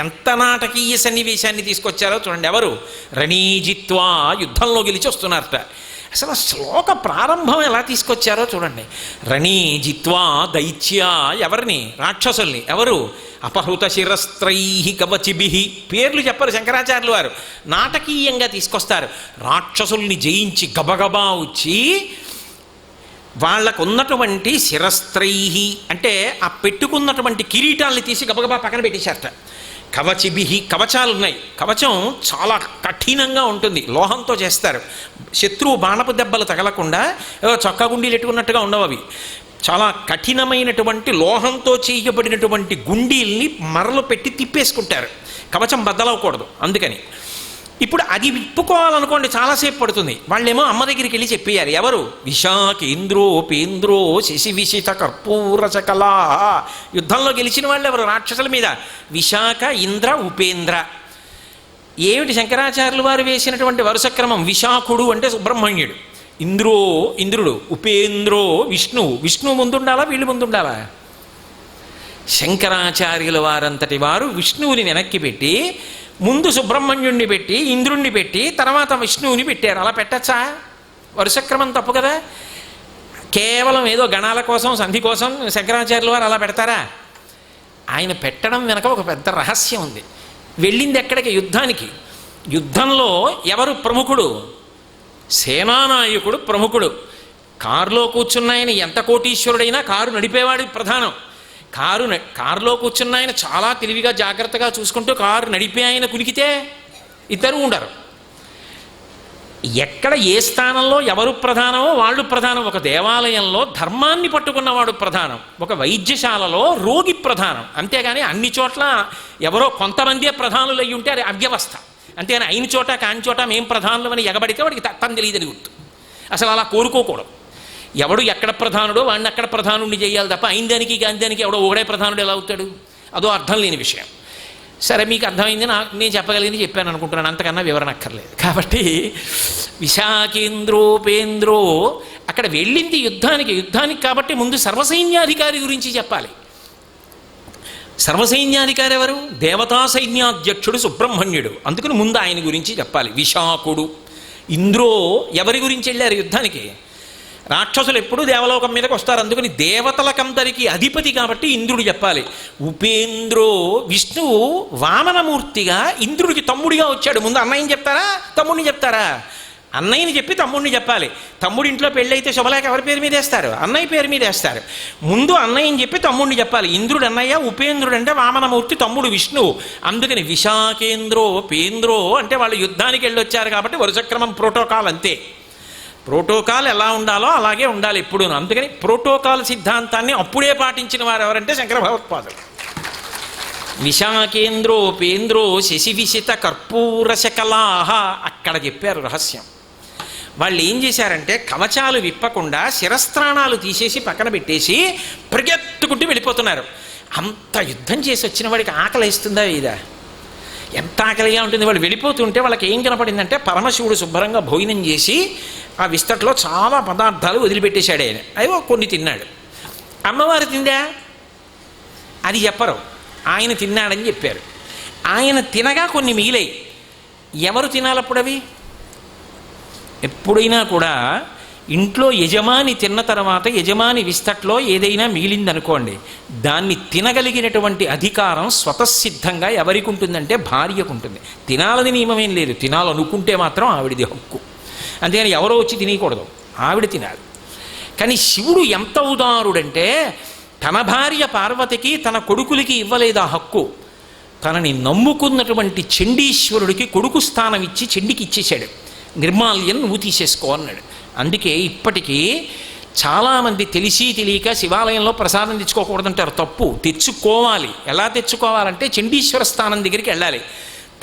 ఎంత నాటకీయ సన్నివేశాన్ని తీసుకొచ్చారో చూడండి. ఎవరు? రణీజిత్వా, యుద్ధంలో గెలిచి వస్తున్నారట. అసలు ఆ శ్లోక ప్రారంభం ఎలా తీసుకొచ్చారో చూడండి. రణీజిత్వా దైత్య, ఎవరిని? రాక్షసుల్ని. ఎవరు? అపహృత శిరస్త్రై కవచిభి. పేర్లు చెప్పరు శంకరాచార్యులు వారు, నాటకీయంగా తీసుకొస్తారు. రాక్షసుల్ని జయించి గబగబా వచ్చి వాళ్లకున్నటువంటి శిరస్త్రై అంటే ఆ పెట్టుకున్నటువంటి కిరీటాలని తీసి గబగబా పక్కన పెట్టేశారట. కవచిభి, కవచాలు ఉన్నాయి. కవచం చాలా కఠినంగా ఉంటుంది, లోహంతో చేస్తారు. శత్రువు బాణపు దెబ్బలు తగలకుండా ఏదో చొక్కా గుండీలు ఎట్టుకున్నట్టుగా ఉండవు అవి. చాలా కఠినమైనటువంటి లోహంతో చేయబడినటువంటి గుండీల్ని మరలు పెట్టి తిప్పేసుకుంటారు, కవచం బద్దలవకూడదు అందుకని. ఇప్పుడు అది విప్పుకోవాలనుకోండి చాలాసేపు పడుతుంది. వాళ్ళేమో అమ్మ దగ్గరికి వెళ్ళి చెప్పేయాలి. ఎవరు? విశాఖేంద్రోపేంద్రో శశివిశిత కర్పూరశకలా. యుద్ధంలో గెలిచిన వాళ్ళు ఎవరు? రాక్షసుల మీద విశాఖ, ఇంద్ర, ఉపేంద్ర. ఏమిటి శంకరాచార్యులు వారు వేసినటువంటి వరుస క్రమం? విశాఖుడు అంటే సుబ్రహ్మణ్యుడు, ఇంద్రుడు, ఉపేంద్రో విష్ణువు. విష్ణువు ముందుండాలా వీళ్ళు ముందుండాలా? శంకరాచార్యుల వారంతటి వారు విష్ణువుని వెనక్కి పెట్టి ముందు సుబ్రహ్మణ్యుణ్ణి పెట్టి ఇంద్రుణ్ణి పెట్టి తర్వాత విష్ణువుని పెట్టారు. అలా పెట్టచ్చా? వరుసక్రమం తప్పు కదా. కేవలం ఏదో గణాల కోసం సంధి కోసం శంకరాచార్యుల వారు అలా పెడతారా? ఆయన పెట్టడం వెనక ఒక పెద్ద రహస్యం ఉంది. వెళ్ళింది ఎక్కడికి? యుద్ధానికి. యుద్ధంలో ఎవరు ప్రముఖుడు? సేనానాయకుడు ప్రముఖుడు. కారులో కూర్చున్న ఆయన ఎంత కోటీశ్వరుడైనా కారు నడిపేవాడు ప్రధానం. కారులో కూర్చున్న ఆయన చాలా తెలివిగా జాగ్రత్తగా చూసుకుంటూ కారు నడిపే ఆయన కునికితే ఇద్దరు ఉండరు. ఎక్కడ ఏ స్థానంలో ఎవరు ప్రధానమో వాళ్ళు ప్రధానం. ఒక దేవాలయంలో ధర్మాన్ని పట్టుకున్నవాడు ప్రధానం, ఒక వైద్యశాలలో రోగి ప్రధానం. అంతేగాని అన్ని చోట్ల ఎవరో కొంతమందే ప్రధానులు అయ్యి ఉంటే అది అవ్యవస్థ. అంతేగాని అయిన చోట కాని చోట మేం ప్రధానులని ఎగబడితే వాడికి తను తెలియదని గుర్తు. అసలు అలా కోరుకోకూడదు. ఎవడు ఎక్కడ ప్రధానుడో వాడిని అక్కడ ప్రధానుడిని చేయాలి తప్ప అయిన దానికి కాని దానికి ఎవడో ఒకడే ప్రధానుడు ఎలా అవుతాడు? అదో అర్థం లేని విషయం. సరే, మీకు అర్థమైంది, నేను చెప్పగలిగింది చెప్పాను అనుకుంటున్నాను, అంతకన్నా వివరణ అక్కర్లేదు. కాబట్టి విశాఖేంద్రోపేంద్రో అక్కడ వెళ్ళింది యుద్ధానికి కాబట్టి ముందు సర్వసైన్యాధికారి గురించి చెప్పాలి. సర్వసైన్యాధికారి ఎవరు? దేవతా సైన్యాధ్యక్షుడు సుబ్రహ్మణ్యుడు. అందుకని ముందు ఆయన గురించి చెప్పాలి. విశాఖుడు. ఇంద్రో ఎవరి గురించి వెళ్ళారు యుద్ధానికి? రాక్షసులు ఎప్పుడూ దేవలోకం మీదకి వస్తారు, అందుకని దేవతలకందరికీ అధిపతి కాబట్టి ఇంద్రుడు చెప్పాలి. ఉపేంద్రో విష్ణువు వామనమూర్తిగా ఇంద్రుడికి తమ్ముడిగా వచ్చాడు. ముందు అన్నయ్యని చెప్తారా తమ్ముడిని చెప్తారా? అన్నయ్యని చెప్పి తమ్ముడిని చెప్పాలి. తమ్ముడి ఇంట్లో పెళ్ళి అయితే శుభలేఖ ఎవరి పేరు మీద వేస్తారు? అన్నయ్య పేరు మీద వేస్తారు. ముందు అన్నయ్యని చెప్పి తమ్ముడిని చెప్పాలి. ఇంద్రుడు అన్నయ్య, ఉపేంద్రుడు అంటే వామనమూర్తి, తమ్ముడు విష్ణువు. అందుకని విశాఖేంద్రో పేంద్రో అంటే వాళ్ళు యుద్ధానికి వెళ్ళొచ్చారు కాబట్టి వరుసక్రమం ప్రోటోకాల్ అంతే. ప్రోటోకాల్ ఎలా ఉండాలో అలాగే ఉండాలి ఎప్పుడూ. అందుకని ప్రోటోకాల్ సిద్ధాంతాన్ని అప్పుడే పాటించిన వారు ఎవరంటే శంకర భగవత్పాదులు. విశాఖేంద్రోపేంద్రో శశివిశిత కర్పూరశకలాహ అక్కడ చెప్పారు రహస్యం. వాళ్ళు ఏం చేశారంటే కవచాలు విప్పకుండా శిరస్త్రాణాలు తీసేసి పక్కన పెట్టేసి పరిగెత్తుకుంటూ వెళ్ళిపోతున్నారు. అంత యుద్ధం చేసి వచ్చిన వాడికి ఆకలి వేస్తుందా ఇదా? ఎంత ఆకలిగా ఉంటుంది. వాళ్ళు వెళ్ళిపోతుంటే వాళ్ళకి ఏం కనపడిందంటే పరమశివుడు శుభ్రంగా భోజనం చేసి ఆ విస్తట్లో చాలా పదార్థాలు వదిలిపెట్టేశాడు. ఆయన అయ్యో కొన్ని తిన్నాడు. అమ్మవారు తిందా? అది చెప్పరు. ఆయన తిన్నాడని చెప్పారు. ఆయన తినగా కొన్ని మిగిలాయి. ఎవరు తినాలప్పుడు అవి? ఎప్పుడైనా కూడా ఇంట్లో యజమాని తిన్న తర్వాత యజమాని విస్తట్లో ఏదైనా మిగిలిందనుకోండి, దాన్ని తినగలిగినటువంటి అధికారం స్వతసిద్ధంగా ఎవరికి ఉంటుందంటే భార్యకు ఉంటుంది. తినాలని నియమమేం లేదు, తినాలనుకుంటే మాత్రం ఆవిడిది హక్కు. అంతేగాని ఎవరో వచ్చి తినకూడదు, ఆవిడ తినాలి. కానీ శివుడు ఎంత ఉదారుడంటే తన భార్య పార్వతికి తన కొడుకులకి ఇవ్వలేదు ఆ హక్కు. తనని నమ్ముకున్నటువంటి చండీశ్వరుడికి కొడుకు స్థానం ఇచ్చి చండికి ఇచ్చేశాడు. నిర్మాల్యం నువ్వు తీసేసుకో అన్నాడు. అందుకే ఇప్పటికీ చాలామంది తెలిసి తెలియక శివాలయంలో ప్రసాదం తెచ్చుకోకూడదంటారు. తప్పు. తెచ్చుకోవాలి. ఎలా తెచ్చుకోవాలంటే చండీశ్వర స్థానం దగ్గరికి వెళ్ళాలి.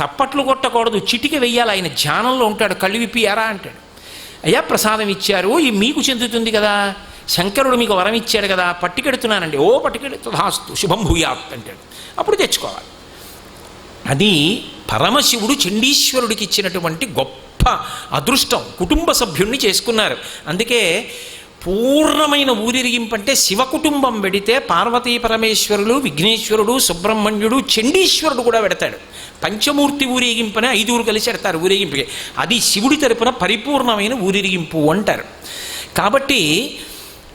తప్పట్లు కొట్టకూడదు, చిటిక వెయ్యాలి. ఆయన ధ్యానంలో ఉంటాడు, కళ్ళు విప్పి ఎరా అంటాడు. అయ్యా ప్రసాదం ఇచ్చారు, ఈ మీకు చెందుతుంది కదా, శంకరుడు మీకు వరం ఇచ్చాడు కదా, పట్టుకెడుతున్నానండి. ఓ పట్టుకెడుతు శుభం భూయాత్ అంటాడు. అప్పుడు తెచ్చుకోవాలి. అది పరమశివుడు చండీశ్వరుడికి ఇచ్చినటువంటి గొప్ప అదృష్టం. కుటుంబ సభ్యుణ్ణి చేసుకున్నారు. అందుకే పూర్ణమైన ఊరిరిగింపంటే శివ కుటుంబం పెడితే పార్వతీ పరమేశ్వరులు, విఘ్నేశ్వరుడు, సుబ్రహ్మణ్యుడు, చండీశ్వరుడు కూడా పెడతాడు. పంచమూర్తి ఊరేగింపునే 5 కలిసి పెడతారు ఊరేగింపుకి. అది శివుడి తరపున పరిపూర్ణమైన ఊరిరిగింపు అంటారు. కాబట్టి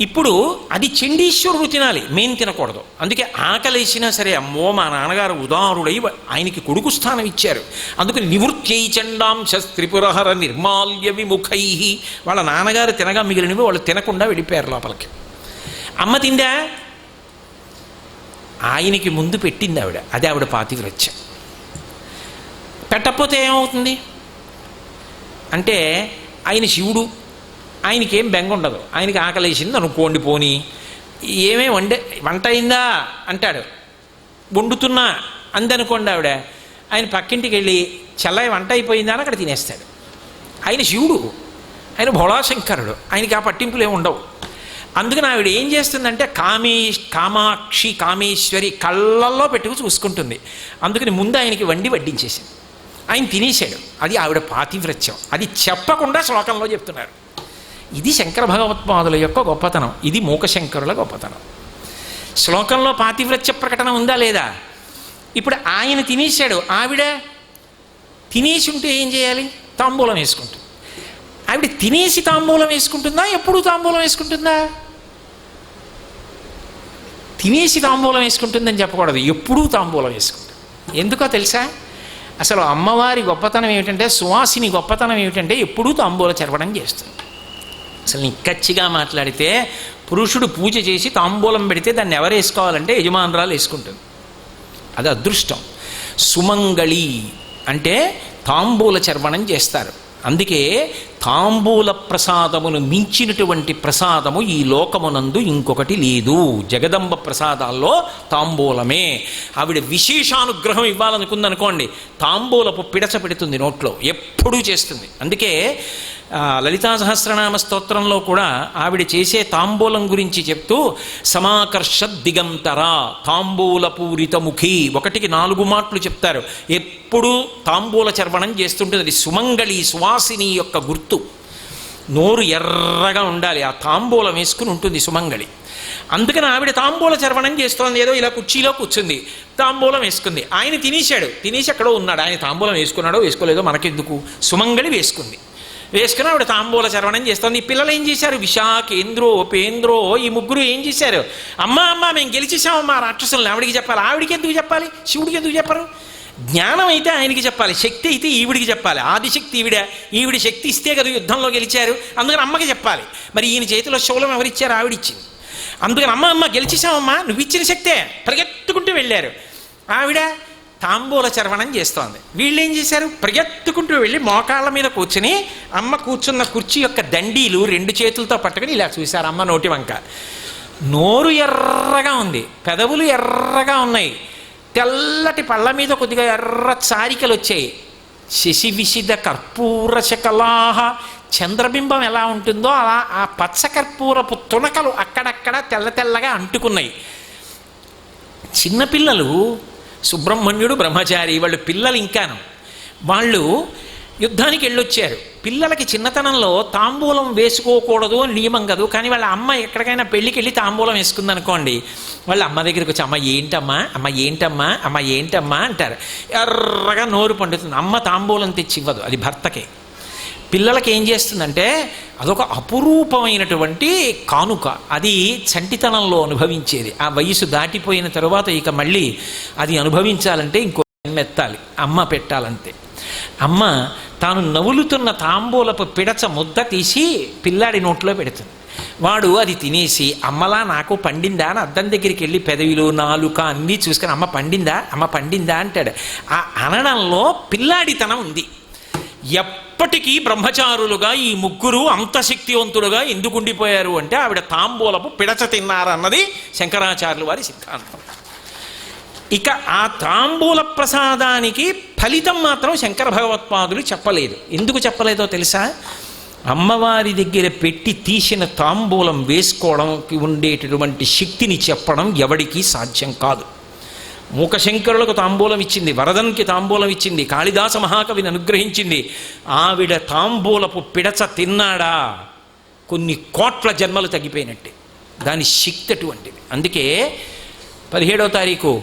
ఇప్పుడు అది చండీశ్వరుడు తినాలి, మేం తినకూడదు. అందుకే ఆకలేసినా సరే అమ్మో మా నాన్నగారు ఉదారుడై ఆయనకి కొడుకు స్థానం ఇచ్చారు. అందుకని నివృత్యై చండాంశ త్రిపురహర నిర్మాల్య విముఖై, వాళ్ళ నాన్నగారు తినగా మిగిలినవి వాళ్ళు తినకుండా వెళ్ళిపోయారు లోపలికి. అమ్మ తిందా? ఆయనకి ముందు పెట్టింది ఆవిడ, అది ఆవిడ పాతివ్రత్యం. పెట్టకపోతే ఏమవుతుంది అంటే ఆయన శివుడు, ఆయనకేం బెంగ ఉండదు. ఆయనకి ఆకలేసింది అనుకోండి, పోని ఏమే వంట అయిందా అంటాడు. వండుతున్నా అందనుకోండి ఆవిడ, ఆయన పక్కింటికి వెళ్ళి చల్లయి వంట అయిపోయిందా అని అక్కడ తినేస్తాడు. ఆయన శివుడు, ఆయన భోళాశంకరుడు, ఆయనకి ఆ పట్టింపులు ఏమి ఉండవు. అందుకని ఆవిడ ఏం చేస్తుందంటే కామాక్షి కామేశ్వరి కళ్ళల్లో పెట్టుకు చూసుకుంటుంది. అందుకని ముందు ఆయనకి వడ్డించేసింది, ఆయన తినేశాడు. అది ఆవిడ పాతివ్రత్యం. అది చెప్పకుండా శ్లోకంలో చెప్తున్నారు. ఇది శంకర భగవత్పాదుల యొక్క గొప్పతనం, ఇది మూకశంకరుల గొప్పతనం. శ్లోకంలో పాతివ్రత్య ప్రకటన ఉందా లేదా? ఇప్పుడు ఆయన తినేశాడు, ఆవిడ తినేసి ఉంటే ఏం చేయాలి? తాంబూలం వేసుకుంటుంది. ఆవిడ తినేసి తాంబూలం వేసుకుంటుందా? ఎప్పుడు తాంబూలం వేసుకుంటుందా? తినేసి తాంబూలం వేసుకుంటుందని చెప్పకూడదు, ఎప్పుడూ తాంబూలం వేసుకుంటుంది. ఎందుకో తెలుసా? అసలు అమ్మవారి గొప్పతనం ఏమిటంటే, సువాసిని గొప్పతనం ఏమిటంటే ఎప్పుడూ తాంబూల చెరవడం చేస్తుంది. అసలు నిక్కచ్చిగా మాట్లాడితే పురుషుడు పూజ చేసి తాంబూలం పెడితే దాన్ని ఎవరు వేసుకోవాలంటే యజమానురాలు వేసుకుంటుంది. అది అదృష్టం. సుమంగళి అంటే తాంబూల చర్వణం చేస్తారు. అందుకే తాంబూల ప్రసాదమును మించినటువంటి ప్రసాదము ఈ లోకమునందు ఇంకొకటి లేదు. జగదంబ ప్రసాదాల్లో తాంబూలమే. ఆవిడ విశేషానుగ్రహం ఇవ్వాలనుకుందనుకోండి, తాంబూలపు పిడచ పెడుతుంది నోట్లో, ఎప్పుడూ చేస్తుంది. అందుకే లలితా సహస్రనామ స్తోత్రంలో కూడా ఆవిడ చేసే తాంబూలం గురించి చెప్తూ సమాకర్ష దిగంతర తాంబూల పూరితముఖి 1కి 4 మాటలు చెప్తారు. ఎప్పుడూ తాంబూల చర్వణం చేస్తుంటుంది. అది సుమంగళి సువాసిని యొక్క గుర్తు. నోరు ఎర్రగా ఉండాలి, ఆ తాంబూలం వేసుకుని ఉంటుంది సుమంగళి. అందుకని ఆవిడ తాంబూల చర్వణం చేస్తోంది. ఏదో ఇలా కుర్చీలో కూర్చుంది, తాంబూలం వేసుకుంది. ఆయన తినేసి అక్కడో ఉన్నాడు. ఆయన తాంబూలం వేసుకున్నాడో వేసుకోలేదో మనకెందుకు, సుమంగళి వేసుకుని ఆవిడ తాంబూల చర్వణం చేస్తుంది. ఈ పిల్లలు ఏం చేశారు? విశాఖేంద్రో ఉపేంద్రో ఈ ముగ్గురు ఏం చేశారు? అమ్మ మేము గెలిచేసామమ్మా రాక్షసులను. ఆవిడికి చెప్పాలి. ఆవిడికి ఎందుకు చెప్పాలి? శివుడికి ఎందుకు చెప్పరు? జ్ఞానం అయితే ఆయనకి చెప్పాలి, శక్తి అయితే ఈవిడికి చెప్పాలి. ఆదిశక్తి ఈవిడ శక్తి ఇస్తే కదా యుద్ధంలో గెలిచారు. అందుకని అమ్మకి చెప్పాలి. మరి ఈయన చేతిలో శూలం ఎవరిచ్చారు? ఆవిడిచ్చింది. అందుకని అమ్మ గెలిచేసామమ్మా, నువ్వు ఇచ్చిన శక్తే. పరిగెత్తుకుంటూ వెళ్ళారు. ఆవిడ తాంబూల చర్వణం చేస్తోంది. వీళ్ళు ఏం చేశారు? పరిగెత్తుకుంటూ వెళ్ళి మోకాళ్ళ మీద కూర్చుని అమ్మ కూర్చున్న కుర్చీ యొక్క దండీలు 2 చేతులతో పట్టుకుని ఇలా చూశారు. అమ్మ నోటి వంక. నోరు ఎర్రగా ఉంది, పెదవులు ఎర్రగా ఉన్నాయి, తెల్లటి పళ్ళ మీద కొద్దిగా ఎర్ర చారికలు వచ్చాయి. శశి విశిద కర్పూర శకలాహ, చంద్రబింబం ఎలా ఉంటుందో అలా ఆ పచ్చ కర్పూరపు తునకలు అక్కడక్కడ తెల్లగా అంటుకున్నాయి. చిన్నపిల్లలు, సుబ్రహ్మణ్యుడు బ్రహ్మచారి, పిల్లలు ఇంకాను, వాళ్ళు యుద్ధానికి వెళ్ళొచ్చారు. పిల్లలకి చిన్నతనంలో తాంబూలం వేసుకోకూడదు అని నియమం కాదు. కానీ వాళ్ళ అమ్మ ఎక్కడికైనా పెళ్ళికి వెళ్ళి తాంబూలం వేసుకుందనుకోండి, వాళ్ళ అమ్మ దగ్గరికి వచ్చి అమ్మ ఏంటమ్మా అంటారు. ఎర్రగా నోరు పండుతుంది. అమ్మ తాంబూలం తెచ్చి ఇవ్వదు, అది భర్తకే. పిల్లలకి ఏం చేస్తుందంటే అదొక అపురూపమైనటువంటి కానుక. అది చంటితనంలో అనుభవించేది. ఆ వయసు దాటిపోయిన తరువాత ఇక మళ్ళీ అది అనుభవించాలంటే ఇంకో ఎత్తాలి, అమ్మ పెట్టాలంతే. అమ్మ తాను నవ్వులుతున్న తాంబూలపు పిడచ ముద్ద తీసి పిల్లాడి నోట్లో పెడుతుంది. వాడు అది తినేసి అమ్మలా నాకు పండిందా అని అద్దం దగ్గరికి వెళ్ళి పెదవిలు నాలుక అన్నీ చూసుకొని అమ్మ పండిందా అంటాడు. ఆ అనడంలో పిల్లాడితనం ఉంది. ఎప్పటికీ బ్రహ్మచారులుగా ఈ ముగ్గురు అంత శక్తివంతుడుగా ఎందుకు ఉండిపోయారు అంటే ఆవిడ తాంబూలపు పిడచ తిన్నారన్నది శంకరాచార్యుల వారి సిద్ధాంతం. ఇక ఆ తాంబూల ప్రసాదానికి ఫలితం మాత్రం శంకర భగవత్పాదులు చెప్పలేదు. ఎందుకు చెప్పలేదో తెలుసా? అమ్మవారి దగ్గర పెట్టి తీసిన తాంబూలం వేసుకోవడానికి ఉండేటటువంటి శక్తిని చెప్పడం ఎవడికి సాధ్యం కాదు. మూకశంకరులకు తాంబూలం ఇచ్చింది, వరదన్కి తాంబూలం ఇచ్చింది, కాళిదాస మహాకవిని అనుగ్రహించింది. ఆవిడ తాంబూలపు పిడచ తిన్నాడా కొన్ని కోట్ల జన్మలు తగ్గిపోయినట్టే. దాని శక్తి అటువంటిది. అందుకే 17వ తారీఖు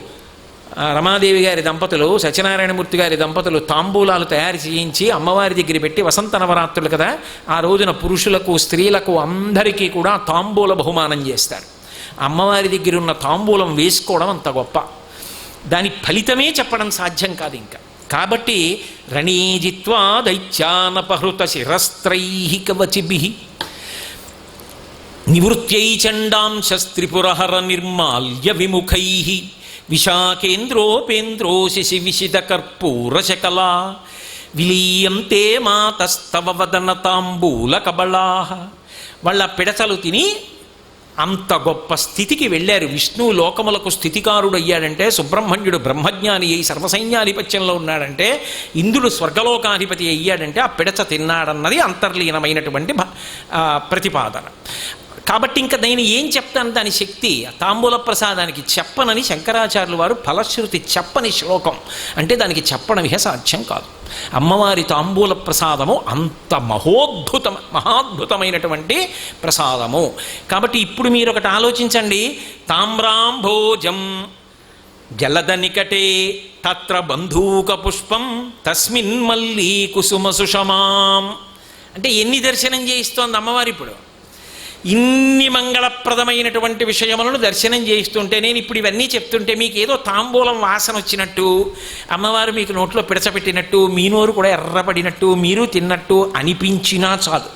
రమాదేవి గారి దంపతులు, సత్యనారాయణమూర్తి గారి దంపతులు తాంబూలాలు తయారు చేయించి అమ్మవారి దగ్గర పెట్టి, వసంత నవరాత్రులు కదా, ఆ రోజున పురుషులకు స్త్రీలకు అందరికీ కూడా తాంబూల బహుమానం చేస్తారు. అమ్మవారి దగ్గర ఉన్న తాంబూలం వేసుకోవడం అంత గొప్ప. దాని ఫలితమే చెప్పడం సాధ్యం కాదు ఇంకా. కాబట్టి రణీజిత్వా దైత్యానపహృత శిరస్త్రై కవచిభి నివృత్యై చండాంశస్త్రిపురహర నిర్మాల్య విముఖై విశాఖేంద్రోపేంద్రో శశి విశిద కర్పూర శకలా విలీయంతే మాతస్తవ వదన తాంబూల కబళా. వాళ్ళ పిడచలు తిని అంత గొప్ప స్థితికి వెళ్ళారు. విష్ణువు లోకములకు స్థితికారుడు అయ్యాడంటే, సుబ్రహ్మణ్యుడు బ్రహ్మజ్ఞాని అయి సర్వసైన్యాధిపత్యంలో ఉన్నాడంటే, ఇంద్రుడు స్వర్గలోకాధిపతి అయ్యాడంటే ఆ పిడచ తిన్నాడన్నది అంతర్లీనమైనటువంటి ప్రతిపాదన. కాబట్టి ఇంకా నేను ఏం చెప్తాను? దాని శక్తి తాంబూల ప్రసాదానికి చెప్పనని శంకరాచార్యులు వారు ఫలశ్రుతి చెప్పని శ్లోకం అంటే దానికి చెప్పడం సాధ్యం కాదు. అమ్మవారి తాంబూల ప్రసాదము అంత మహాద్భుతమైనటువంటి ప్రసాదము. కాబట్టి ఇప్పుడు మీరు ఒకటి ఆలోచించండి. తామ్రాంభోజం జలద నికటే తత్ర బంధూక పుష్పం తస్మిన్ మల్లీ కుసుమ సుషమాం అంటే ఎన్ని దర్శనం చేయిస్తోంది అమ్మవారి? ఇప్పుడు ఇన్ని మంగళప్రదమైనటువంటి విషయములను దర్శనం చేయిస్తుంటే, నేను ఇప్పుడు ఇవన్నీ చెప్తుంటే మీకు ఏదో తాంబూలం వాసన వచ్చినట్టు, అమ్మవారు మీకు నోట్లో పిడచపెట్టినట్టు, మీ నోరు కూడా ఎర్రపడినట్టు, మీరు తిన్నట్టు అనిపించినా చాలు.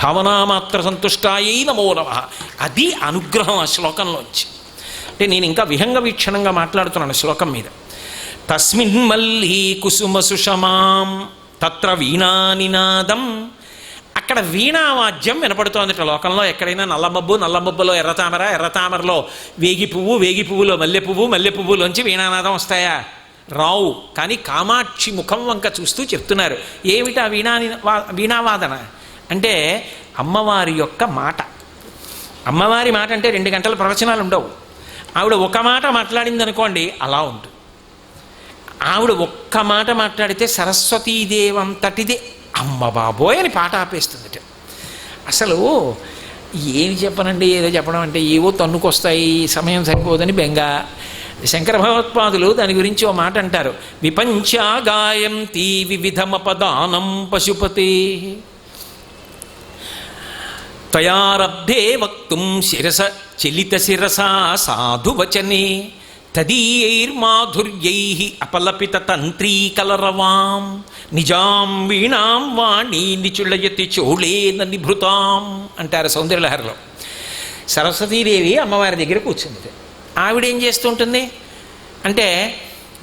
భావనామాత్ర సంతుష్టాయై నమో నమః. అది అనుగ్రహం ఆ శ్లోకంలోంచి. అంటే నేను ఇంకా విహంగ వీక్షణంగా మాట్లాడుతున్నాను శ్లోకం మీద. తస్మిన్ మల్లీ కుసుమ సుషమాం తత్ర వీణానినాదం. అక్కడ వీణావాద్యం వినపడుతోందిట. లోకంలో ఎక్కడైనా నల్లమబ్బు, నల్లమబ్బులో ఎర్రతామర, ఎర్రతామరలో వేగి పువ్వు, వేగి పువ్వులో మల్లె పువ్వు, మల్లె పువ్వులోంచి వీణానాదం వస్తాయా? రావు. కానీ కామాక్షి ముఖం వంక చూస్తూ చెప్తున్నారు. ఏమిటా వీణావాదన అంటే అమ్మవారి యొక్క మాట. అమ్మవారి మాట అంటే 2 గంటల ప్రవచనాలు ఉండవు. ఆవిడ ఒక మాట మాట్లాడింది అనుకోండి, అలా ఉంటుంది. ఆవిడ ఒక్క మాట మాట్లాడితే సరస్వతీదేవంతటిదే అమ్మ బాబోయ్ అని పాట ఆపేస్తుందిట. అసలు ఏమి చెప్పనండి, ఏదో చెప్పడం అంటే ఏవో తన్నుకొస్తాయి, సమయం సరిపోదని బెంగ. శంకర భగవత్పాదులు దాని గురించి ఓ మాట అంటారు. విపంచా గాయంతి వివిధమపదానం పశుపతే త్వయారబ్ధే వక్తుం శిరస చలిత శిరసా సాధువచనే తదీయైర్మాధుర్యైః అపలపిత తంత్రీకలరవాం నిజాం వీణాం వాణీ నిచుళయతి చోళేన నిభృతాం అంటారు సౌందర్యలహరిలో. సరస్వతీదేవి అమ్మవారి దగ్గర కూర్చుంది. ఆవిడేం చేస్తుంటుంది అంటే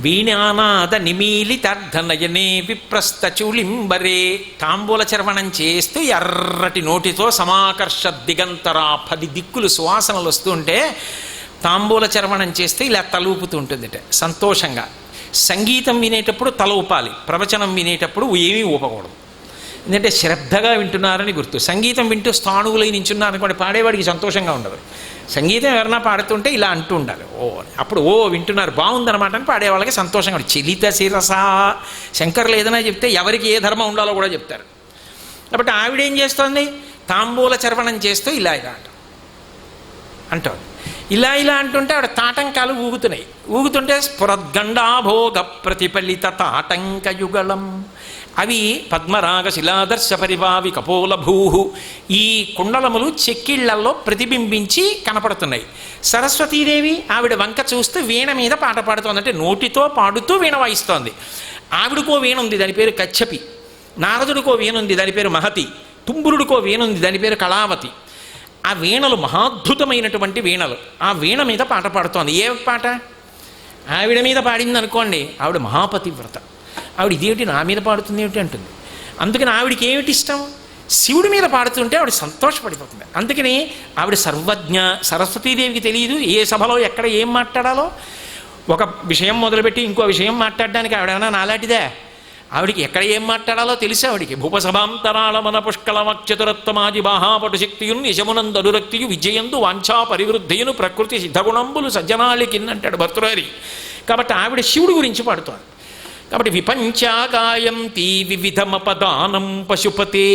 వీణానాద నిమీలితార్ధనయనే విప్రస్థచూళింబరే తాంబూల చర్వణం చేస్తూ ఎర్రటి నోటితో సమాకర్ష దిగంతరా 10 దిక్కులు సువాసనలు వస్తుంటే తాంబూల చర్వణం చేస్తే ఇలా తలూపుతూ ఉంటుందిట సంతోషంగా. సంగీతం వినేటప్పుడు తల ఊపాలి, ప్రవచనం వినేటప్పుడు ఏమీ ఊపకూడదు. ఎందుకంటే శ్రద్ధగా వింటున్నారని గుర్తు. సంగీతం వింటూ స్థాణువులై నించున్నారనుకోండి, పాడేవాడికి సంతోషంగా ఉండదు. సంగీతం ఎవరైనా పాడుతుంటే ఇలా అంటూ ఉండాలి, ఓ అప్పుడు ఓ వింటున్నారు బాగుందన్నమాట అని పాడేవాళ్ళకి సంతోషంగా ఉంటుంది. చలిత శిరసా శంకర్లు ఏదైనా చెప్తే ఎవరికి ఏ ధర్మం ఉండాలో కూడా చెప్తారు. కాబట్టి ఆవిడేం చేస్తుంది, తాంబూల చర్వణం చేస్తూ ఇలా ఇలా అంటుంది. ఇలా ఇలా అంటుంటే ఆవిడ తాటంకాలు ఊగుతున్నాయి. ఊగుతుంటే స్ఫురద్గండాభోగ ప్రతిఫలిత తాటంకయుగళం. అవి పద్మరాగ శిలాదర్శ పరిభావి కపోలభూ. ఈ కుండలములు చెక్కిళ్లలో ప్రతిబింబించి కనపడుతున్నాయి. సరస్వతీదేవి ఆవిడ వంక చూస్తూ వీణ మీద పాట పాడుతోంది. అంటే నోటితో పాడుతూ వీణ వాయిస్తోంది. ఆవిడకో వీణ ఉంది, దాని పేరు కచ్చపి. నారదుడికో వీణ ఉంది, దాని పేరు మహతి. తుంబురుడికో వీణ ఉంది, దాని పేరు కళావతి. ఆ వీణలు మహాద్భుతమైనటువంటి వీణలు. ఆ వీణ మీద పాట పాడుతోంది. ఏ పాట? ఆవిడ మీద పాడింది అనుకోండి, ఆవిడ మహాపతివ్రత. ఆవిడ ఇదేమిటి నా మీద పాడుతుంది ఏమిటి అంటుంది. అందుకని ఆవిడికి ఏమిటి ఇష్టం? శివుడి మీద పాడుతుంటే ఆవిడ సంతోషపడిపోతుంది. అందుకని ఆవిడ సర్వజ్ఞ. సరస్వతీదేవికి తెలియదు ఏ సభలో ఎక్కడ ఏం మాట్లాడాలో. ఒక విషయం మొదలుపెట్టి ఇంకో విషయం మాట్లాడడానికి ఆవిడేమైనా నాలాంటిదే. ఆవిడికి ఎక్కడ ఏం మాట్లాడాలో తెలుసు. ఆవిడికి భూపసభాంతరాళ మన పుష్కళమక్షతురత్వమాది బాహాపటు శక్తియున్ యశమునందరురక్తియు విజయందు వాంఛా పరివృద్ధియును ప్రకృతి సిద్ధగుణంబులు సజ్జనాళికిన్నంటాడు భర్తృహరి. కాబట్టి ఆవిడ శివుడి గురించి పాడుతోంది. కాబట్టి విపంచాగాయంతి వివిధమపదానం పశుపతే.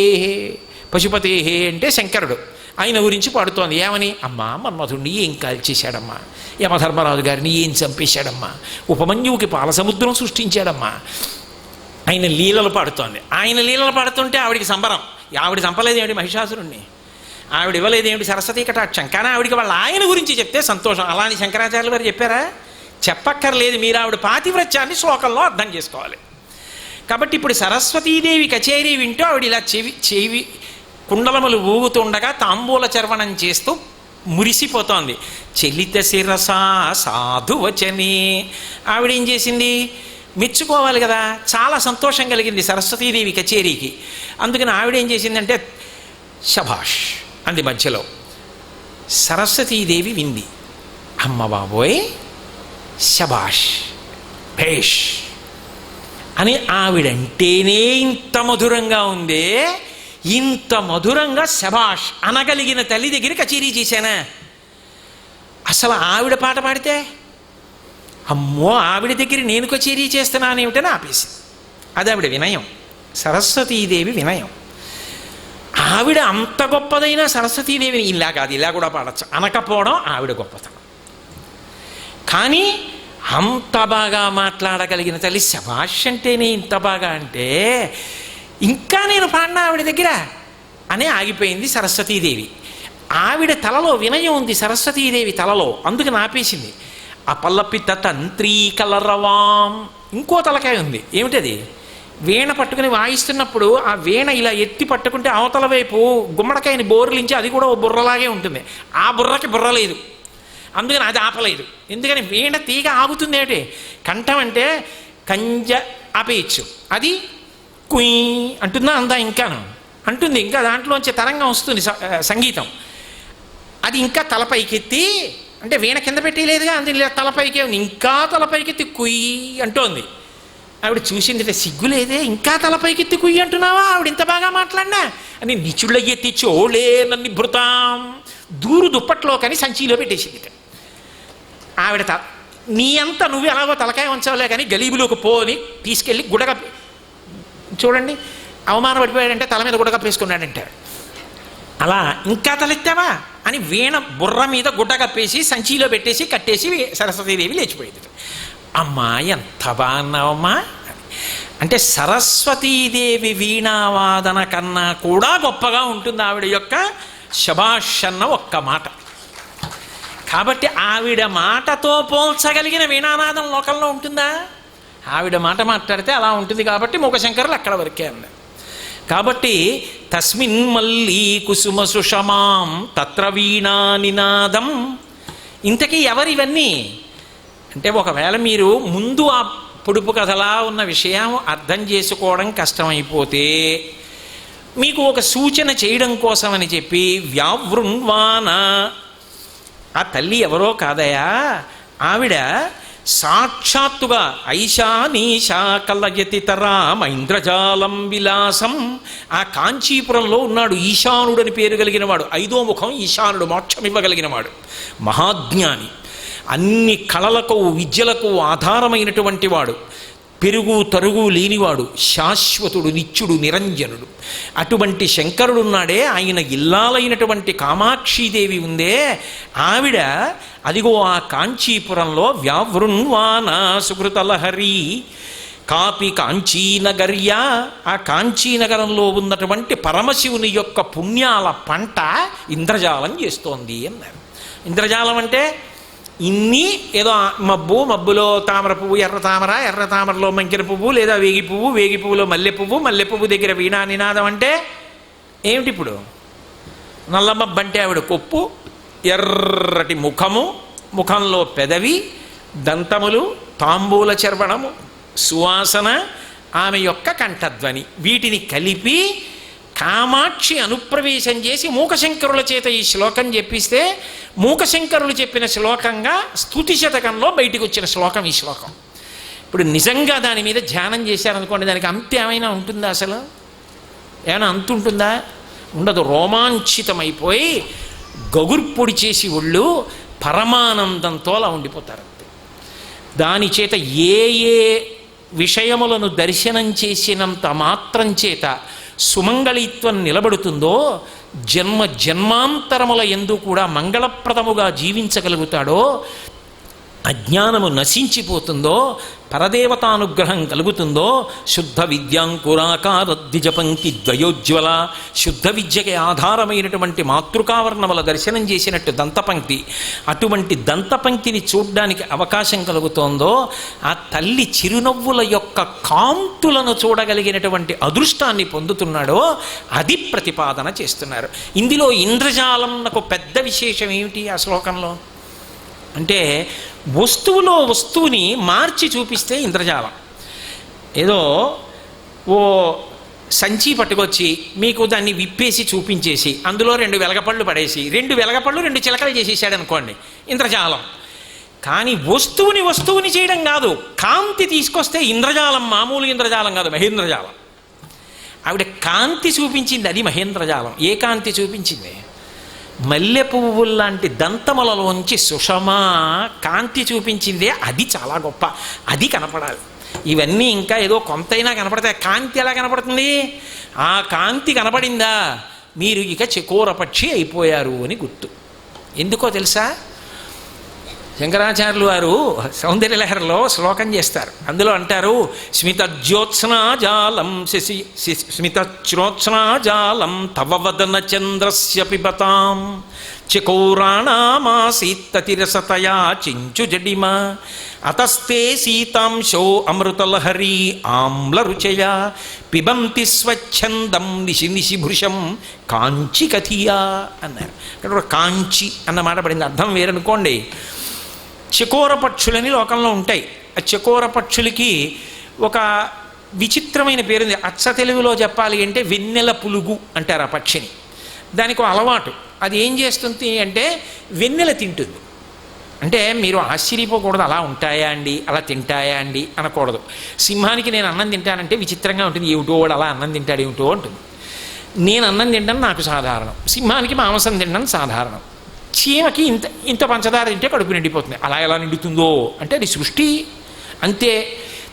పశుపతే అంటే శంకరుడు, ఆయన గురించి పాడుతోంది. ఏమని? అమ్మా మన్మధుడిని ఏం కాల్చేశాడమ్మా, యమధర్మరాజు గారిని ఏం చంపేశాడమ్మా, ఉపమన్యువుకి పాలసముద్రం సృష్టించాడమ్మా. ఆయన లీలలు పాడుతోంది. ఆయన లీలలు పాడుతుంటే ఆవిడికి సంబరం. ఆవిడ చంపలేదేమిటి మహిషాసురుణ్ణి, ఆవిడ ఇవ్వలేదేమిటి సరస్వతీ కటాక్షం. కానీ ఆవిడికి వాళ్ళ ఆయన గురించి చెప్తే సంతోషం. అలాని శంకరాచార్యులు గారు చెప్పారా? చెప్పక్కర్లేదు. మీరు ఆవిడ పాతివ్రత్యాన్ని శ్లోకంలో అర్థం చేసుకోవాలి. కాబట్టి ఇప్పుడు సరస్వతీదేవి కచేరీ వింటూ ఆవిడ ఇలా చెవి కుండలములు ఊగుతుండగా తాంబూల చర్వణం చేస్తూ మురిసిపోతోంది. చలిత శిరసా సాధువచనే. ఆవిడేం చేసింది? మెచ్చుకోవాలి కదా. చాలా సంతోషం కలిగింది సరస్వతీదేవి కచేరీకి. అందుకని ఆవిడేం చేసిందంటే శభాష్ అంది మధ్యలో. సరస్వతీదేవి వింది, అమ్మ బాబోయ్ శభాష్ భేష్ అని. ఆవిడంటేనే ఇంత మధురంగా ఉందే, ఇంత మధురంగా శభాష్ అనగలిగిన తల్లి దగ్గర కచేరీ చేశానా? అసలు ఆవిడ పాట పాడితే అమ్మో ఆవిడ దగ్గర నేను కచేరీ చేస్తున్నానేమిటని ఆపేసి. అది ఆవిడ వినయం, సరస్వతీదేవి వినయం. ఆవిడ అంత గొప్పదైనా సరస్వతీదేవిని ఇలా కాదు ఇలా కూడా పాడచ్చు అనకపోవడం ఆవిడ గొప్పతనం. కానీ అంత బాగా మాట్లాడగలిగిన తల్లి శభాష్ అంటేనే ఇంత బాగా అంటే ఇంకా నేను పాడినా ఆవిడ దగ్గర అనే ఆగిపోయింది సరస్వతీదేవి. ఆవిడ తలలో వినయం ఉంది సరస్వతీదేవి తలలో, అందుకని ఆపేసింది. అపలపిత తంత్రీకలరవాం. ఇంకో తలకాయ ఉంది. ఏమిటది? వీణ పట్టుకుని వాయిస్తున్నప్పుడు ఆ వీణ ఇలా ఎత్తి పట్టుకుంటే అవతల వైపు గుమ్మడికాయని బోర్లించి అది కూడా ఓ బుర్రలాగే ఉంటుంది. ఆ బుర్రకి బుర్ర లేదు, అందుకని అది ఆపలేదు. ఎందుకని వీణ తీగ ఆగుతుంది. ఏమిటి? కంఠం అంటే కంజ ఆపేయచ్చు, అది కుయ్ అంటుందా అందా ఇంకాను అంటుంది, ఇంకా దాంట్లోంచి తరంగం వస్తుంది సంగీతం. అది ఇంకా తలపైకెత్తి, అంటే వీణ కింద పెట్టలేదుగా, అందులో తలపైకే ఉంది, ఇంకా తలపైకెత్తి కుయ్యి అంటోంది. ఆవిడ చూసింది, సిగ్గులేదే ఇంకా తలపైకెత్తి కుయ్యి అంటున్నావా, ఆవిడ ఇంత బాగా మాట్లాడినా అని నిచుళ్ళయ్యెత్తి చోళే నన్ను భృతాం దూరు దుప్పట్లో కానీ సంచిలో పెట్టేసింది. ఆవిడ నీ అంతా నువ్వు ఎలాగో తలకాయ ఉంచవలే కానీ గలీబులోకి పోని తీసుకెళ్ళి గుడగ, చూడండి అవమానం పడిపోయాడంటే తల మీద గుడగప్పేసుకున్నాడంటే, అలా ఇంకా తలెత్తావా అని వీణ బుర్ర మీద గుడ్డ కప్పేసి సంచిలో పెట్టేసి కట్టేసి సరస్వతీదేవి లేచిపోయింది. అమ్మా ఎంత బాగున్నావమ్మా అంటే సరస్వతీదేవి వీణావాదన కన్నా కూడా గొప్పగా ఉంటుంది ఆవిడ యొక్క శభాష్ అన్న ఒక్క మాట. కాబట్టి ఆవిడ మాటతో పోల్చగలిగిన వీణానాదం లోకంలో ఉంటుందా? ఆవిడ మాట మాట్లాడితే అలా ఉంటుంది. కాబట్టి మూకశంకరులు అక్కడ వరకే అన్నారు. కాబట్టి తస్మిన్ మల్లీ కుసుమ సుషమాం తత్ర వీణా నినాదం. ఇంతకీ ఎవరివన్నీ అంటే, ఒకవేళ మీరు ముందు ఆ పొడుపు కథలా ఉన్న విషయం అర్థం చేసుకోవడం కష్టమైపోతే మీకు ఒక సూచన చేయడం కోసమని చెప్పి వ్యావృణ్వాన, ఆ తల్లి ఎవరో కాదయా, ఆవిడ సాక్షాత్తుగా ఐశానీశా కలయతి తరామ ఇంద్రజాలం విలాసం. ఆ కాంచీపురంలో ఉన్నాడు ఈశానుడు అని పేరు కలిగిన వాడు, 5వ ముఖం ఈశానుడు, మోక్షం ఇవ్వగలిగిన వాడు, మహాజ్ఞాని, అన్ని కళలకు విద్యలకు ఆధారమైనటువంటి వాడు, పెరుగు తరుగు లేనివాడు, శాశ్వతుడు, నిత్యుడు, నిరంజనుడు. అటువంటి శంకరుడున్నాడే, ఆయన ఇల్లాలైనటువంటి కామాక్షీదేవి ఉందే, ఆవిడ అదిగో ఆ కాంచీపురంలో వ్యావృణ్వాన సుకృతలహరి కాపి కాంచీనగర్య, ఆ కాంచీనగరంలో ఉన్నటువంటి పరమశివుని యొక్క పుణ్యాల పంట ఇంద్రజాలం చేస్తోంది అన్నారు. ఇంద్రజాలం అంటే ఇన్ని ఏదో మబ్బులో తామర పువ్వు, ఎర్ర తామర, ఎర్ర తామరలో మంకెర పువ్వు, లేదా వేగి పువ్వు, వేగి పువ్వులో మల్లె పువ్వు, మల్లె పువ్వు దగ్గర వీణా నినాదం అంటే ఏమిటి? ఇప్పుడు నల్లమబ్బ అంటే ఆవిడ కొప్పు, ఎర్రటి ముఖము, ముఖంలో పెదవి, దంతములు, తాంబూల చర్వణము, సువాసన, ఆమె యొక్క కంఠధ్వని, వీటిని కలిపి కామాక్షి అనుప్రవేశం చేసి మూకశంకరుల చేత ఈ శ్లోకం చెప్పిస్తే, మూకశంకరులు చెప్పిన శ్లోకంగా స్తుతి శతకంలో బయటికి వచ్చిన శ్లోకం ఈ శ్లోకం. ఇప్పుడు నిజంగా దాని మీద ధ్యానం చేశారనుకోండి, దానికి అంత ఏమైనా ఉంటుందా? అసలు ఏమైనా అంత ఉంటుందా? ఉండదు. రోమాంచితమైపోయి గగుర్పొడి చేసి ఒళ్ళు పరమానందంతో అలా ఉండిపోతారు. దాని చేత ఏ ఏ విషయములను దర్శనం చేసినంత మాత్రం చేత సుమంగళిత్వం నిలబడుతుందో, జన్మ జన్మాంతరముల యందు కూడా మంగళప్రదముగా జీవించగలుగుతాడో, అజ్ఞానము నశించిపోతుందో, పరదేవతానుగ్రహం కలుగుతుందో, శుద్ధ విద్యాంకురాకార ద్విజపంక్తి ద్వయోజ్వల, శుద్ధ విద్యకి ఆధారమైనటువంటి మాతృకావర్ణముల దర్శనం చేసినట్టు దంతపంక్తి, అటువంటి దంతపంక్తిని చూడ్డానికి అవకాశం కలుగుతోందో, ఆ తల్లి చిరునవ్వుల యొక్క కాంతులను చూడగలిగినటువంటి అదృష్టాన్ని పొందుతున్నాడో, అది ప్రతిపాదన చేస్తున్నారు. ఇందులో ఇంద్రజాలం నాకు పెద్ద విశేషం ఏమిటి ఆ శ్లోకంలో అంటే, వస్తువులో వస్తువుని మార్చి చూపిస్తే ఇంద్రజాలం. ఏదో ఓ సంచి పట్టుకొచ్చి మీకు దాన్ని విప్పేసి చూపించేసి అందులో 2 వెలగపళ్ళు పడేసి 2 వెలగపళ్ళు 2 చిలకలు చేసేసాడు అనుకోండి, ఇంద్రజాలం. కానీ వస్తువుని చేయడం కాదు, కాంతి తీసుకొస్తే ఇంద్రజాలం. మామూలు ఇంద్రజాలం కాదు, మహేంద్రజాలం. ఆవిడ కాంతి చూపించింది, అది మహేంద్రజాలం. ఏ కాంతి చూపించింది? మల్లె పువ్వుల్లాంటి దంతములలోంచి సుషమా కాంతి చూపించిందే, అది చాలా గొప్ప. అది కనపడాలి. ఇవన్నీ ఇంకా ఏదో కొంతైనా కనపడతాయి. కాంతి ఎలా కనపడుతుంది? ఆ కాంతి కనపడిందా, మీరు ఇక చకోరపక్షి అయిపోయారు అని గుర్తు. ఎందుకో తెలుసా? శంకరాచార్యులు వారు సౌందర్యలహరిలో శ్లోకం చేస్తారు. అందులో అంటారు, స్మితజ్యోత్స్నాజాలం స్మితజ్యోత్స్నాజాలం తవ వదన చంద్రస్య పిబతాం చకోరాణామాసీత్తతిరసతయా చించు జడిమ అతస్తే సీతాంశో అమృతలహరీ ఆమ్లరుచయా పిబంతి స్వచ్ఛందం నిశి నిశిభృశం కాంచి కథియా అన్నారు. ఇక్కడ కాంచి అన్న మాట పడింది, అర్థం వేరనుకోండి. చకోర పక్షులని లోకంలో ఉంటాయి. ఆ చకోర పక్షులకి ఒక విచిత్రమైన పేరుంది. అచ్చ తెలుగులో చెప్పాలి అంటే వెన్నెల పులుగు అంటారు ఆ పక్షిని. దానికి ఒక అలవాటు. అది ఏం చేస్తుంది అంటే వెన్నెల తింటుంది. అంటే మీరు ఆశ్చర్యపోకూడదు, అలా ఉంటాయా అండి, అలా తింటాయా అండి అనకూడదు. సింహానికి నేను అన్నం తింటానంటే విచిత్రంగా ఉంటుంది, ఏమిటో వాడు అలా అన్నం తింటాడు ఏమిటో ఉంటుంది. నేను అన్నం తినడం నాకు సాధారణం, సింహానికి మాంసం తినడం సాధారణం. చీమకి ఇంత ఇంత పంచదార తింటే కడుపు నిండిపోతుంది. అలా ఎలా నిండుతుందో అంటే అది సృష్టి అంతే.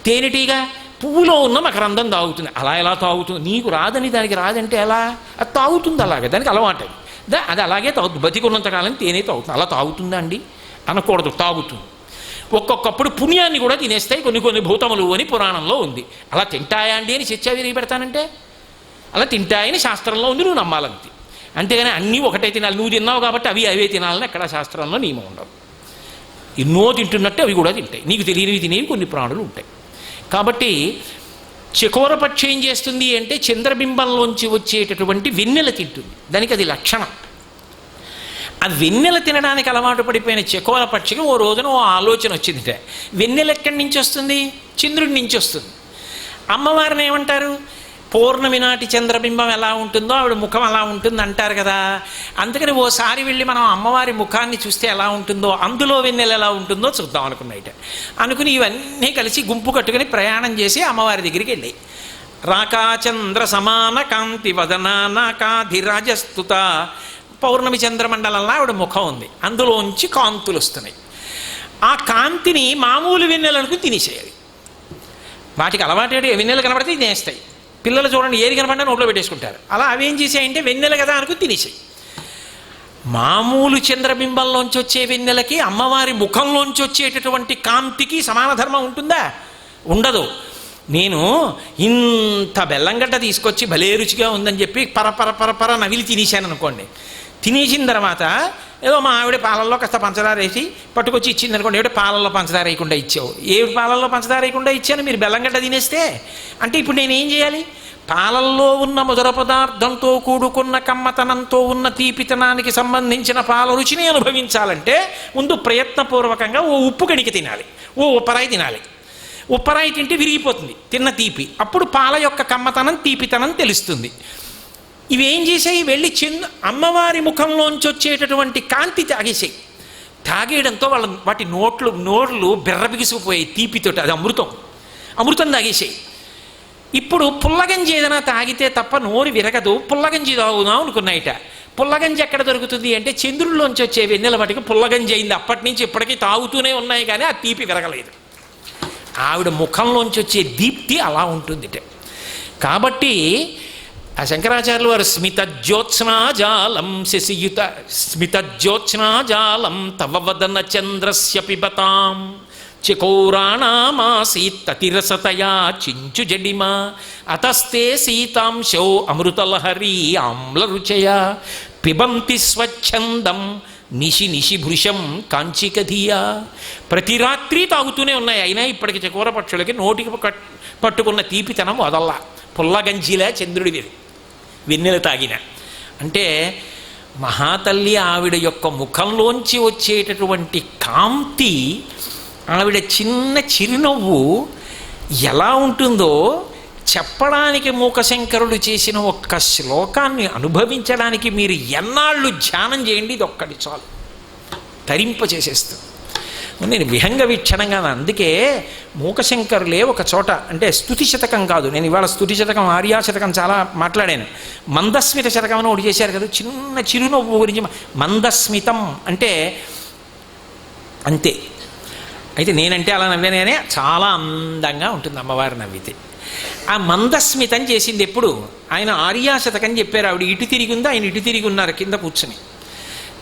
తేనెటీగా పువ్వులో ఉన్న మకరందం తాగుతుంది, అలా ఎలా తాగుతుంది? నీకు రాదని దానికి రాదంటే ఎలా? అది తాగుతుంది అలాగే, దానికి అలవాటు. అది అలాగే తాగుతుంది, బతికున్నంతకాలం తేనె తాగుతుంది. అలా తాగుతుందా అండి అనకూడదు, తాగుతుంది. ఒక్కొక్కప్పుడు పుణ్యాన్ని కూడా తినేస్తాయి కొన్ని కొన్ని భూతములు అని పురాణంలో ఉంది. అలా తింటాయా అండి అని చర్చ విరిగి పెడతానంటే అలా తింటాయని శాస్త్రంలో ఉంది, నువ్వు నమ్మాలంతే. అంతేగాని అన్నీ ఒకటే తినాలి, నువ్వు తిన్నావు కాబట్టి అవి అవే తినాలని ఎక్కడ శాస్త్రంలో నియమం ఉండదు. ఎన్నో తింటున్నట్టు అవి కూడా తింటాయి, నీకు తెలియనివి తినేవి కొన్ని ప్రాణులు ఉంటాయి. కాబట్టి చకోర పక్షి ఏం చేస్తుంది అంటే చంద్రబింబంలోంచి వచ్చేటటువంటి వెన్నెల తింటుంది, దానికి అది లక్షణం. ఆ వెన్నెల తినడానికి అలవాటు పడిపోయిన చకోర పక్షికి ఓ రోజున ఓ ఆలోచన వచ్చిందిట. వెన్నెల ఎక్కడి నుంచి వస్తుంది? చంద్రుడి నుంచి వస్తుంది. అమ్మవారిని ఏమంటారు? పౌర్ణమి నాటి చంద్రబింబం ఎలా ఉంటుందో ఆవిడ ముఖం అలా ఉంటుంది అంటారు కదా. అందుకని ఓసారి వెళ్ళి మనం అమ్మవారి ముఖాన్ని చూస్తే ఎలా ఉంటుందో, అందులో వెన్నెల ఎలా ఉంటుందో చూద్దాం అనుకున్నాయిట. అనుకుని ఇవన్నీ కలిసి గుంపు కట్టుకుని ప్రయాణం చేసి అమ్మవారి దగ్గరికి వెళ్ళాయి. రాకాచంద్ర సమాన కాంతి వదనాకాధిరాజస్తుత. పౌర్ణమి చంద్రమండలంలో ఆవిడ ముఖం ఉంది, అందులోంచి కాంతులు వస్తున్నాయి. ఆ కాంతిని మామూలు వెన్నెలకు తినేసేయాలి. వాటికి అలవాటు వెన్నెలు కనబడితే తినేస్తాయి. పిల్లలు చూడండి, ఏది కనబడినా నోట్లో పెట్టేసుకుంటారు. అలా అవేం చేసాయంటే వెన్నెల కదా అనుకుని తినేసాయి. మామూలు చంద్రబింబంలోంచి వచ్చే వెన్నెలకి అమ్మవారి ముఖంలోంచి వచ్చేటటువంటి కాంతికి సమాన ధర్మం ఉంటుందా? ఉండదు. నేను ఇంత బెల్లంగడ్డ తీసుకొచ్చి భలే రుచిగా ఉందని చెప్పి పరపర నవిలి తినేసాను అనుకోండి. తినేసిన తర్వాత ఏదో మా ఆవిడ పాలల్లో కాస్త పంచదార వేసి పట్టుకొచ్చి ఇచ్చింది అనుకోండి. ఏమిటి పాలల్లో పంచదార వేయకుండా ఇచ్చావు? ఏమిటి పాలల్లో పంచదార వేయకుండా ఇచ్చాను? మీరు బెల్లంగడ్డ తినేస్తే అంటే ఇప్పుడు నేనేం చేయాలి? పాలల్లో ఉన్న మధుర పదార్థంతో కూడుకున్న కమ్మతనంతో ఉన్న తీపితనానికి సంబంధించిన పాల రుచిని అనుభవించాలంటే ముందు ప్రయత్నపూర్వకంగా ఓ ఉప్పు కణిక తినాలి, ఓ ఉప్పరాయి తినాలి. ఉప్పరాయి తింటే విరిగిపోతుంది తిన్న తీపి, అప్పుడు పాల యొక్క కమ్మతనం తీపితనం తెలుస్తుంది. ఇవేం చేసాయి? వెళ్ళి అమ్మవారి ముఖంలోంచి వచ్చేటటువంటి కాంతి తాగేసాయి. తాగేయడంతో వాటి నోళ్ళు బిర్ర బిగిసిపోయాయి తీపితోటి. అది అమృతం తాగేసాయి. ఇప్పుడు పుల్లగంజి ఏదైనా తాగితే తప్ప నోరు విరగదు, పుల్లగంజి తాగుదాం అనుకున్నాయిట. పుల్లగంజి ఎక్కడ దొరుకుతుంది అంటే చంద్రుల్లోంచి వచ్చే వెన్నెల వాటికి పుల్లగంజి అయింది. అప్పటి నుంచి ఇప్పటికీ తాగుతూనే ఉన్నాయి కానీ ఆ తీపి విరగలేదు. ఆవిడ ముఖంలోంచి వచ్చే దీప్తి అలా ఉంటుంది. కాబట్టి ఆ శంకరాచార్యులు వారు స్మితజ్యోత్స్నాజాలం శశియుత స్మితజ్యోత్స్నాజాలం తవ వదన చంద్రస్య పిబతాం చకోరాణామాసీత్తతిరసతయా చించు జడిమ అతస్తే సీతాంశో అమృతలహరీ ఆమ్లరుచయ పిబంతి స్వచ్ఛందం నిశి భృశం కాంచికధియా. ప్రతి రాత్రి తాగుతూనే ఉన్నాయి. అయినా ఇప్పటికి చకోర పక్షులకి నోటికి పట్టుకున్న తీపితనం వదల్లా. పుల్లగంజిలా చంద్రుడి వెన్నెల తాగిన అంటే మహాతల్లి ఆవిడ యొక్క ముఖంలోంచి వచ్చేటటువంటి కాంతి, ఆవిడ చిన్న చిరునవ్వు ఎలా ఉంటుందో చెప్పడానికి మూకశంకరుడు చేసిన ఒక్క శ్లోకాన్ని అనుభవించడానికి మీరు ఎన్నాళ్ళు ధ్యానం చేయండి, ఇది ఒక్కటి చాలు, తరింపచేసేస్తుంది. నేను విహంగ వీక్షణంగా అందుకే మూకశంకరులే ఒక చోట, అంటే స్తుతి శతకం కాదు, నేను ఇవాళ స్తుతి శతకం ఆర్యా శతకం చాలా మాట్లాడాను. మందస్మిత శతకం అని ఒకటి చేశారు కదా, చిన్న చిరునవ్వు గురించి. మందస్మితం అంటే అంతే. అయితే నేనంటే అలా నవ్వానే, చాలా అందంగా ఉంటుంది అమ్మవారు నవ్వితే. ఆ మందస్మితం చేసింది ఎప్పుడు? ఆయన ఆర్యా శతకం చెప్పారు. ఆవిడ ఇటు తిరిగి ఉంది, ఆయన ఇటు తిరిగి ఉన్నారు కింద కూర్చుని.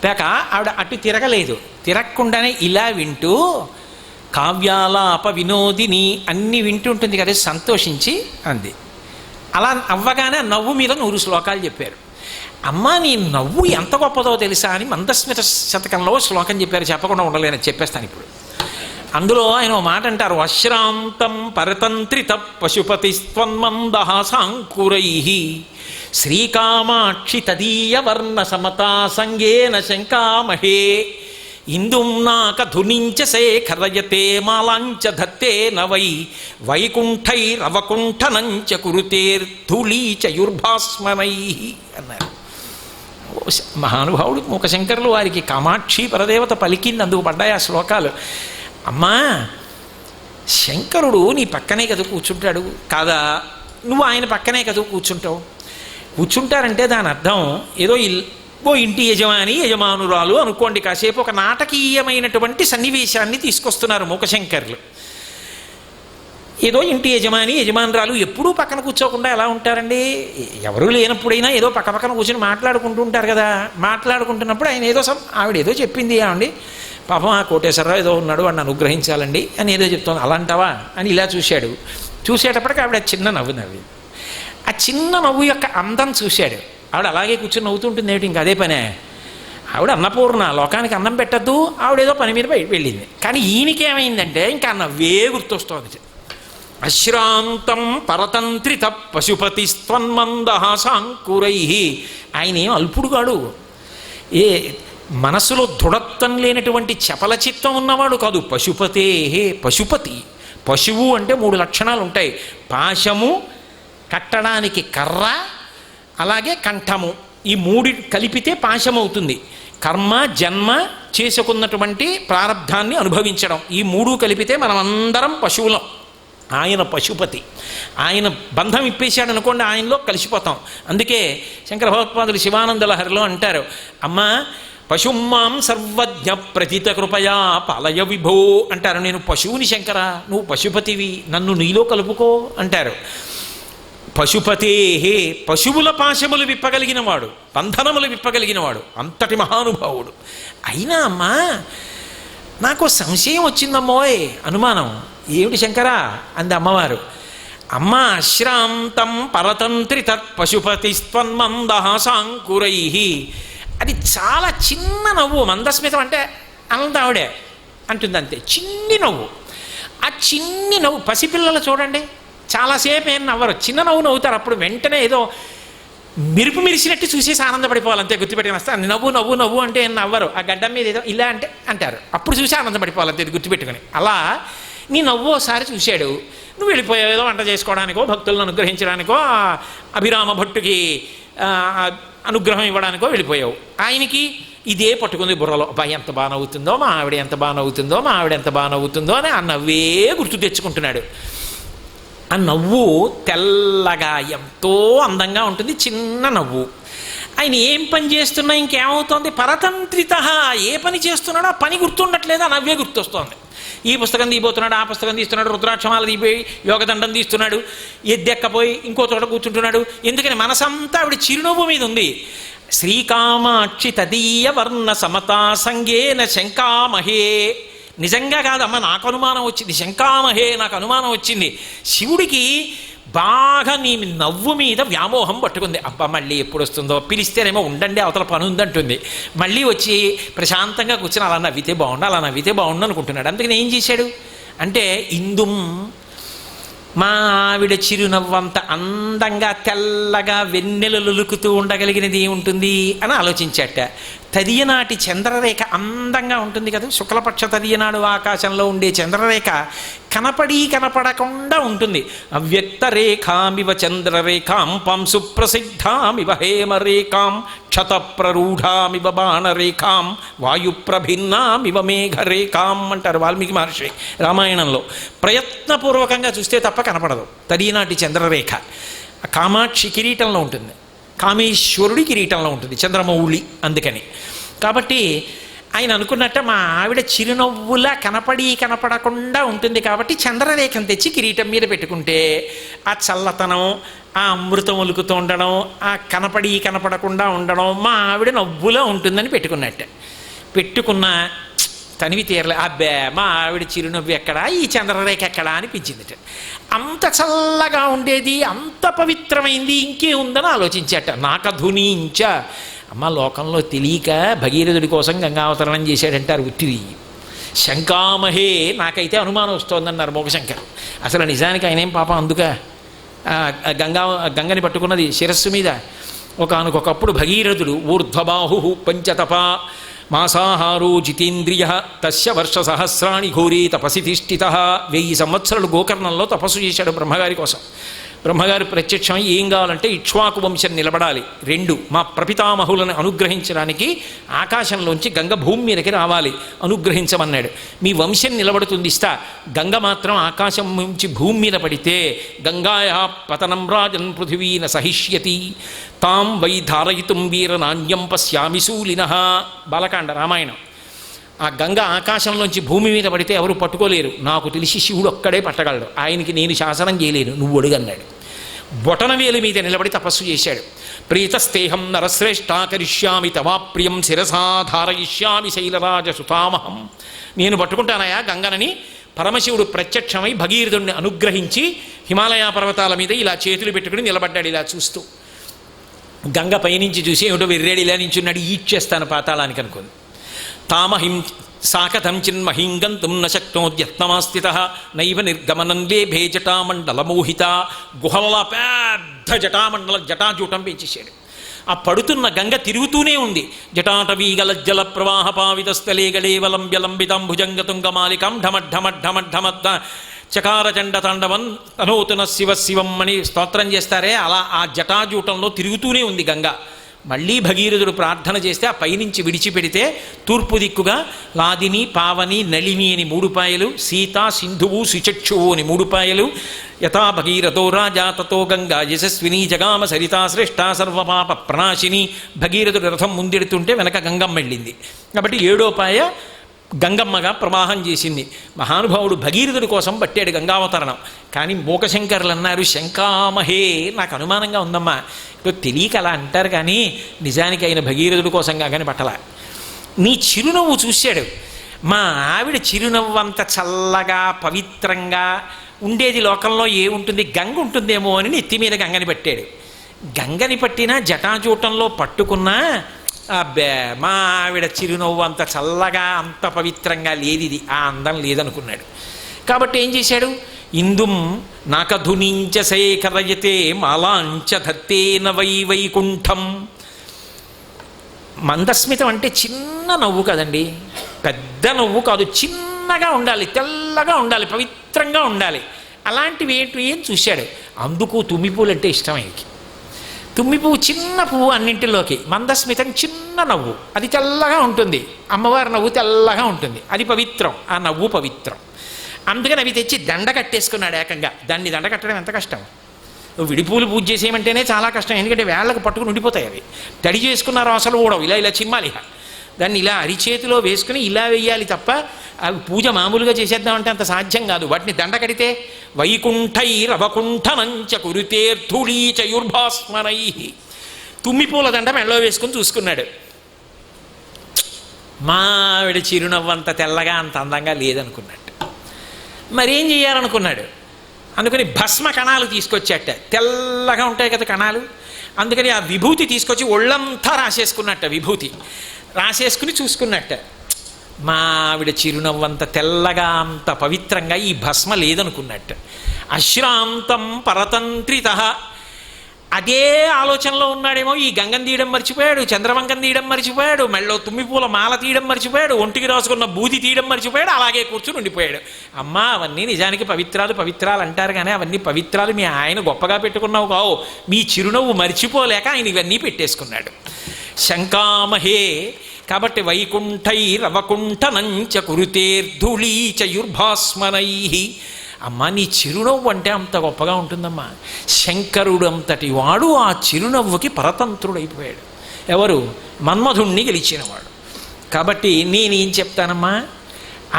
పేక ఆవిడ అటు తిరగలేదు, తిరగకుండానే ఇలా వింటూ కావ్యాలాప వినోదిని అన్నీ వింటుంటుంది కదా, సంతోషించి అంది. అలా అవ్వగానే నవ్వు మీద 100 శ్లోకాలు చెప్పారు. అమ్మ నీ నవ్వు ఎంత గొప్పదో తెలుసా అని మందస్మిత శతకంలో శ్లోకం చెప్పారు. చెప్పకుండా ఉండలేని చెప్పేస్తాను ఇప్పుడు. అందులో ఆయన ఓ మాట అంటారు, అశ్రాంతం పరతంత్రిత పశుపతి స్త్వన్మందహాసాంకురై శ్రీకామాక్షి తదీయ వర్ణ సమతా సంగేన శంకామహే. ఇందుం నాక ధునించ శేఖరయతే మాలాంచ ధత్తే నవై వైకుంఠైరవకుంఠనంచ కురుతేర్ధూళీచయుర్భాస్మనై అన్నారు. మహానుభావుడు మూకశంకరులు వారికి కామాక్షి పరదేవత పలికింది, అందుకు పడ్డాయి ఆ శ్లోకాలు. అమ్మా, శంకరుడు నీ పక్కనే కదా కూర్చుంటాడు కాదా, నువ్వు ఆయన పక్కనే కదా కూర్చుంటారంటే దాని అర్థం ఏదో ఓ ఇంటి యజమానురాలు అనుకోండి, కాసేపు ఒక నాటకీయమైనటువంటి సన్నివేశాన్ని తీసుకొస్తున్నారు మూకశంకరులు. ఏదో ఇంటి యజమానురాలు ఎప్పుడూ పక్కన కూర్చోకుండా ఎలా ఉంటారండి? ఎవరూ లేనప్పుడైనా ఏదో పక్కన కూర్చొని మాట్లాడుకుంటూ ఉంటారు కదా. మాట్లాడుకుంటున్నప్పుడు ఆయన ఏదో ఆవిడ ఏదో చెప్పింది, ఏమండి పాపం ఆ కోటేశ్వరరావు ఏదో ఉన్నాడు, వాడిని అనుగ్రహించాలండి అని ఏదో చెప్తాను. అలా అంటావా అని ఇలా చూశాడు. చూసేటప్పటికి ఆవిడ చిన్న నవ్వు నవ్వి, ఆ చిన్న నవ్వు యొక్క అందం చూశాడు. ఆవిడ అలాగే కూర్చొని నవ్వుతుంటుంది ఏమిటి, ఇంకా అదే పనే. ఆవిడ అన్నపూర్ణ, లోకానికి అన్నం పెట్టద్దు, ఆవిడేదో పని మీద వెళ్ళింది. కానీ ఈయనకేమైందంటే ఇంకా నవ్వే గుర్తొస్తోంది. అశ్రాంతం పరతంత్రిత పశుపతి స్త్వన్మందహాసాంకురై. ఆయన ఏం అల్పుడుగాడు, ఏ మనసులో దృఢత్వం లేనటువంటి చపల చిత్తం ఉన్నవాడు కాదు. పశుపతే పశుపతి. పశువు అంటే 3 లక్షణాలు ఉంటాయి: పాశము, కట్టడానికి కర్ర, అలాగే కంఠము. ఈ 3 కలిపితే పాశం అవుతుంది. కర్మ, జన్మ, చేసుకున్నటువంటి ప్రారంధాన్ని అనుభవించడం, ఈ 3 కలిపితే మనం అందరం పశువులం. ఆయన పశుపతి. ఆయన బంధం ఇప్పేశాడు అనుకోండి, ఆయనలో కలిసిపోతాం. అందుకే శంకర భగవత్పాదులు శివానంద లహరిలో అంటారు, అమ్మ పశుమాం సర్వజ్ఞ ప్రతిత కృపయా పాలయ విభో అంటారు. నేను పశువుని శంకర, నువ్వు పశుపతివి, నన్ను నీలో కలుపుకో అంటారు. పశుపతే, పశువుల పాశములు విప్పగలిగినవాడు, బంధనములు విప్పగలిగినవాడు, అంతటి మహానుభావుడు. అయినా అమ్మా నాకు సంశయం వచ్చిందమ్మోయ్, అనుమానం. ఏమిటి శంకరా అంది అమ్మవారు. అమ్మ అశ్రాంతం పరతంత్రి తత్ పశుపతి స్త్వన్మందహాసాంకురై. అది చాలా చిన్న నవ్వు. మందస్మితం అంటే అనంత ఆవిడే అంటుంది అంతే, చిన్ని నవ్వు. ఆ చిన్ని నవ్వు పసిపిల్లలు చూడండి, చాలాసేపు ఏం నవ్వరు, చిన్న నవ్వు నవ్వుతారు. అప్పుడు వెంటనే ఏదో మిరుపు మిరిసినట్టు చూసేసి ఆనందపడిపోవాలి అంతే, గుర్తుపెట్టుకుని వస్తాను. నవ్వు నవ్వు నవ్వు అంటే ఏం నవ్వరు. ఆ గడ్డం మీద ఏదో ఇలా అంటే అంటారు, అప్పుడు చూసి ఆనందపడిపోవాలి అంతే, గుర్తుపెట్టుకుని. అలా నీ నవ్వు ఒకసారి చూశాడు, నువ్వు వెళ్ళిపోయావు ఏదో వంట చేసుకోవడానికో, భక్తులను అనుగ్రహించడానికో, అభిరామ భట్టుకి అనుగ్రహం ఇవ్వడానికో వెళ్ళిపోయావు. ఆయనకి ఇదే పట్టుకుంది బుర్రలో, అబ్బాయి ఎంత బాగా నవ్వుతుందో, మా ఆవిడ ఎంత బాగా నవ్వుతుందో, మా ఆవిడ ఎంత బాగా నవ్వుతుందో అని ఆ నవ్వే గుర్తు తెచ్చుకుంటున్నాడు. ఆ నవ్వు తెల్లగా ఎంతో అందంగా ఉంటుంది, చిన్న నవ్వు. ఆయన ఏం పని చేస్తున్నా ఇంకేమవుతోంది, పరతంత్రిత. ఏ పని చేస్తున్నాడో ఆ పని గుర్తుండట్లేదు, ఆ నవ్వే గుర్తొస్తోంది. ఈ పుస్తకం తీయబోతున్నాడు, ఆ పుస్తకం తీస్తున్నాడు, రుద్రాక్షమాల తీపోయి యోగదండం తీస్తున్నాడు, ఎద్దెక్కపోయి ఇంకో చోట కూర్చుంటున్నాడు. ఎందుకని మనసంతా ఆవిడ చిరునవ్వు మీద ఉంది. శ్రీకామాక్షి తదీయ వర్ణ సమతా సంగేన శంకామహే. నిజంగా కాదమ్మ, నాకు అనుమానం వచ్చింది, శంకామహే నాకు అనుమానం వచ్చింది. శివుడికి బాగా నీ నవ్వు మీద వ్యామోహం పట్టుకుంది. అబ్బా మళ్ళీ ఎప్పుడు వస్తుందో, పిలిస్తేనేమో ఉండండి అవతల పని ఉందంటుంది, మళ్ళీ వచ్చి ప్రశాంతంగా కూర్చొని అలా నవ్వితే బాగుండు, అలా నవ్వితే బాగుండు అనుకుంటున్నాడు. అందుకని ఏం చేశాడు అంటే, ఇందుం మా ఆవిడ చిరునవ్వంత అందంగా తెల్లగా వెన్నెలలుకుతూ ఉండగలిగినది ఏముంటుంది అని ఆలోచించాట. తదియనాటి చంద్రరేఖ అందంగా ఉంటుంది కదా, శుక్లపక్ష తదియనాడు ఆకాశంలో ఉండే చంద్రరేఖ కనపడకుండా ఉంటుంది. అవ్యక్త రేఖామివ చంద్రరేఖాం పంసు ప్రసిద్ధామివ హేమరేఖాం క్షతప్రరూఢామివ బాణరేఖాం వాయుప్రభిన్నామివ మేఘరేఖాం అంటారు వాల్మీకి మహర్షి రామాయణంలో. ప్రయత్నపూర్వకంగా చూస్తే తప్ప కనపడదు తదియనాటి చంద్రరేఖ. కామాక్షి కిరీటంలో ఉంటుంది, కామేశ్వరుడి కిరీటంలో ఉంటుంది చంద్రమౌళి. అందుకని కాబట్టి ఆయన అనుకున్నట్ట మా ఆవిడ చిరునవ్వులా కనపడకుండా ఉంటుంది కాబట్టి చంద్రరేఖను తెచ్చి కిరీటం మీద పెట్టుకుంటే ఆ చల్లతనం, ఆ అమృతం ఒలుకుతూ ఉండడం, ఆ కనపడకుండా ఉండడం మా ఆవిడ నవ్వులో ఉంటుందని పెట్టుకున్నట్ట. పెట్టుకున్న తనివి తీరలే, అబ్బే మా ఆవిడ చిరునవ్వు ఎక్కడా, ఈ చంద్రరేఖ ఎక్కడా అనిపించింది. అంత చల్లగా ఉండేది, అంత పవిత్రమైంది ఇంకే ఉందని ఆలోచించాట. నాకధునించ. అమ్మ లోకంలో తెలియక భగీరథుడి కోసం గంగావతరణం చేశాడంటారు ఉట్టిది. శంకామహే నాకైతే అనుమానం వస్తోందన్నారు మోకశంకర్. అసలు నిజానికి ఆయన ఏం పాపం అందుక గంగని పట్టుకున్నది శిరస్సు మీద. ఒకనకొకప్పుడు భగీరథుడు ఊర్ధ్వబాహు పంచతప మాసాహారో జితేంద్రియ తస్య వర్ష సహస్రాణి ఘోరే తపసి తిష్ఠిత. 1000 సంవత్సరాలు గోకర్ణంలో తపస్సు చేశాడు బ్రహ్మగారి కోసం. బ్రహ్మగారు ప్రత్యక్షమై ఏం కావాలంటే ఇక్ష్వాకు వంశం నిలబడాలి, 2 మా ప్రపితామహులను అనుగ్రహించడానికి ఆకాశంలోంచి గంగ భూమి మీదకి రావాలి, అనుగ్రహించమన్నాడు. మీ వంశం నిలబడుతుంది ఇస్తా. గంగ మాత్రం ఆకాశం నుంచి భూమి మీద పడితే గంగాయా పతనం రాజన్ పృథివీన సహిష్యతి తాం వై ధారయితుం వీర నాణ్యం పశ్యామి శూలినః. బాలకాండ రామాయణం. ఆ గంగ ఆకాశంలోంచి భూమి మీద పడితే ఎవరు పట్టుకోలేరు, నాకు తెలిసి శివుడు ఒక్కడే పట్టగలడు, ఆయనకి నేను శాసనం చేయలేను, నువ్వు అడుగన్నాడు. బొటనవేలు మీద నిలబడి తపస్సు చేశాడు. ప్రీతస్తేహం నరశ్రేష్ఠాకరిష్యామి తవాప్రియం శిరసాధారయిష్యామి శైలరాజ సుతామహం. నేను పట్టుకుంటానయా గంగనని పరమశివుడు ప్రత్యక్షమై భగీరథుడిని అనుగ్రహించి హిమాలయ పర్వతాల మీద ఇలా చేతులు పెట్టుకుని నిలబడ్డాడు. ఇలా చూస్తూ గంగ పైనుంచి చూసి ఏమిటో వెర్రేడు ఇలా నించున్నాడు, ఈడ్చేస్తాను పాతాళానికి అనుకుంది. తామహిం సాకథం చిన్మహిం గంతుం న శక్నోద్యత్నమాస్థిత నైవ నిర్గమనం లేభే జటామండలమోహిత. గుహలలో పెద్ద జటాజూటం పెంచేశాడు. ఆ పడుతున్న గంగ తిరుగుతూనే ఉంది. జటాటవీగలజ్జల ప్రవాహ పావితస్థలే గళేవలంబ్యలంబితాంభుజంగతుంగమాలికాం ఢమఢమఢమఢమఢమద్ద చకారచండ తాండవం తనోతున శివ శివం అని స్తోత్రం చేస్తారే, అలా ఆ జటాజూటంలో తిరుగుతూనే ఉంది గంగ. మళ్ళీ భగీరథుడు ప్రార్థన చేస్తే ఆ పైనుంచి విడిచిపెడితే తూర్పు దిక్కుగా లాదిని పావని నళిని అని 3 పాయలు, సీత సింధువు సుచక్షువు అని 3 పాయలు. యథా భగీరథో రాజా తతో గంగా యశస్విని జగామ సరితా శ్రేష్ఠ సర్వపాప ప్రణాశిని. భగీరథుడు రథం ముందెడుతుంటే వెనక గంగమ్మ వెళ్ళింది కాబట్టి 7వ పాయ గంగమ్మగా ప్రవాహం చేసింది. మహానుభావుడు భగీరథుడి కోసం పట్టాడు గంగావతరణం. కానీ మూకశంకరులు అన్నారు, శంకామహే, నాకు అనుమానంగా ఉందమ్మా, ఇప్పుడు తెలియక అలా అంటారు కానీ నిజానికి ఆయన భగీరథుడి కోసంగా కానీ పట్టల. నీ చిరునవ్వు చూశాడు. మా ఆవిడ చిరునవ్వు అంత చల్లగా పవిత్రంగా ఉండేది లోకంలో ఏముంటుంది, గంగ ఉంటుందేమో అని నెత్తి మీద గంగని పట్టాడు. గంగని పట్టినా జటాజూటంలో పట్టుకున్నా అబ్బే మా ఆవిడ చిరునవ్వు అంత చల్లగా అంత పవిత్రంగా లేదిది, ఆ అందం లేదనుకున్నాడు. కాబట్టి ఏం చేశాడు, ఇందుం నాకధునించ శేఖరయతే మాలాంచ ధత్తేన వైకుంఠం. మందస్మితం అంటే చిన్న నవ్వు కదండి, పెద్ద నవ్వు కాదు, చిన్నగా ఉండాలి, తెల్లగా ఉండాలి, పవిత్రంగా ఉండాలి. అలాంటివి ఏంటి అని చూశాడు. అందుకు తుమ్మిపూలు అంటే ఇష్టం ఆయనకి. తుమ్మి పువ్వు చిన్న పువ్వు అన్నింటిలోకి, మందస్మితం చిన్న నవ్వు, అది తెల్లగా ఉంటుంది. అమ్మవారి నవ్వు తెల్లగా ఉంటుంది, అది పవిత్రం, ఆ నవ్వు పవిత్రం. అందుకని అవి తెచ్చి దండ కట్టేసుకున్నాడు ఏకంగా. దాన్ని దండ కట్టడం ఎంత కష్టం, విడిపూలు పూజ చేసేయమంటేనే చాలా కష్టం, ఎందుకంటే వేళ్ళకు పట్టుకుని ఉండిపోతాయి అవి. తడి చేసుకున్నారు అసలు ఊడవు, ఇలా చిమ్మాలి. దాన్ని ఇలా అరిచేతిలో వేసుకుని ఇలా వేయాలి తప్ప అవి పూజ మామూలుగా చేసేద్దామంటే అంత సాధ్యం కాదు. వాటిని దండ కడితే వైకుంఠైరవకుంఠనంచ కురుతేర్థుళీచయుర్భాస్మరై. తుమ్మిపూల దండ మెళ్ళో వేసుకుని చూసుకున్నాడు. మావిడ చిరునవ్వంత తెల్లగా అంత అందంగా లేదనుకున్నట్టు. మరేం చేయాలనుకున్నాడు, అందుకని భస్మ కణాలు తీసుకొచ్చాట. తెల్లగా ఉంటాయి కదా కణాలు, అందుకని ఆ విభూతి తీసుకొచ్చి ఒళ్ళంతా రాసేసుకున్నట్ట. విభూతి రాసేసుకుని చూసుకున్నట్ట. మా ఆవిడ చిరునవ్వంత తెల్లగా అంత పవిత్రంగా ఈ భస్మ లేదనుకున్నట్టు. అశ్రాంతం పరతంత్రిత. అదే ఆలోచనలో ఉన్నాడేమో. ఈ గంగం తీయడం మర్చిపోయాడు, చంద్రవంకం తీయడం మర్చిపోయాడు, మెళ్ళో తుమ్మిపూల మాల తీయడం మర్చిపోయాడు, ఒంటికి రాసుకున్న బూది తీయడం మర్చిపోయాడు. అలాగే కూర్చుని ఉండిపోయాడు. అమ్మా అవన్నీ నిజానికి పవిత్రాలు అంటారు కానీ అవన్నీ పవిత్రాలు మీ ఆయన గొప్పగా పెట్టుకున్నావు కావు, మీ చిరునవ్వు మర్చిపోలేక ఆయన ఇవన్నీ పెట్టేసుకున్నాడు. శంకామహే. కాబట్టి వైకుంఠైరవకుంఠనంచ కురుతేర్ధుళీచయుర్భాస్మరై. అమ్మ నీ చిరునవ్వు అంటే అంత గొప్పగా ఉంటుందమ్మా. శంకరుడు అంతటి వాడు ఆ చిరునవ్వుకి పరతంత్రుడైపోయాడు. ఎవరు? మన్మధుణ్ణి గెలిచినవాడు. కాబట్టి నేనేం చెప్తానమ్మా,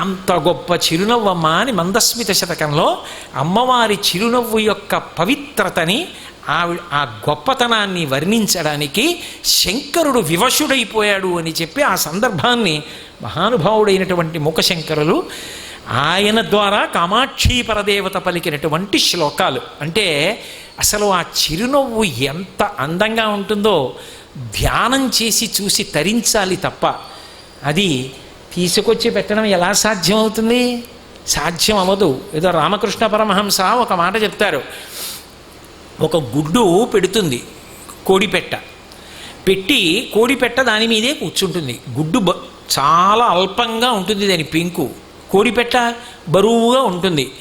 అంత గొప్ప చిరునవ్వమ్మా అని మందస్మిత శతకంలో అమ్మవారి చిరునవ్వు యొక్క పవిత్రతని ఆ గొప్పతనాన్ని వర్ణించడానికి శంకరుడు వివశుడైపోయాడు అని చెప్పి ఆ సందర్భాన్ని మహానుభావుడైనటువంటి మూకశంకరులు ఆయన ద్వారా కామాక్షి పరదేవత పలికినటువంటి శ్లోకాలు. అంటే అసలు ఆ చిరునవ్వు ఎంత అందంగా ఉంటుందో ధ్యానం చేసి చూసి తరించాలి తప్ప అది తీసుకొచ్చి పెట్టడం ఎలా సాధ్యమవుతుంది? సాధ్యం అవ్వదు. ఏదో రామకృష్ణ పరమహంస ఒక మాట చెప్తారు. ఒక గుడ్డు పెడుతుంది కోడిపెట్ట, పెట్టి కోడిపెట్ట దాని మీదే కూర్చుంటుంది. గుడ్డు చాలా అల్పంగా ఉంటుంది దాని పెంకు. కోడిపెట్ట బరువుగా ఉంటుంది.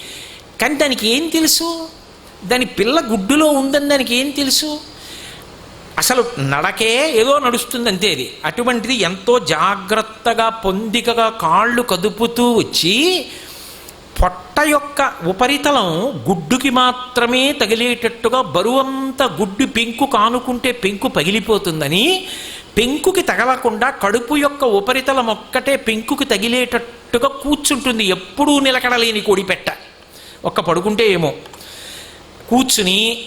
కానీ దానికి ఏం తెలుసు? దాని పిల్ల గుడ్డులో ఉందని దానికి ఏం తెలుసు? అసలు నడకే ఏదో నడుస్తుంది అంతే. అది అటువంటిది ఎంతో జాగ్రత్తగా పొందికగా కాళ్ళు కదుపుతూ వచ్చి పొట్ట యొక్క ఉపరితలం గుడ్డుకి మాత్రమే తగిలేటట్టుగా బరువంతా గుడ్డు పెంకు కానుకుంటే పెంకు పగిలిపోతుందని పెంకుకి తగలకుండా కడుపు యొక్క ఉపరితలం ఒక్కటే పెంకుకి తగిలేటట్టుగా కూర్చుంటుంది. ఎప్పుడూ నిలకడలేని కోడిపెట్ట. ఒక్క పడుకుంటే ఏమో కూర్చుని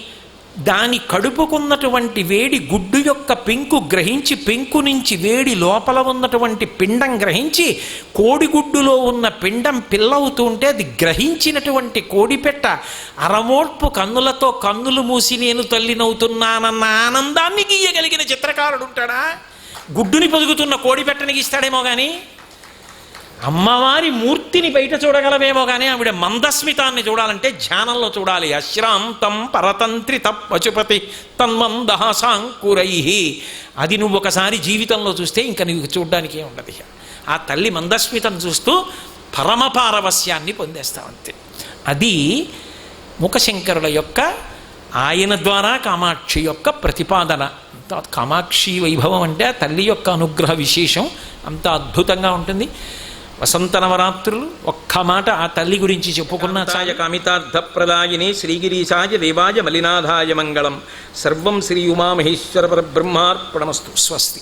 దాని కడుపుకున్నటువంటి వేడి గుడ్డు యొక్క పెంకు గ్రహించి, పెంకు నుంచి వేడి లోపల ఉన్నటువంటి పిండం గ్రహించి, కోడిగుడ్డులో ఉన్న పిండం పిల్లవుతూ ఉంటే అది గ్రహించినటువంటి కోడిపెట్ట అరమోడ్పు కన్నులతో కన్నులు మూసి నేను తల్లినవుతున్నానన్న ఆనందాన్ని గీయగలిగిన చిత్రకారుడు ఉంటాడా? గుడ్డుని పొదుగుతున్న కోడిపెట్టని గీస్తాడేమో కానీ అమ్మవారి మూర్తిని బయట చూడగలవేమో కానీ ఆవిడ మందస్మితాన్ని చూడాలంటే ధ్యానంలో చూడాలి. అశ్రాంతం పరతంత్రిత పశుపతి తన్మందహాసాంకురై. అది నువ్వు ఒకసారి జీవితంలో చూస్తే ఇంకా నీకు చూడ్డానికి ఉండదు. ఆ తల్లి మందస్మితను చూస్తూ పరమపారవస్యాన్ని పొందేస్తావంతే. అది ముఖశంకరుల యొక్క ఆయన ద్వారా కామాక్షి యొక్క ప్రతిపాదన. కామాక్షి వైభవం అంటే ఆ తల్లి యొక్క అనుగ్రహ విశేషం అంత అద్భుతంగా ఉంటుంది. వసంత నవరాత్రులు ఒక్క మాట ఆ తల్లి గురించి చెప్పుకున్న చాయ. కామితార్థప్రదాయిని శ్రీగిరీశాయ దేవాయ మలినాథాయ మంగళం. సర్వం శ్రీ ఉమామహేశ్వర పరబ్రహ్మార్పణమస్తు. స్వస్తి.